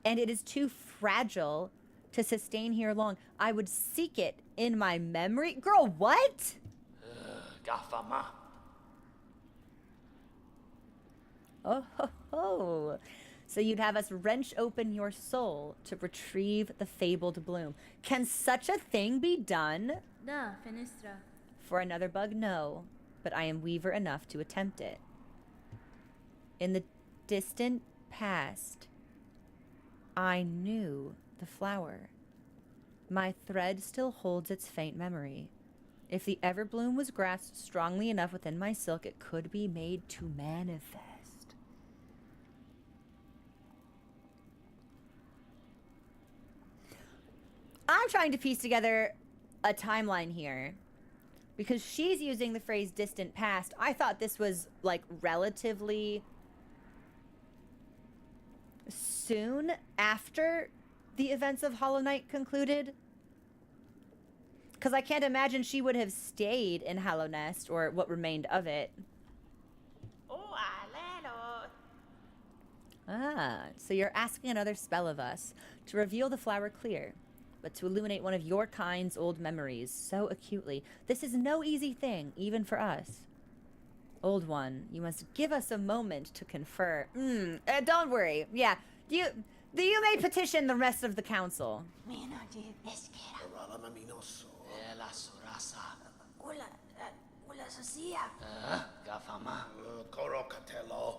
and it is too fragile to sustain here long. I would seek it in my memory. Girl, what? Gafama. Oh, ho, ho. So you'd have us wrench open your soul to retrieve the fabled bloom. Can such a thing be done? Da, Finistra. For another bug, no. But I am weaver enough to attempt it. In the distant past, I knew the flower. My thread still holds its faint memory. If the Everbloom was grasped strongly enough within my silk, it could be made to manifest. I'm trying to piece together a timeline here. Because she's using the phrase distant past. I thought this was, like, relatively soon after the events of Hollow Knight concluded. Because I can't imagine she would have stayed in Hollow Nest, or what remained of it. Oh, Alelo. Ah, so you're asking another spell of us to reveal the flower clear, but to illuminate one of your kind's old memories so acutely. This is no easy thing, even for us. Old one, you must give us a moment to confer. Don't worry. Yeah, you may petition the rest of the council. La surasa. Ula Sosia. Gafama. Korokatelo.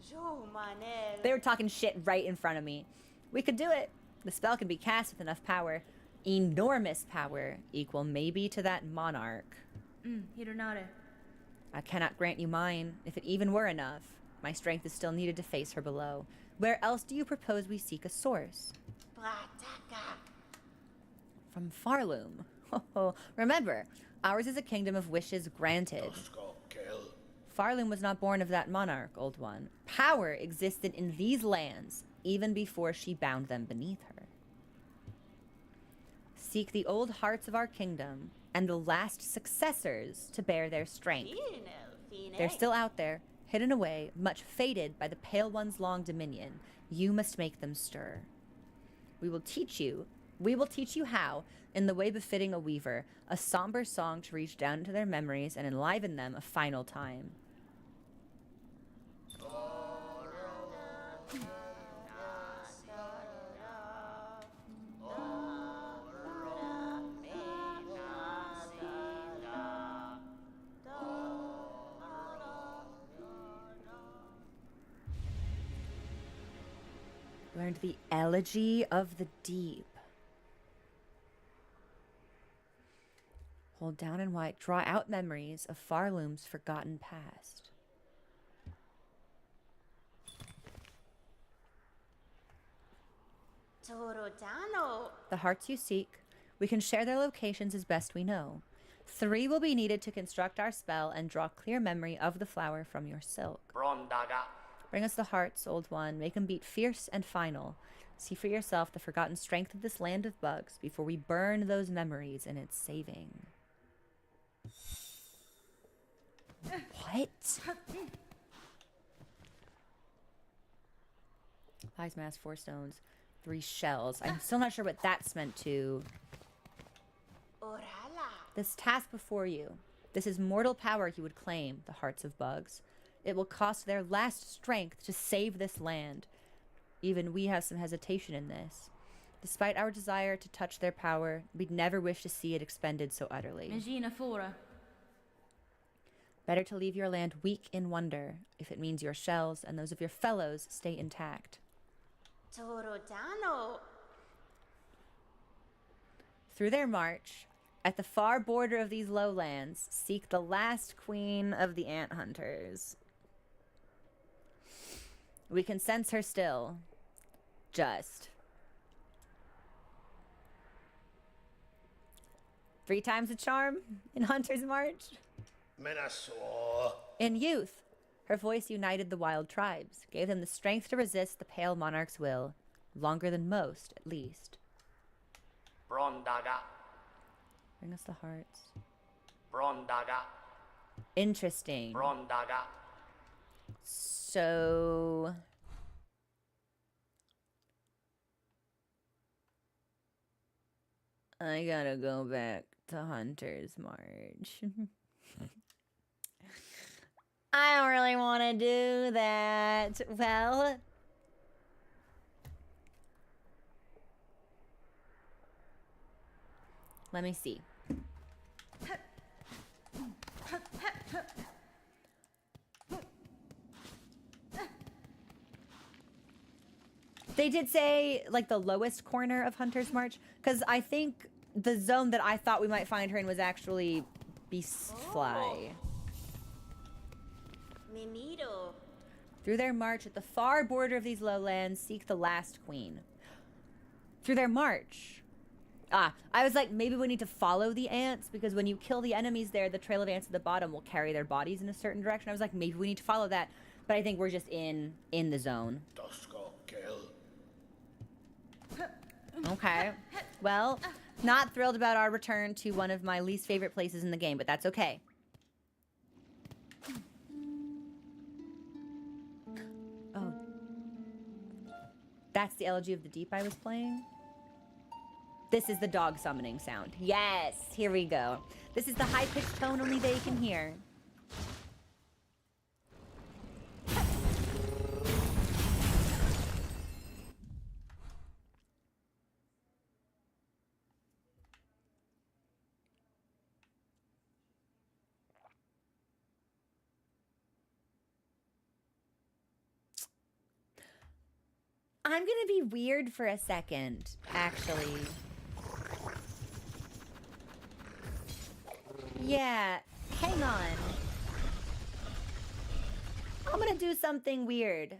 Jo Manel. They were talking shit right in front of me. We could do it. The spell can be cast with enough power. Enormous power, equal maybe to that monarch. Hironare. I cannot grant you mine, if it even were enough. My strength is still needed to face her below. Where else do you propose we seek a source? Brataka. From Farloom. Remember, ours is a kingdom of wishes granted. Farloom was not born of that monarch, old one. Power existed in these lands, even before she bound them beneath her. Seek the old hearts of our kingdom, and the last successors to bear their strength. They're still out there, hidden away, much faded by the Pale One's long dominion. You must make them stir. We will teach you how, in the way befitting a weaver, a somber song to reach down into their memories and enliven them a final time. Learned the Elegy of the Deep. Hold down and white, draw out memories of Farloom's forgotten past. Torodano. The hearts you seek, we can share their locations as best we know. 3 will be needed to construct our spell and draw clear memory of the flower from your silk. Brondaga. Bring us the hearts, old one. Make them beat fierce and final. See for yourself the forgotten strength of this land of bugs before we burn those memories in its saving. What? Wise mass, 4 stones, 3 shells. I'm still not sure what that's meant to. Orala. This task before you. This is mortal power you would claim, the hearts of bugs. It will cost their last strength to save this land. Even we have some hesitation in this. Despite our desire to touch their power, we'd never wish to see it expended so utterly. Magina Fora. Better to leave your land weak in wonder, if it means your shells and those of your fellows stay intact. Torodano. Through their march, at the far border of these lowlands, seek the last queen of the ant hunters. We can sense her still. Just. 3 times the charm in Hunter's March. Menasaur. In youth, her voice united the wild tribes, gave them the strength to resist the pale monarch's will, longer than most, at least. Brondaga. Bring us the hearts. Brondaga. Interesting. Brondaga. So... I gotta go back to Hunter's March. I don't really want to do that. Well... Let me see. They did say, like, the lowest corner of Hunter's March, because I think the zone that I thought we might find her in was actually Beastfly. Mimido. Through their march at the far border of these lowlands, seek the last queen. Through their march. Ah, I was like, maybe we need to follow the ants, because when you kill the enemies there, the trail of ants at the bottom will carry their bodies in a certain direction. I was like, maybe we need to follow that, but I think we're just in the zone. Okay. Well, not thrilled about our return to one of my least favorite places in the game, but that's okay. Oh. That's the Elegy of the Deep I was playing? This is the dog summoning sound. Yes, here we go. This is the high-pitched tone only they can hear. I'm gonna be weird for a second, actually. Yeah, hang on. I'm gonna do something weird.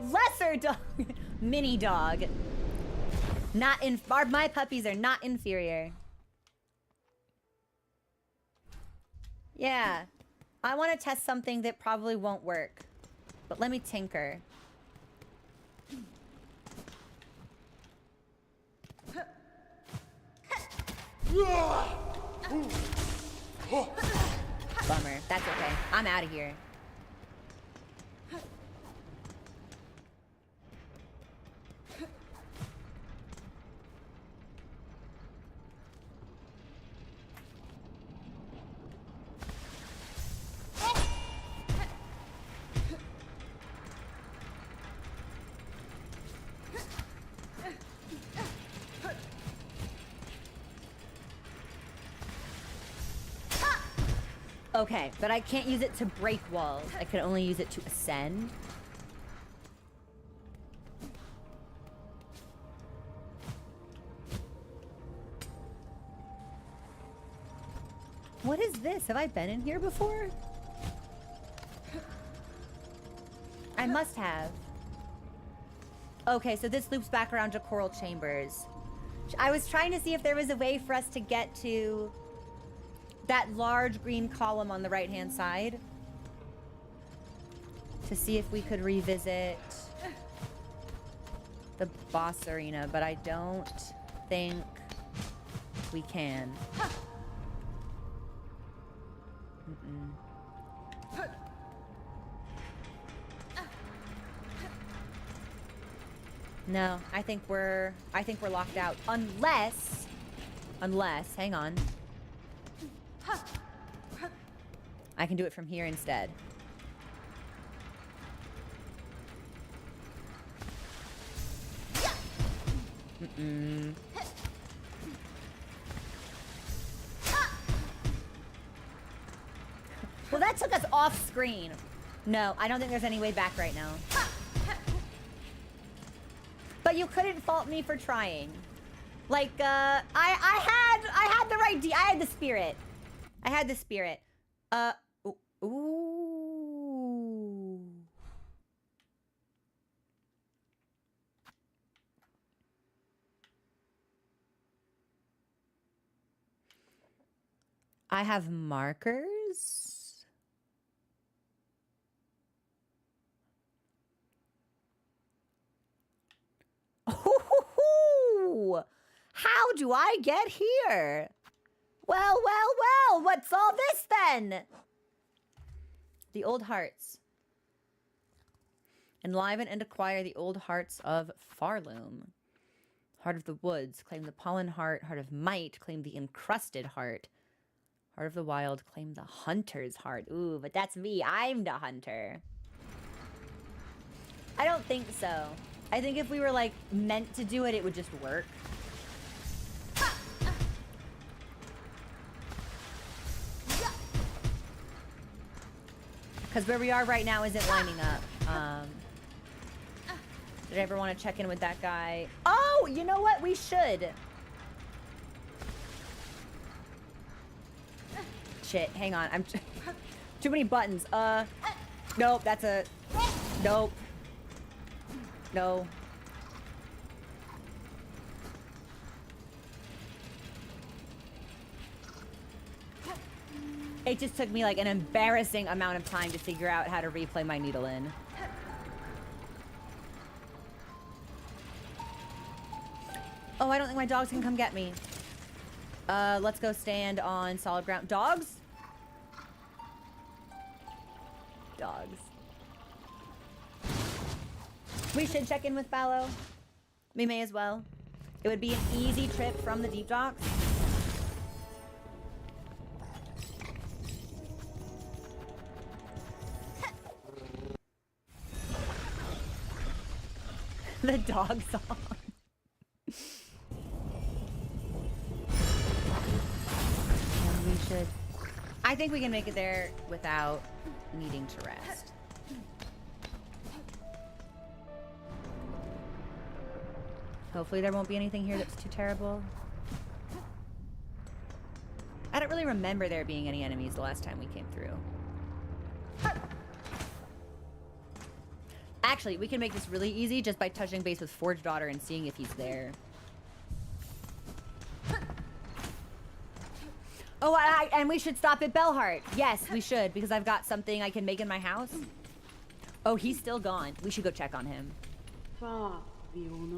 Lesser dog. Mini dog. Not in my puppies are not inferior. Yeah. I want to test something that probably won't work. But let me tinker. Bummer. That's okay. I'm out of here. Okay, but I can't use it to break walls. I can only use it to ascend. this? Have I been in here before? I must have. Okay, so this loops back around to Coral Chambers. I was trying to see if there was a way for us to get to that large green column on the right-hand side. To see if we could revisit the boss arena, but I don't think we can. No, I think we're locked out unless hang on. I can do it from here instead. Well, that took us off screen. No, I don't think there's any way back right now. But you couldn't fault me for trying. Like, I had the right I had the spirit. I had the spirit. Ooh. I have markers. Ooh, how do I get here? Well, what's all this then? The old hearts. Enliven and acquire the old hearts of Farloom. Heart of the woods, claim the pollen heart. Heart of might, claim the encrusted heart. Heart of the wild, claim the hunter's heart. Ooh, but that's me. I'm the hunter. I don't think so. I think if we were, like, meant to do it, it would just work. Because where we are right now isn't lining up. Did I ever want to check in with that guy? Oh, you know what? We should. Shit, hang on. I'm too many buttons. Nope, that's a nope. No. It just took me like an embarrassing amount of time to figure out how to replay my needle in. Oh, I don't think my dogs can come get me. Let's go stand on solid ground. Dogs? Dogs. We should check in with Fallow. We may as well. It would be an easy trip from the deep docks. The dog song. And we should... I think we can make it there without needing to rest. Hopefully there won't be anything here that's too terrible. I don't really remember there being any enemies the last time we came through. Actually, we can make this really easy just by touching base with Forge Daughter and seeing if he's there. Oh, and we should stop at Bellheart. Yes, we should, because I've got something I can make in my house. Oh, he's still gone. We should go check on him.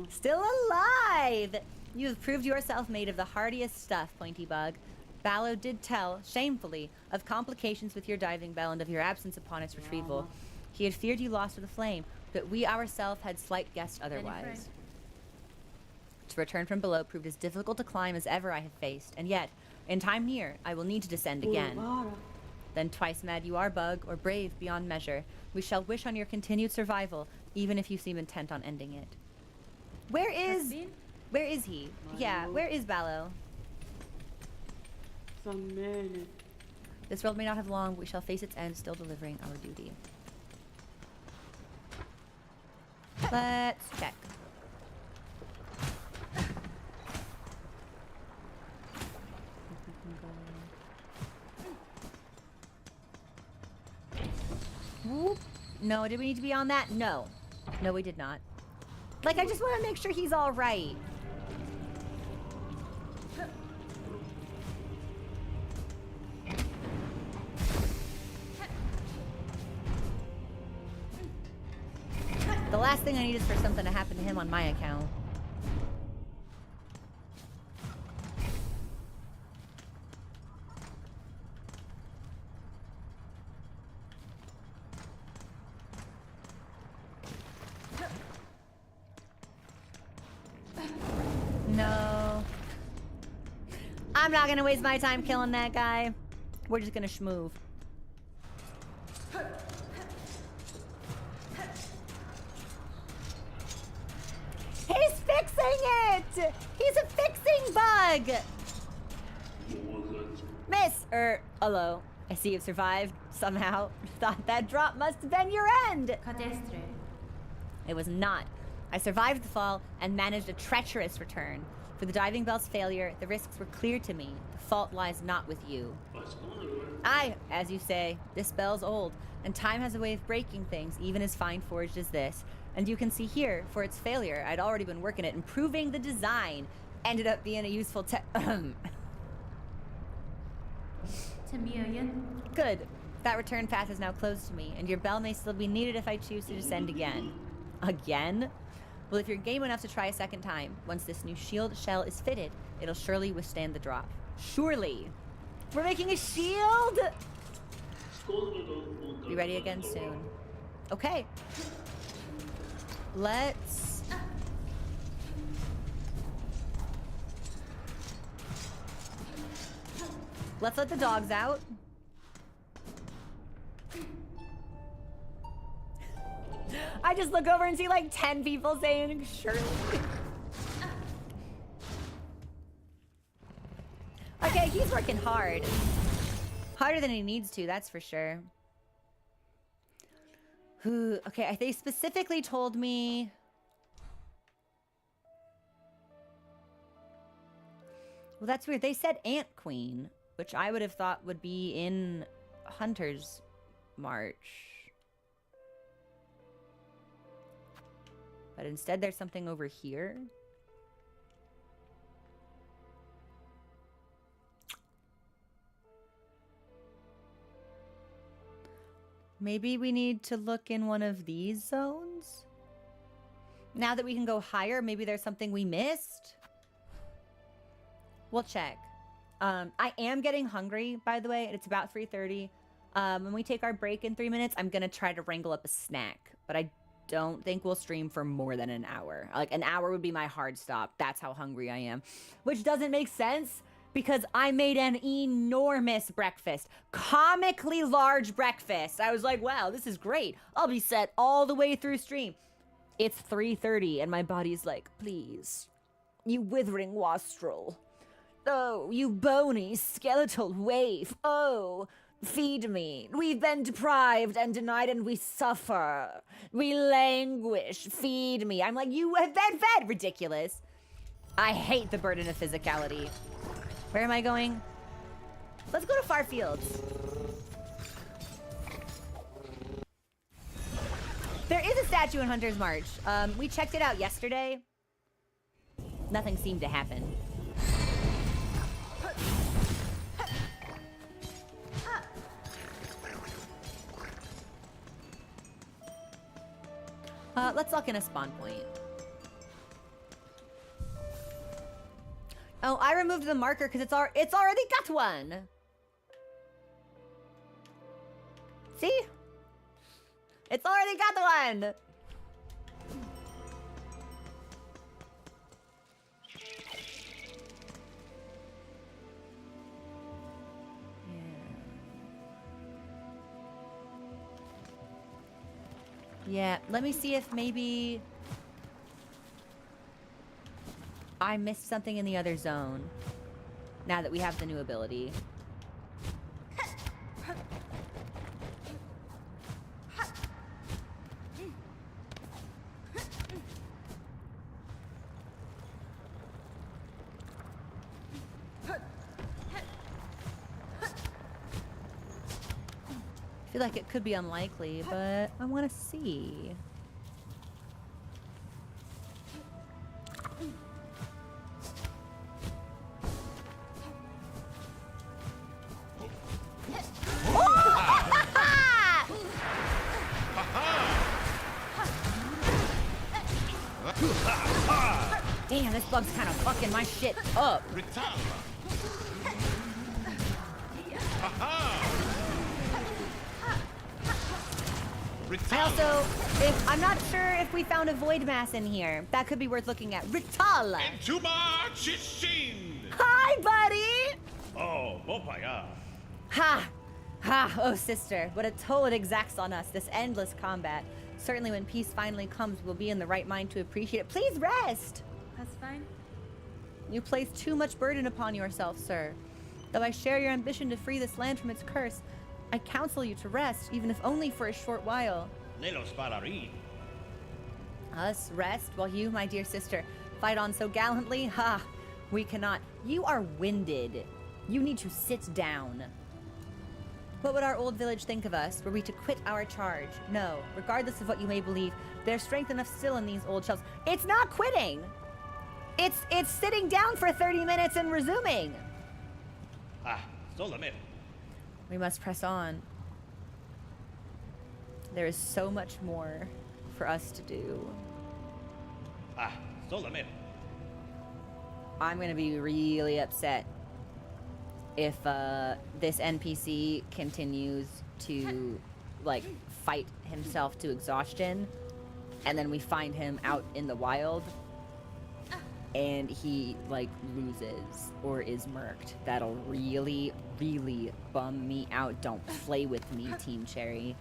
Still alive! You have proved yourself made of the hardiest stuff, Pointy Bug. Ballo did tell, shamefully, of complications with your diving bell and of your absence upon its retrieval. He had feared you lost to the flame, but we ourselves had slight guessed otherwise. To return from below proved as difficult to climb as ever I have faced, and yet, in time near, I will need to descend again. Then twice mad you are, Bug, or brave beyond measure. We shall wish on your continued survival, even if you seem intent on ending it. Where is he? Yeah, where is Ballo? This world may not have long, but we shall face its end, still delivering our duty. Let's check. Whoop. No, did we need to be on that? No. No, we did not. Like, I just want to make sure he's all right. The last thing I need is for something to happen to him on my account. No. I'm not gonna waste my time killing that guy. We're just gonna schmoove. He's fixing it! He's a fixing bug! Miss! Hello. I see you've survived, somehow. Thought that drop must have been your end! Cadestre. It was not. I survived the fall and managed a treacherous return. For the diving bell's failure, the risks were clear to me. The fault lies not with you. Aye, as you say, this bell's old, and time has a way of breaking things, even as fine-forged as this. And you can see here, for its failure, I'd already been working at improving the design. Ended up being a useful Good. That return path is now closed to me, and your bell may still be needed if I choose to descend again. Again? Well, if you're game enough to try a second time, once this new shield shell is fitted, it'll surely withstand the drop. Surely! We're making a shield?! Be ready again soon. Okay. Let's let the dogs out. I just look over and see like 10 people saying Shirley. Okay, he's working hard. Harder than he needs to, that's for sure. Okay, they specifically told me... Well, that's weird. They said Ant Queen, which I would have thought would be in Hunter's March. But instead there's something over here. Maybe we need to look in one of these zones? Now that we can go higher, maybe there's something we missed? We'll check. I am getting hungry, by the way, and it's about 3:30. When we take our break in 3 minutes, I'm gonna try to wrangle up a snack. But I don't think we'll stream for more than an hour. Like, an hour would be my hard stop. That's how hungry I am. Which doesn't make sense, because I made an enormous breakfast. Comically large breakfast. I was like, wow, this is great. I'll be set all the way through stream. It's 3:30 and my body's like, please, you withering wastrel. Oh, you bony skeletal waif. Oh, feed me. We've been deprived and denied and we suffer. We languish. Feed me. I'm like, you have been fed. Ridiculous. I hate the burden of physicality. Where am I going? Let's go to Far Fields. There is a statue in Hunter's March. We checked it out yesterday. Nothing seemed to happen. Let's lock in a spawn point. Oh, I removed the marker because it's already got one. See? It's already got one. Yeah, let me see if maybe I missed something in the other zone. Now that we have the new ability. I feel like it could be unlikely, but I want to see. Damn, this bug's kind of fucking my shit up. I also, I'm not sure if we found a void mass in here. That could be worth looking at. Ritala! Hi, buddy! Oh, Popaya. Ha! Ha! Oh, sister, what a toll it exacts on us, this endless combat. Certainly when peace finally comes, we'll be in the right mind to appreciate it. Please rest! That's fine. You place too much burden upon yourself, sir. Though I share your ambition to free this land from its curse, I counsel you to rest, even if only for a short while. Us rest, while you, my dear sister, fight on so gallantly? Ha! We cannot. You are winded. You need to sit down. What would our old village think of us were we to quit our charge? No, regardless of what you may believe, there's strength enough still in these old shells. It's not quitting! It's sitting down for 30 minutes and resuming! We must press on. There is so much more for us to do. I'm gonna be really upset if this NPC continues to like fight himself to exhaustion, and then we find him out in the wild and he like loses or is murked. That'll really, really bum me out. Don't play with me, Team Cherry.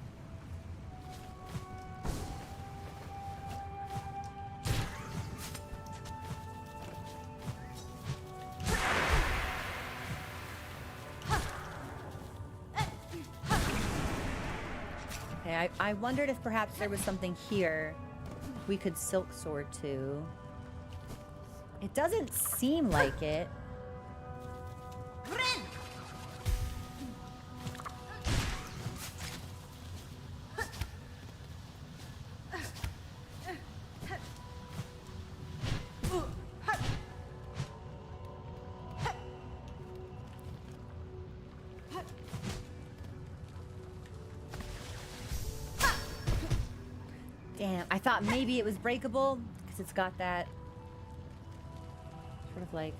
Okay, I wondered if perhaps there was something here we could silk sword to. It doesn't seem like it. Damn, I thought maybe it was breakable because it's got that sort of like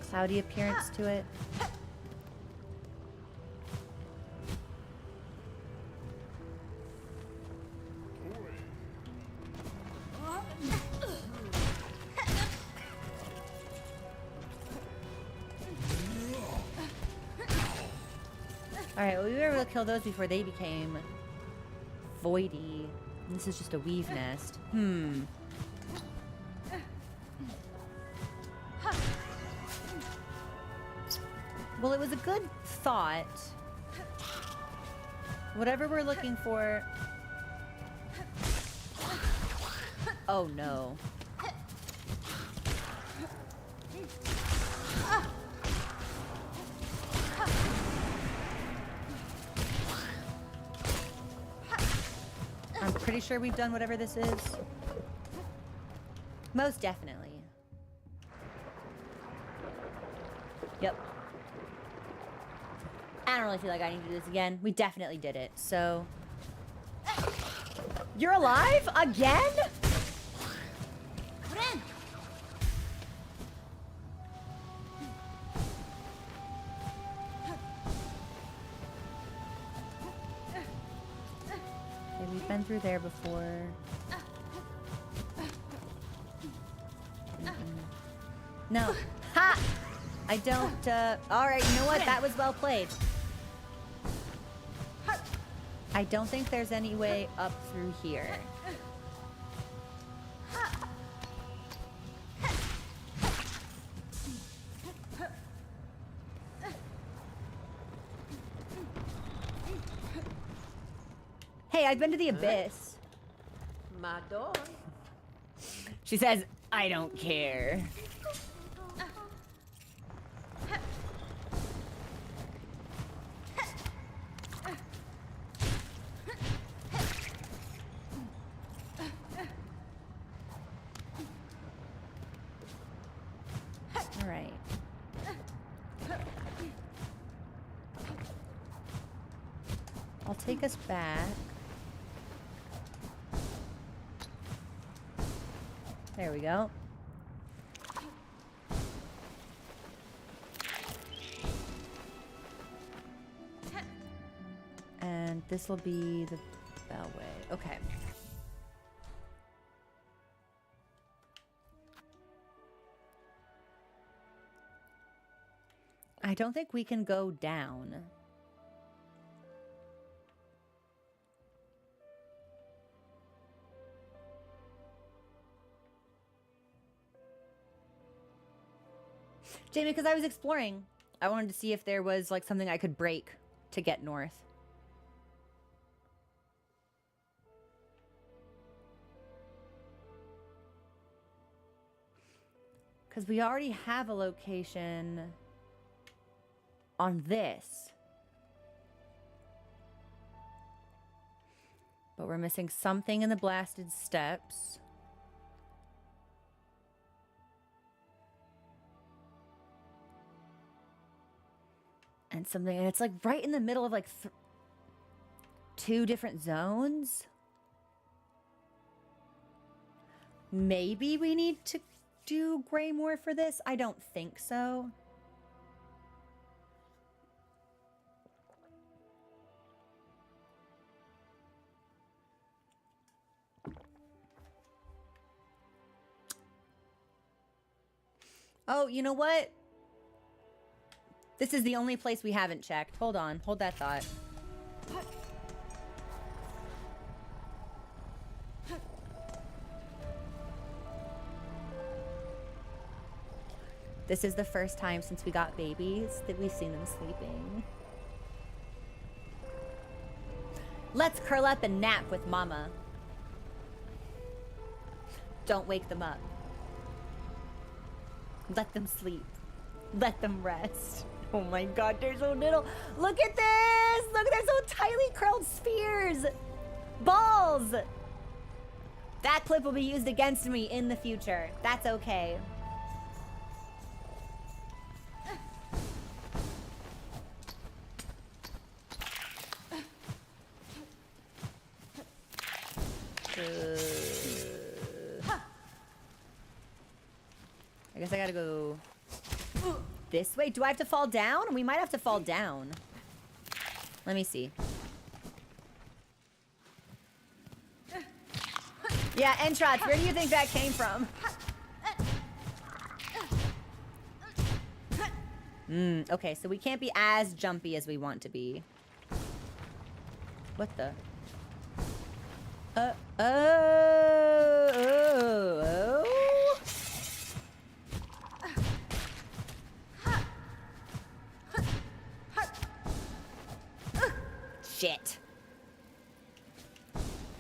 cloudy appearance to it. Alright, well, we were able to kill those before they became voidy. This is just a weave nest. Well, it was a good thought. Whatever we're looking for... Oh, no. I'm pretty sure we've done whatever this is. Most definitely. Yep. I don't really feel like I need to do this again. We definitely did it, so... You're alive? Again? Okay, we've been through there before. No. Ha! I don't, alright, you know what? That was well played. I don't think there's any way up through here. Hey, I've been to the abyss. My door. She says, I don't care. take us back. There we go. And this will be the bellway. Okay. I don't think we can go down. Jamie, because I was exploring. I wanted to see if there was like something I could break to get north. Because we already have a location on this. But we're missing something in the blasted steps. And something, and it's like right in the middle of like two different zones. Maybe we need to do Greymore for this? I don't think so. Oh, you know what? This is the only place we haven't checked. Hold on. Hold that thought. This is the first time since we got babies that we've seen them sleeping. Let's curl up and nap with Mama. Don't wake them up. Let them sleep. Let them rest. Oh my god, they're so little. Look at this! Look, they're so tightly curled spheres! Balls! That clip will be used against me in the future. That's okay. I guess I gotta go this way. Do I have to fall down? We might have to fall down. Let me see. Yeah, Entrots, where do you think that came from? Okay, so we can't be as jumpy as we want to be. What the? Oh. Shit.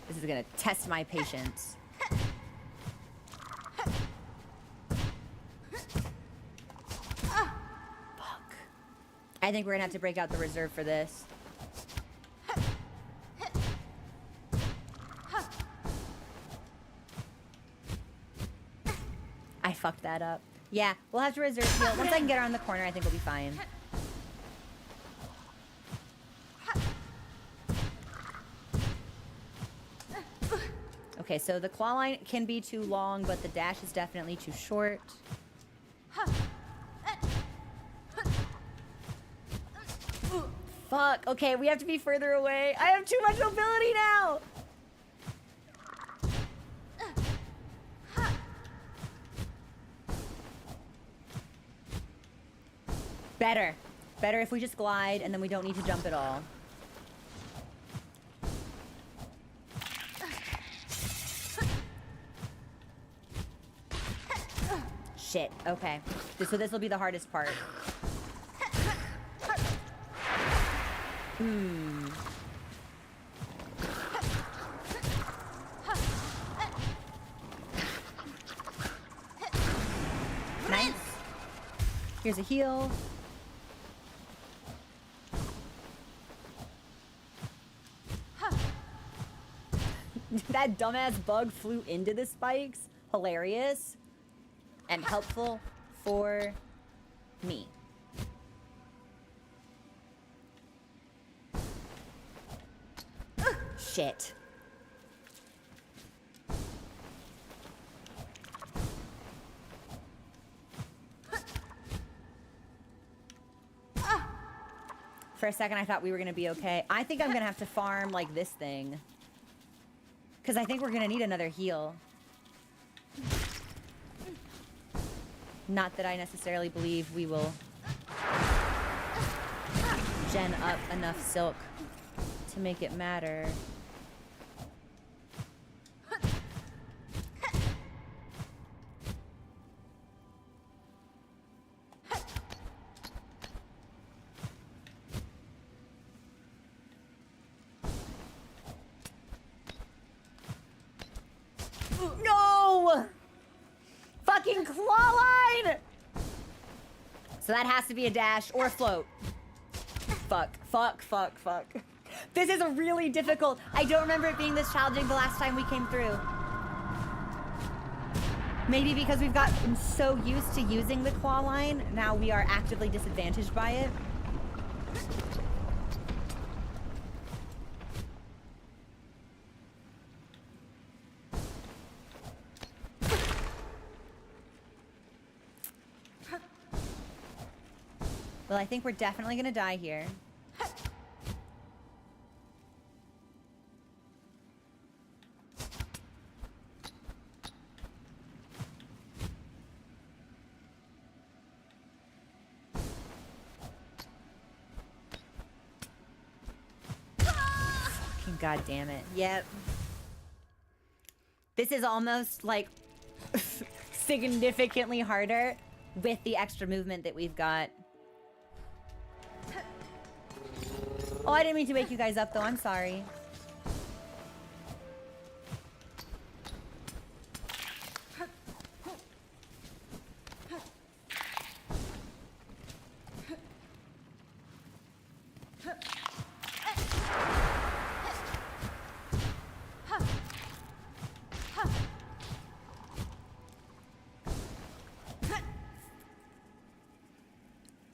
This is gonna test my patience. Fuck. I think we're gonna have to break out the reserve for this. I fucked that up. Yeah, we'll have to reserve heal. Once I can get around the corner, I think we'll be fine. Okay, so the claw line can be too long, but the dash is definitely too short. Fuck, okay, we have to be further away. I have too much mobility now! Better. Better if we just glide and then we don't need to jump at all. Shit, okay. So this will be the hardest part. Nice. Here's a heal. That dumbass bug flew into the spikes. Hilarious. And helpful for me. Shit. For a second, I thought we were gonna be okay. I think I'm gonna have to farm like this thing. Because I think we're gonna need another heal. Not that I necessarily believe we will gen up enough silk to make it matter. No! Fucking claw line! So that has to be a dash or a float. Fuck. This is a really difficult. I don't remember it being this challenging the last time we came through. Maybe because we've gotten so used to using the claw line, now we are actively disadvantaged by it. Well, I think we're definitely gonna die here. Fucking god damn it. Yep. This is almost like significantly harder with the extra movement that we've got. Oh, I didn't mean to wake you guys up, though. I'm sorry.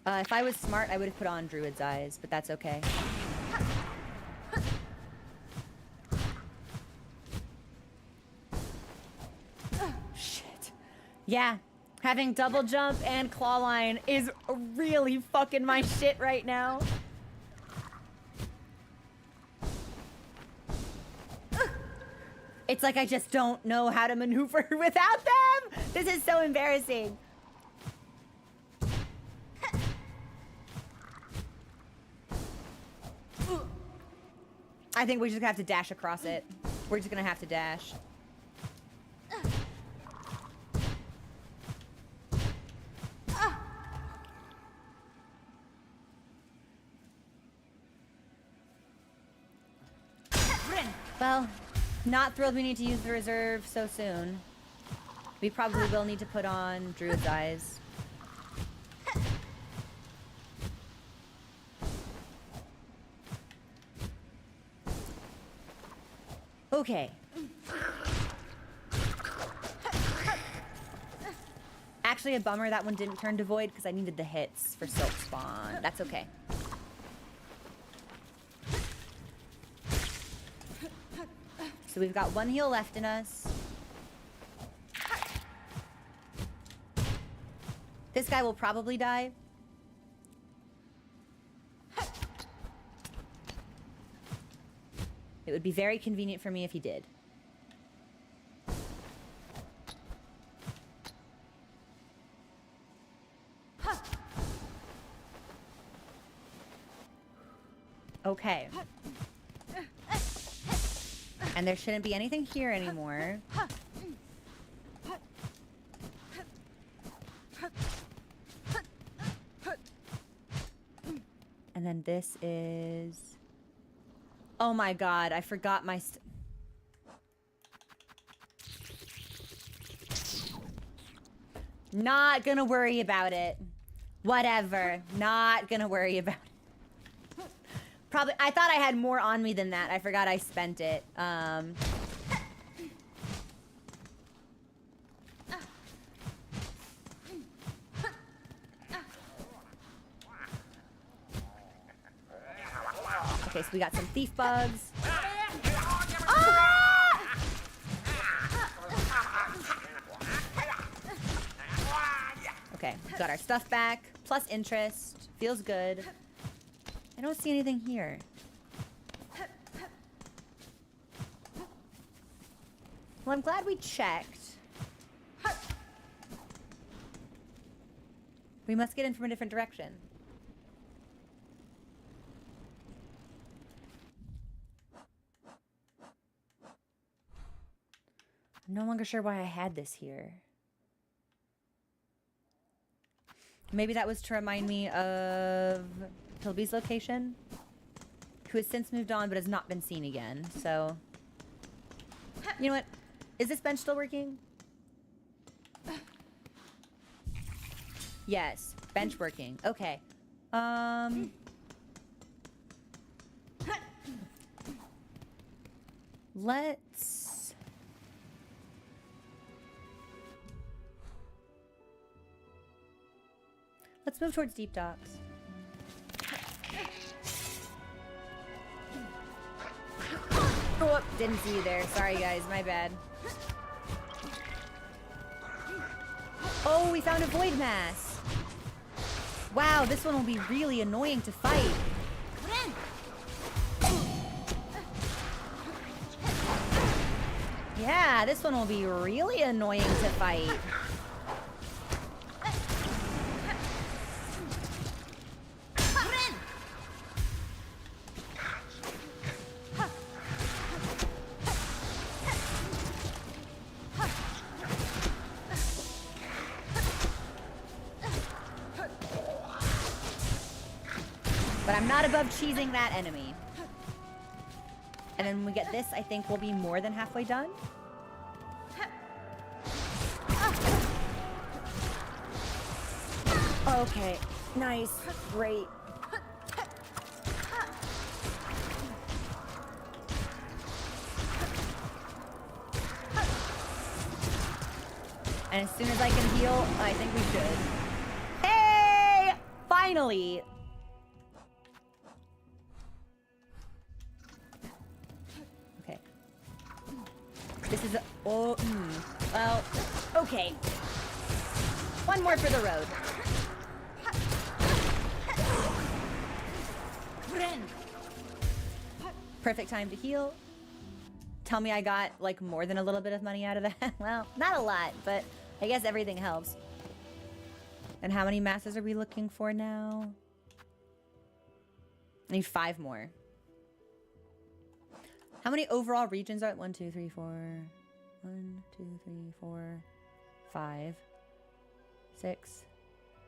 If I was smart, I would have put on Druid's Eyes, but that's okay. Shit. Yeah, having double jump and claw line is really fucking my shit right now. It's like I just don't know how to maneuver without them. This is so embarrassing. I think we're just gonna have to dash across it. We're just gonna have to dash. Well, not thrilled we need to use the reserve so soon. We probably will need to put on Druid's Eyes. Okay. Actually, a bummer that one didn't turn to void because I needed the hits for Silk Spawn. That's okay. So we've got one heal left in us. This guy will probably die. It would be very convenient for me if he did. Okay. And there shouldn't be anything here anymore. And then this is... Oh my god, I forgot my... Not gonna worry about it. Whatever. Not gonna worry about it. Probably... I thought I had more on me than that. I forgot I spent it. Okay, so we got some thief bugs. Okay, got our stuff back. Plus interest. Feels good. I don't see anything here. Well, I'm glad we checked. We must get in from a different direction. I'm no longer sure why I had this here. Maybe that was to remind me of Pilby's location, who has since moved on but has not been seen again. So, you know what? Is this bench still working? Yes, bench working. Okay. Let's move towards deep docks. Oh, didn't see you there. Sorry, guys. My bad. Oh, we found a void mass. Wow, this one will be really annoying to fight. Yeah, this one will be really annoying to fight. But I'm not above cheesing that enemy. And then when we get this, I think we'll be more than halfway done. Okay, nice, great. And as soon as I can heal, I think we should. Hey! Finally! Okay. This is a... Oh, well, okay. One more for the road. Perfect time to heal. Tell me I got, like, more than a little bit of money out of that. Well, not a lot, but I guess everything helps. And how many masses are we looking for now? I need 5 more. How many overall regions are it? 1, 2, 3, 4. 1, 2, 3, 4, 5, 6,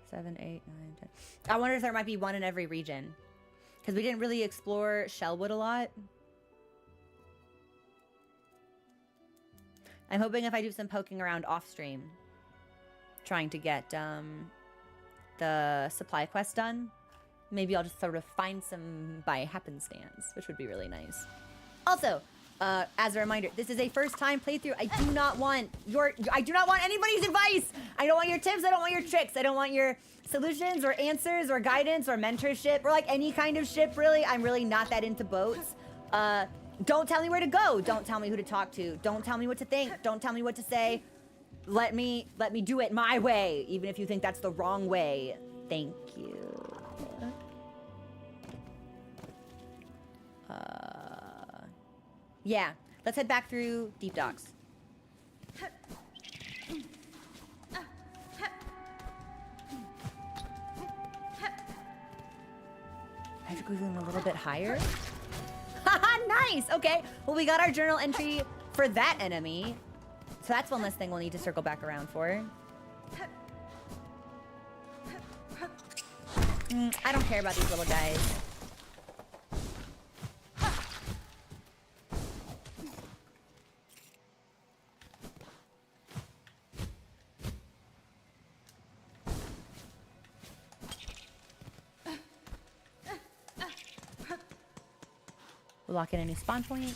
7, 8, 9, 10. I wonder if there might be one in every region. Because we didn't really explore Shellwood a lot. I'm hoping if I do some poking around off stream, trying to get the supply quest done, maybe I'll just sort of find some by happenstance, which would be really nice. Also, as a reminder, this is a first-time playthrough. I do not want anybody's advice. I don't want your tips. I don't want your tricks. I don't want your solutions or answers or guidance or mentorship or like any kind of ship, really. I'm really not that into boats. Don't tell me where to go. Don't tell me who to talk to. Don't tell me what to think. Don't tell me what to say. Let me do it my way, even if you think that's the wrong way. Thank you. Yeah, let's head back through deep docks. I have to go even a little bit higher. Haha, nice. Okay, well, we got our journal entry for that enemy. So that's one less thing we'll need to circle back around for. I don't care about these little guys. We'll lock in a new spawn point.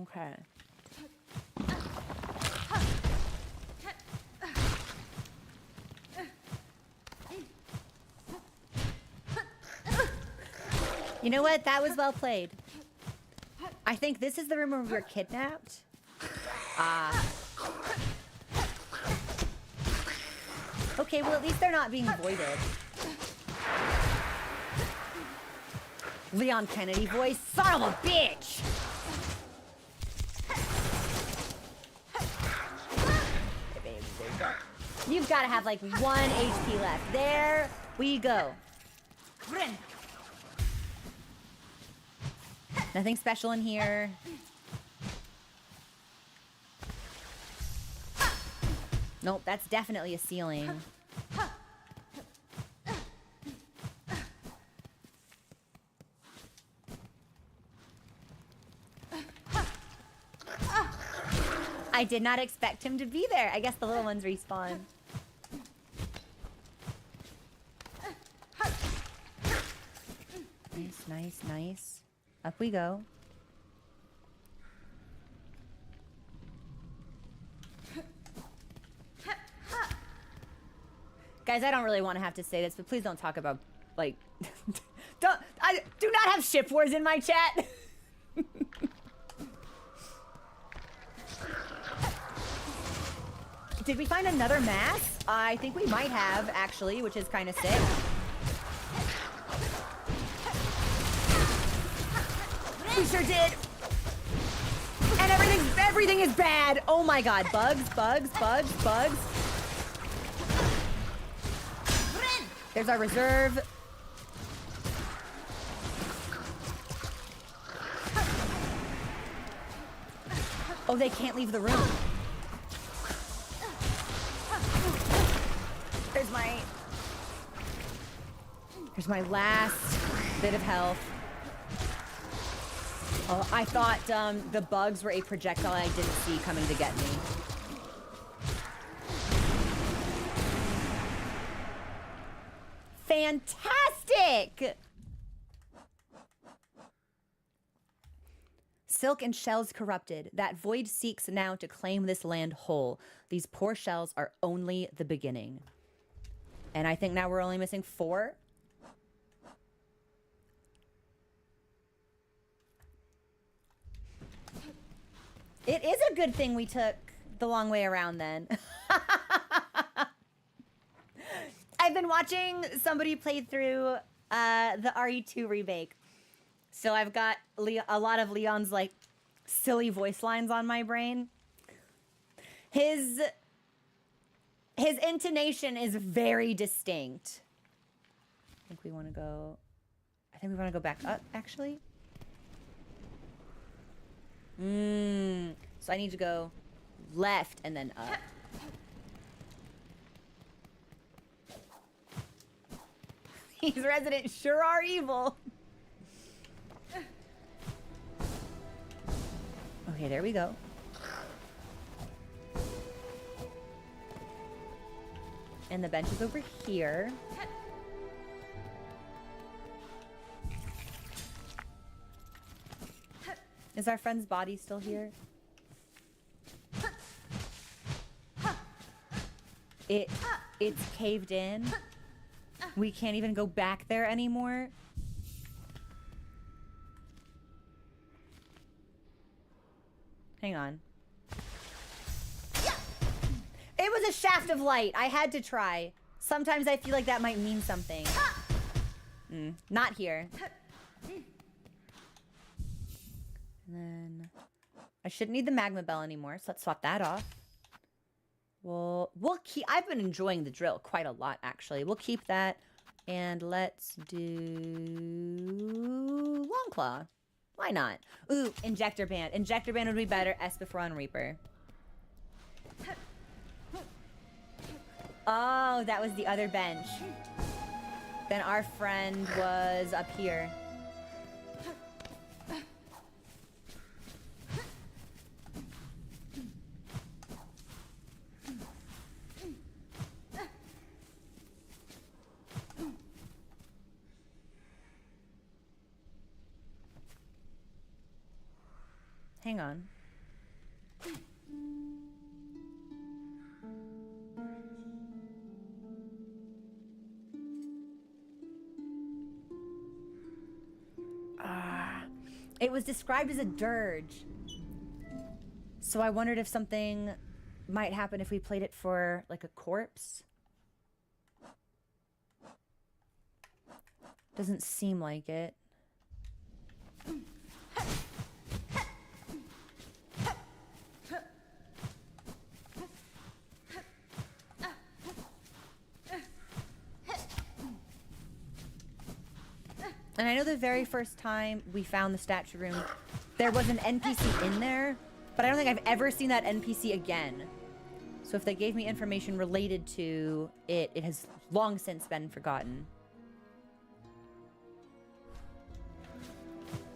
Okay. You know what? That was well played. I think this is the room where we were kidnapped. Ah. Okay, well, at least they're not being voided. Leon Kennedy voice, son of a bitch! You've got to have like 1 HP left. There we go. Nothing special in here. Nope, that's definitely a ceiling. I did not expect him to be there. I guess the little ones respawn. Nice, nice, nice. Up we go. Guys, I don't really want to have to say this, but please don't talk about, like, do not have ship wars in my chat. Did we find another mass? I think we might have, actually, which is kind of sick. We sure did. And everything is bad. Oh my god. Bugs, bugs, bugs, bugs. There's our reserve. Oh, they can't leave the room. There's my last bit of health. Oh, I thought the bugs were a projectile I didn't see coming to get me. Fantastic! Silk and shells corrupted. That void seeks now to claim this land whole. These poor shells are only the beginning. And I think now we're only missing 4. It is a good thing we took the long way around then. I've been watching somebody play through the RE2 remake. So I've got a lot of Leon's like silly voice lines on my brain. His intonation is very distinct. I think we want to go back up, actually. So I need to go left and then up. These residents sure are evil. Okay, there we go. And the bench is over here. Is our friend's body still here? It's caved in. We can't even go back there anymore. Hang on. It was a shaft of light. I had to try. Sometimes I feel like that might mean something. Not here. And then I shouldn't need the magma bell anymore, so let's swap that off. We'll keep. I've been enjoying the drill quite a lot, actually. We'll keep that, and let's do Longclaw. Why not? Ooh, Injector Band. Injector Band would be better. Espifron Reaper. Oh, that was the other bench. Then our friend was up here. Hang on. It was described as a dirge. So I wondered if something might happen if we played it for like a corpse. Doesn't seem like it. And I know the very first time we found the statue room, there was an NPC in there, but I don't think I've ever seen that NPC again. So if they gave me information related to it, it has long since been forgotten.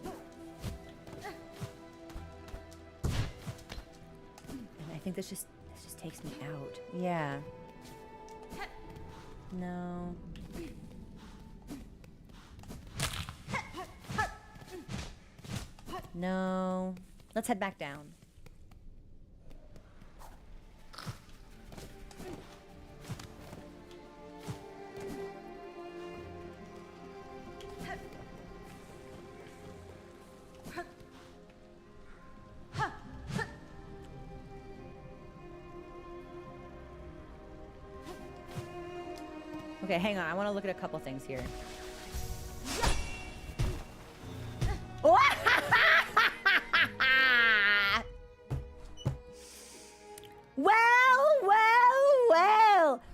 And I think this just takes me out. Yeah. No. No. Let's head back down. Okay, hang on. I want to look at a couple things here. Well.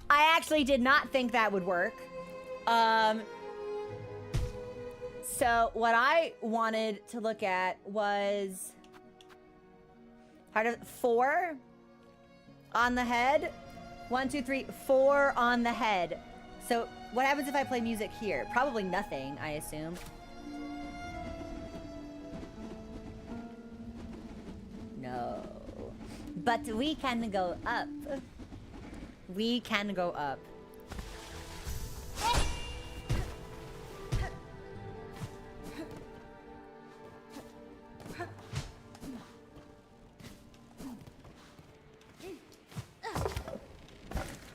I actually did not think that would work. So what I wanted to look at was heart of 4 on the head. 1, 2, 3, 4 on the head. So what happens if I play music here? Probably nothing, I assume. No. But we can go up. We can go up.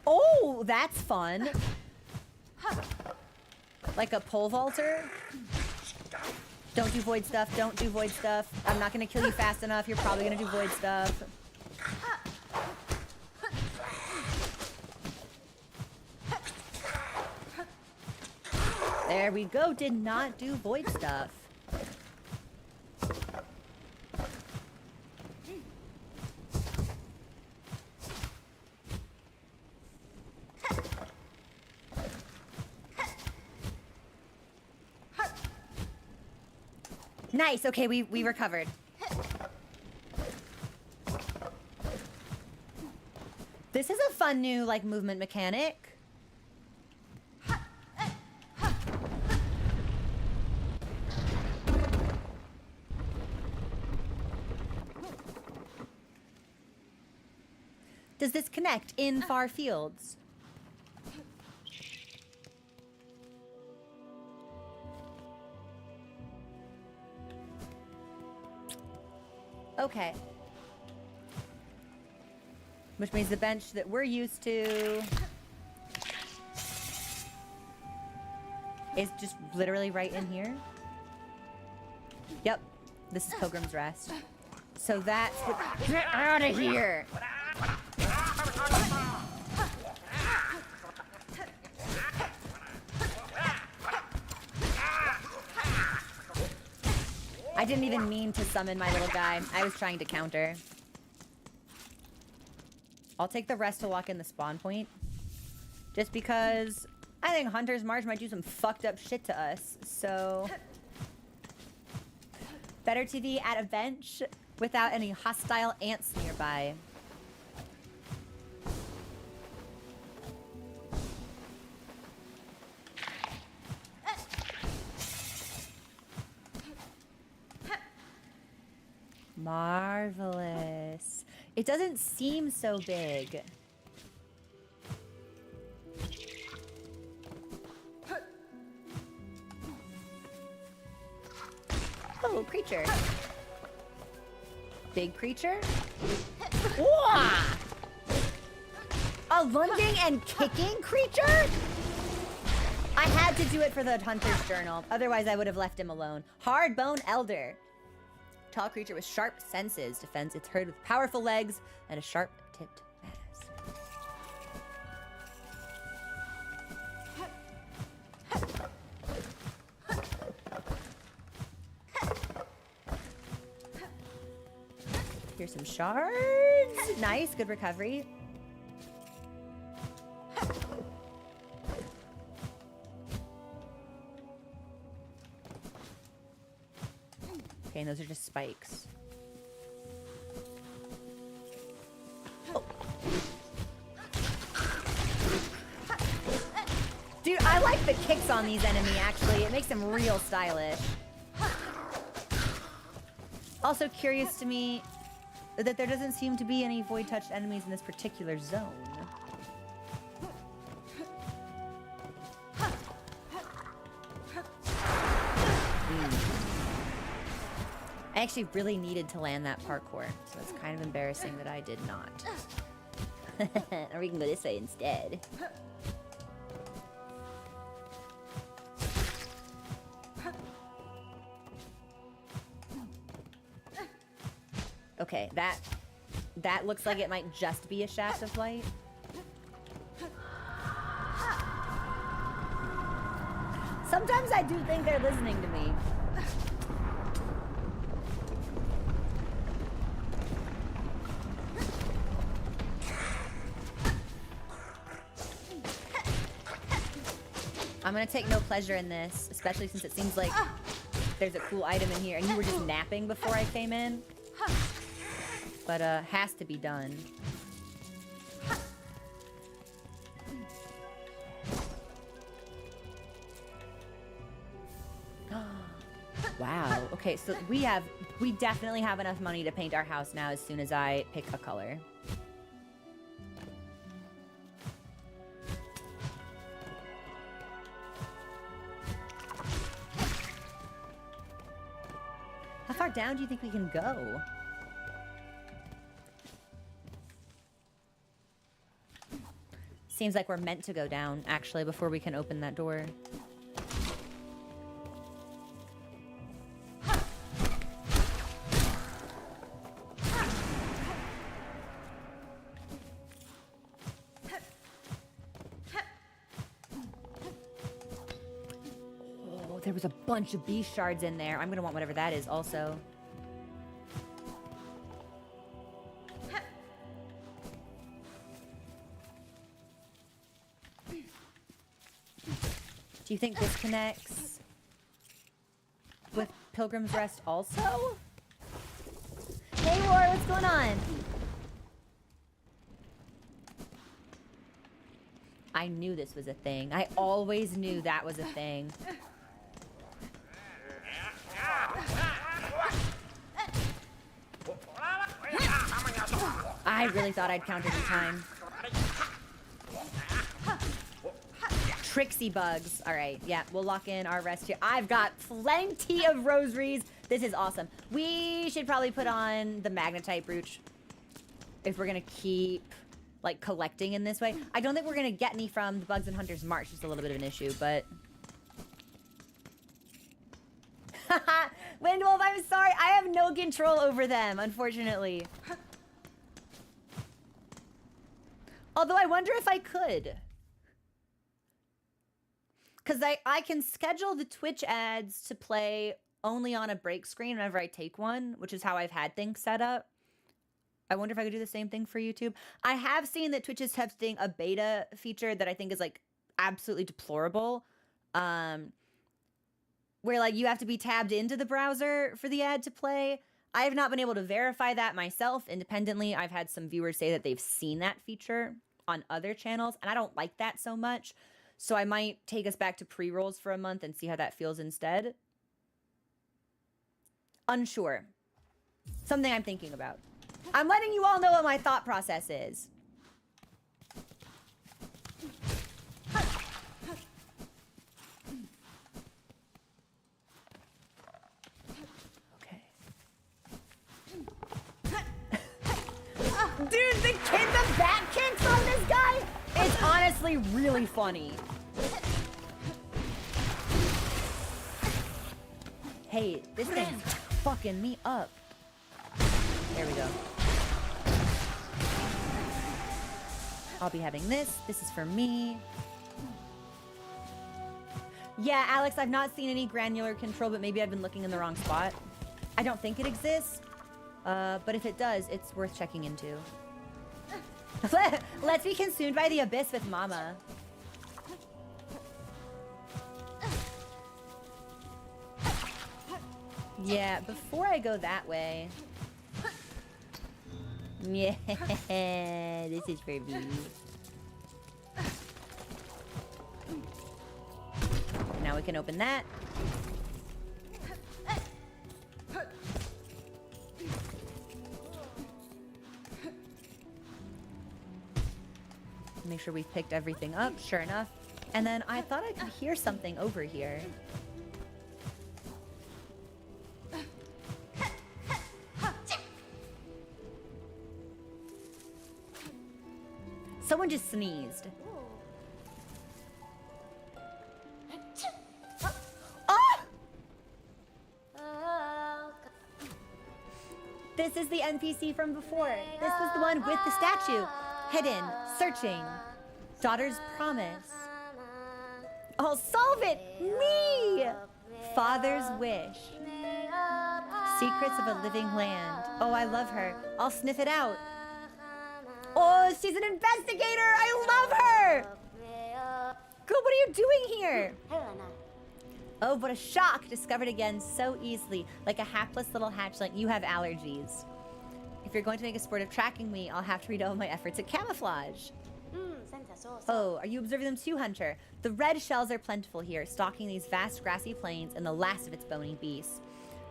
Oh, that's fun. Like a pole vaulter. Don't do void stuff. Don't do void stuff. I'm not gonna kill you fast enough. You're probably gonna do void stuff. There we go. Did not do void stuff. Nice. Okay, we recovered. This is a fun new like movement mechanic. Does this connect in far fields? Okay. Which means the bench that we're used to is just literally right in here. Yep. This is Pilgrim's Rest. So that's what... Get out of here! I didn't even mean to summon my little guy. I was trying to counter. I'll take the rest to lock in the spawn point. Just because I think Hunter's March might do some fucked up shit to us. So... Better TV at a bench without any hostile ants nearby. Marvelous. It doesn't seem so big. Oh, creature. Big creature? Wah! A lunging and kicking creature? I had to do it for the Hunter's Journal. Otherwise, I would have left him alone. Hardbone Elder. Tall creature with sharp senses. Defends its herd with powerful legs and a sharp-tipped mask. Here's some shards. Nice, good recovery. Okay, and those are just spikes. Oh. Dude, I like the kicks on these enemy, actually. It makes them real stylish. Also curious to me that there doesn't seem to be any void-touched enemies in this particular zone. I actually really needed to land that parkour, so it's kind of embarrassing that I did not. Or we can go this way instead. Okay, that looks like it might just be a shaft of light. Sometimes I do think they're listening to me. I'm gonna take no pleasure in this, especially since it seems like there's a cool item in here, and you were just napping before I came in. But has to be done. Wow. Okay, so we definitely have enough money to paint our house now as soon as I pick a color. How far down do you think we can go? Seems like we're meant to go down, actually, before we can open that door. Oh, there was a bunch of beast shards in there. I'm gonna want whatever that is also. Do you think this connects with Pilgrim's Rest also? Hey, War, what's going on? I knew this was a thing. I always knew that was a thing. I really thought I'd counted the time. Tricksy bugs. All right, yeah, we'll lock in our rest here. I've got plenty of rosaries. This is awesome. We should probably put on the magnetite brooch if we're gonna keep like collecting in this way. I don't think we're gonna get any from the Bugs and Hunters March. Just a little bit of an issue, but Windwolf, I'm sorry. I have no control over them, unfortunately. Although I wonder if I could. Because I can schedule the Twitch ads to play only on a break screen whenever I take one, which is how I've had things set up. I wonder if I could do the same thing for YouTube. I have seen that Twitch is testing a beta feature that I think is like absolutely deplorable. Where like you have to be tabbed into the browser for the ad to play. I have not been able to verify that myself independently. I've had some viewers say that they've seen that feature on other channels, and I don't like that so much. So I might take us back to pre-rolls for a month and see how that feels instead. Unsure. Something I'm thinking about. I'm letting you all know what my thought process is. Okay. Dude, the back kicks on this guy, it's honestly really funny. Hey, this thing's fucking me up. Here we go. I'll be having this. This is for me. Yeah, Alex, I've not seen any granular control, but maybe I've been looking in the wrong spot. I don't think it exists, but if it does, it's worth checking into. Let's be consumed by the abyss with Mama. Yeah, before I go that way. Yeah, this is for me. Now we can open that. Make sure we've picked everything up, sure enough. And then I thought I could hear something over here. Someone just sneezed. Oh! This is the NPC from before. This was the one with the statue. Hidden, searching. Daughter's promise. Oh, solve it! Me! Father's wish. Secrets of a living land. Oh, I love her. I'll sniff it out. Oh, she's an investigator! I love her! Girl, what are you doing here? Oh, what a shock! Discovered again so easily. Like a hapless little hatchling. You have allergies. If you're going to make a sport of tracking me, I'll have to redouble my efforts at camouflage. Oh, are you observing them too, Hunter? The red shells are plentiful here, stalking these vast grassy plains and the last of its bony beasts.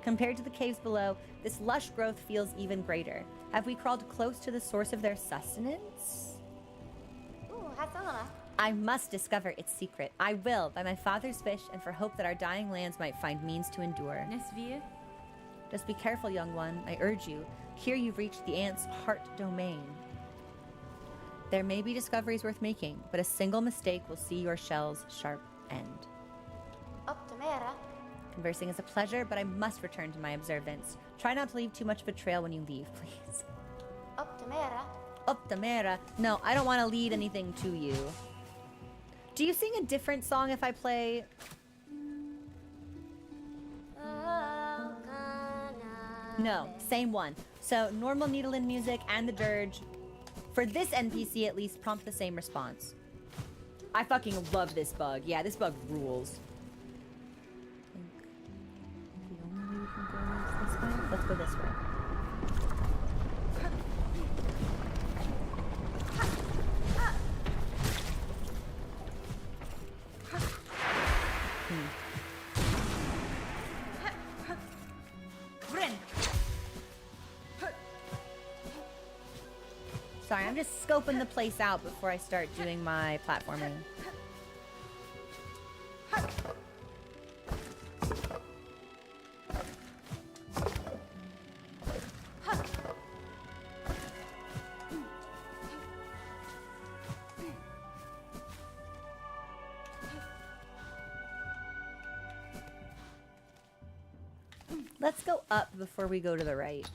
Compared to the caves below, this lush growth feels even greater. Have we crawled close to the source of their sustenance? I must discover its secret. I will, by my father's wish and for hope that our dying lands might find means to endure. Nesvia? Just be careful, young one, I urge you. Here you've reached the ant's heart domain. There may be discoveries worth making, but a single mistake will see your shell's sharp end. Conversing is a pleasure, but I must return to my observance. Try not to leave too much of a trail when you leave, please. Optimera? No, I don't want to lead anything to you. Do you sing a different song if I play? No, same one. So normal Needlein music and the dirge, for this NPC at least, prompt the same response. I fucking love this bug. Yeah, this bug rules. Let's go this way. Sorry, I'm just scoping the place out before I start doing my platforming. Let's go up before we go to the right.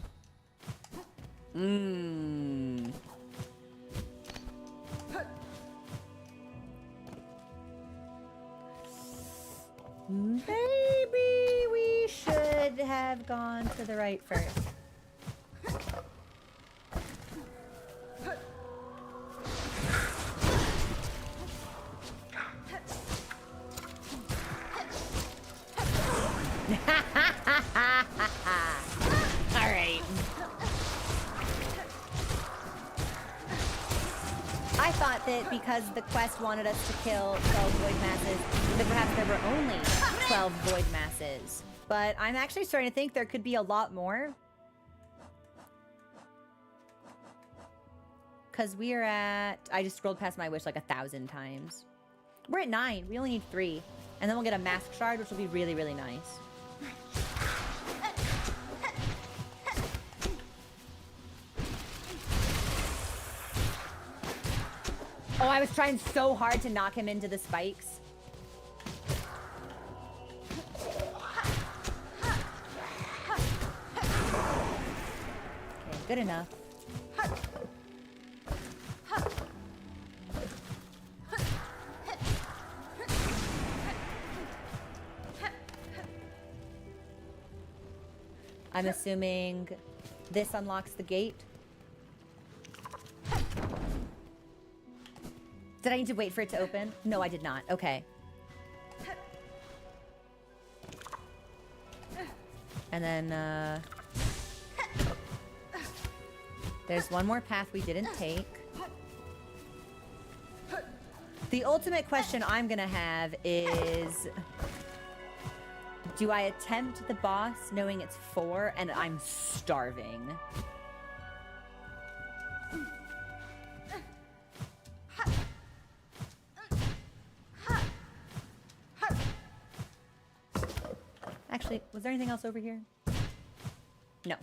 Maybe we should have gone to the right first. All right. I thought that because the quest wanted us to kill 12 void masses, that perhaps there were only 12 void masses. But I'm actually starting to think there could be a lot more. Because we are at... I just scrolled past my wish like 1,000 times. We're at 9. We only need 3. And then we'll get a mask shard, which will be really, really nice. Oh, I was trying so hard to knock him into the spikes. Okay. Good enough. I'm assuming this unlocks the gate. Did I need to wait for it to open? No, I did not. Okay. And then, there's one more path we didn't take. The ultimate question I'm gonna have is, do I attempt the boss knowing it's 4 and I'm starving? Actually, was there anything else over here? No.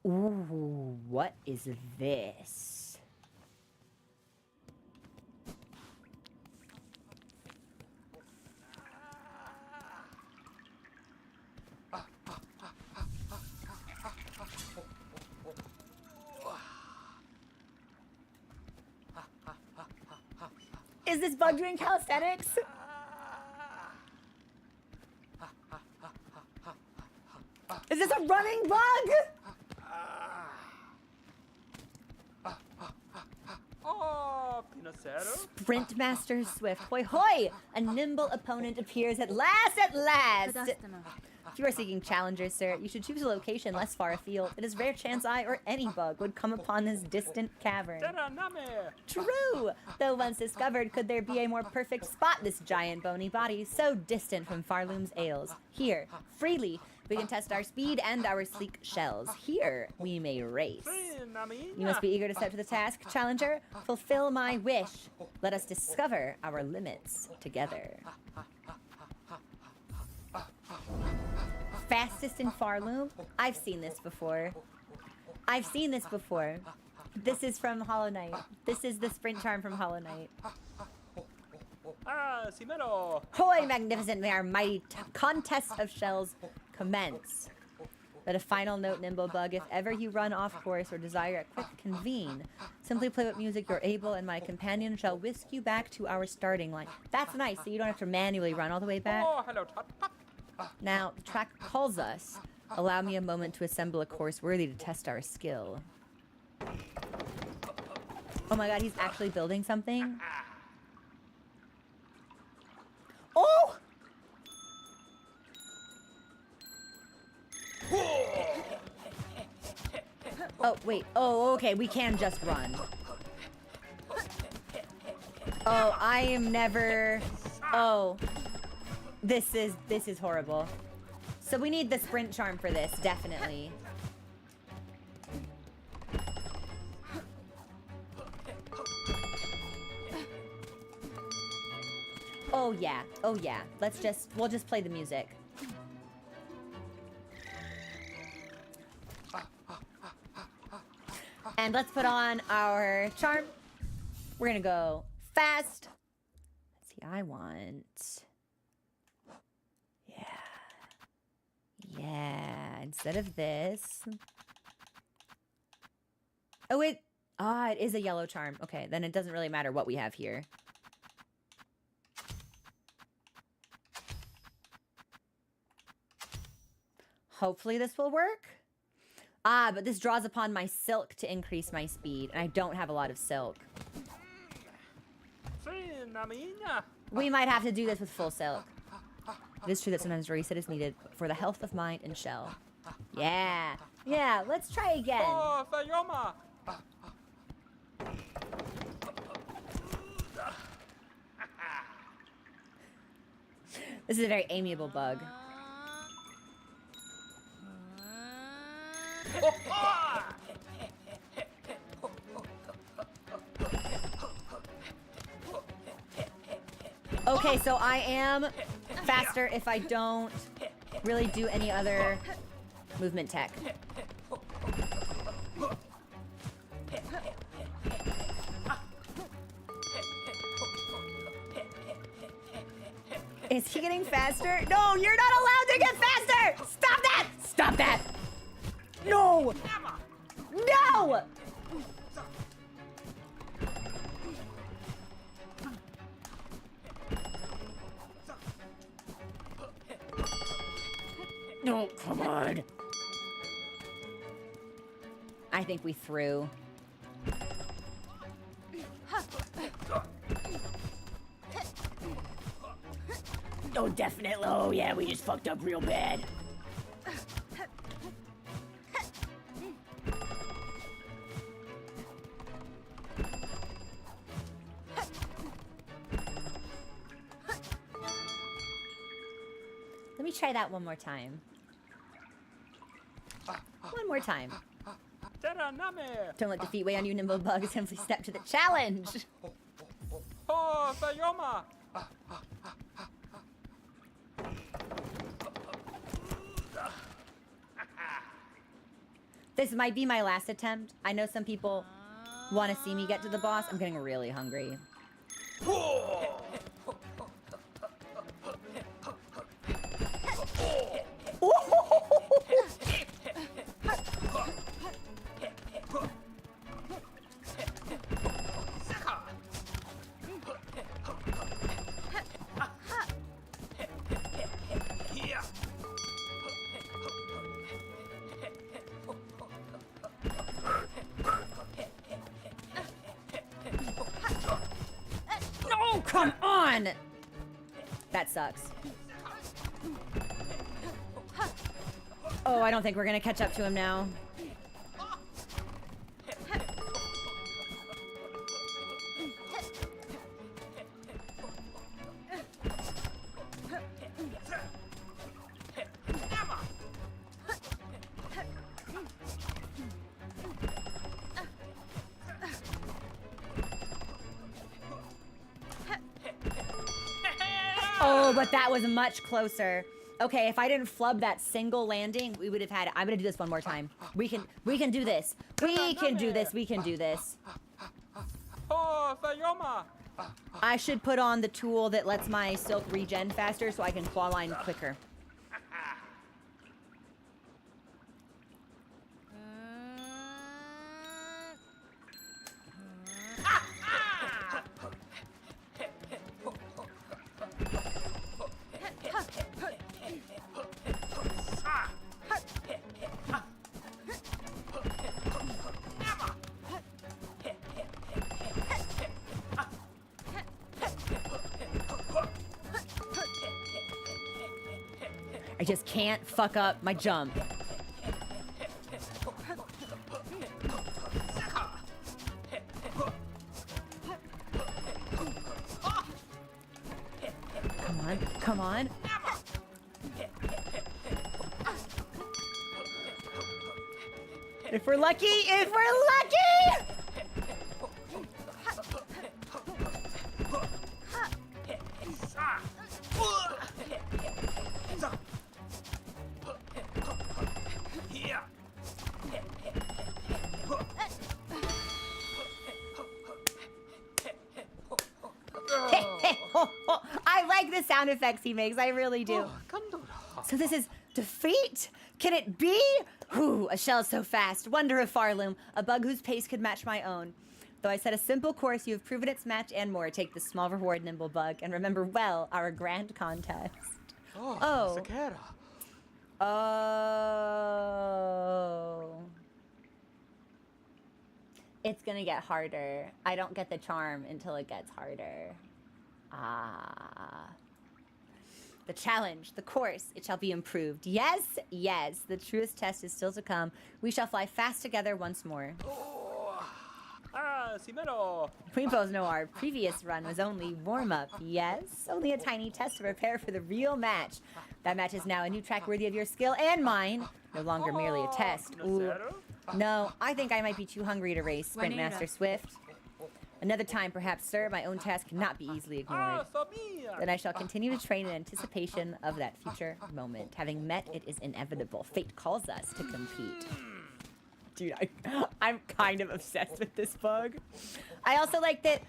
Ooh, what is this? Is this bug doing calisthenics? Is this a running bug? Oh, Pinstress. Sprint Master Swift. Hoi hoi! A nimble opponent appears at last, at last! If you are seeking challengers, sir, you should choose a location less far afield. It is rare chance I or any bug would come upon this distant cavern. True! Though once discovered, could there be a more perfect spot, this giant bony body, so distant from Farloom's ales. Here, freely, we can test our speed and our sleek shells. Here, we may race. You must be eager to step to the task, challenger. Fulfill my wish. Let us discover our limits together. Fastest in Farloom? I've seen this before. I've seen this before. This is from Hollow Knight. This is the sprint charm from Hollow Knight. Ah, Simero. Hoy, magnificent, may our mighty contest of shells commence. Let a final note, nimble bug, if ever you run off course or desire a quick convene, simply play what music you're able and my companion shall whisk you back to our starting line. That's nice, so you don't have to manually run all the way back. Oh, hello, Tot. Now, the track calls us. Allow me a moment to assemble a course worthy to test our skill. Oh my god, he's actually building something? Oh! Oh, wait. Oh, okay, we can just run. Oh, I am never... Oh. This is horrible. So we need the sprint charm for this, definitely. Oh yeah, oh yeah. We'll just play the music. And let's put on our charm. We're gonna go fast. Let's see, I want... Yeah, instead of this. Oh, it is a yellow charm. Okay, then it doesn't really matter what we have here. Hopefully this will work. Ah, but this draws upon my silk to increase my speed, and I don't have a lot of silk. We might have to do this with full silk. It is true that sometimes a reset is needed for the health of mind and shell. Yeah. Yeah, let's try again. Oh, Fayoma. This is a very amiable bug. Okay, so I am faster if I don't really do any other movement tech. Is he getting faster? No, you're not allowed to get faster! Stop that! Stop that! No! No! No, come on. I think we threw. Oh, definitely. Oh, yeah, we just fucked up real bad. Let me try that one more time. One more time. Teraname. Don't let defeat weigh on you, nimble bug. Simply step to the challenge. Oh, Sayoma. This might be my last attempt. I know some people want to see me get to the boss. I'm getting really hungry. No, come on! That sucks. Oh, I don't think we're gonna catch up to him now. Oh, but that was much closer. Okay, if I didn't flub that single landing, we would have had it. I'm gonna do this one more time. We can do this. We can do this. We can do this. Oh, Sayoma. I should put on the tool that lets my silk regen faster so I can claw line quicker. I just can't fuck up my jump. Come on, come on. If we're lucky, if we're lucky! I like the sound effects he makes. I really do. So this is defeat? Can it be? Whew, a shell so fast. Wonder of Farloom, a bug whose pace could match my own. Though I set a simple course, you have proven its match and more. Take the small reward, nimble bug, and remember well our grand contest. Oh. Sakura. Oh. It's gonna get harder. I don't get the charm until it gets harder. Ah. The challenge, the course, it shall be improved. Yes, yes, the truest test is still to come. We shall fly fast together once more. Ah, Simero. We both know our previous run was only warm-up, yes? Only a tiny test to prepare for the real match. That match is now a new track worthy of your skill and mine. No longer merely a test. Ooh. No, I think I might be too hungry to race, Sprint Master Swift. Another time, perhaps, sir, my own task cannot be easily ignored. Then I shall continue to train in anticipation of that future moment. Having met, it is inevitable. Fate calls us to compete. Dude, I'm kind of obsessed with this bug. I also like that,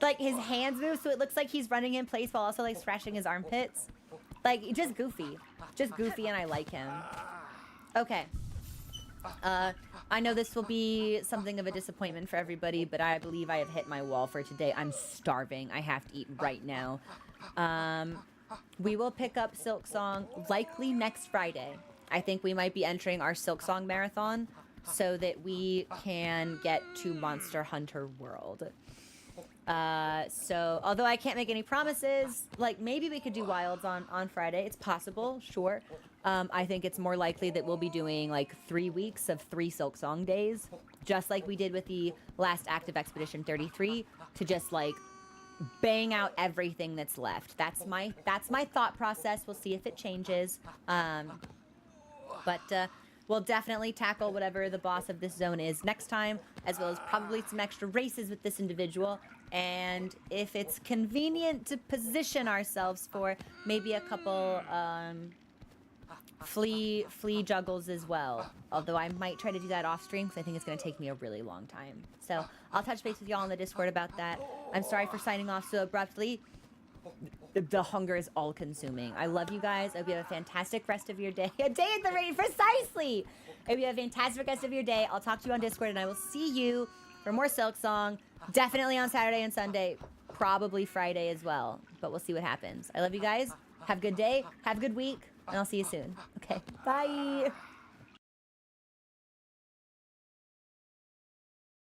like his hands move so it looks like he's running in place while also like scratching his armpits. Like just goofy, and I like him. Okay. I know this will be something of a disappointment for everybody, but I believe I have hit my wall for today. I'm starving. I have to eat right now. We will pick up Silksong likely next Friday. I think we might be entering our Silksong marathon so that we can get to Monster Hunter World. So although I can't make any promises, like maybe we could do Wilds on Friday. It's possible, sure. I think it's more likely that we'll be doing like 3 weeks of 3 Silksong days, just like we did with the last Active Expedition 33, to just like bang out everything that's left. That's my thought process. We'll see if it changes. But we'll definitely tackle whatever the boss of this zone is next time, as well as probably some extra races with this individual. And if it's convenient to position ourselves for maybe a couple flea juggles as well. Although I might try to do that off stream because I think it's going to take me a really long time. So I'll touch base with y'all on the Discord about that. I'm sorry for signing off so abruptly. The hunger is all consuming. I love you guys. I hope you have a fantastic rest of your day. A day at the rate, precisely. I hope you have a fantastic rest of your day. I'll talk to you on Discord, and I will see you for more Silksong. Definitely on Saturday and Sunday. Probably Friday as well. But we'll see what happens. I love you guys. Have a good day. Have a good week. And I'll see you soon. Okay. Bye.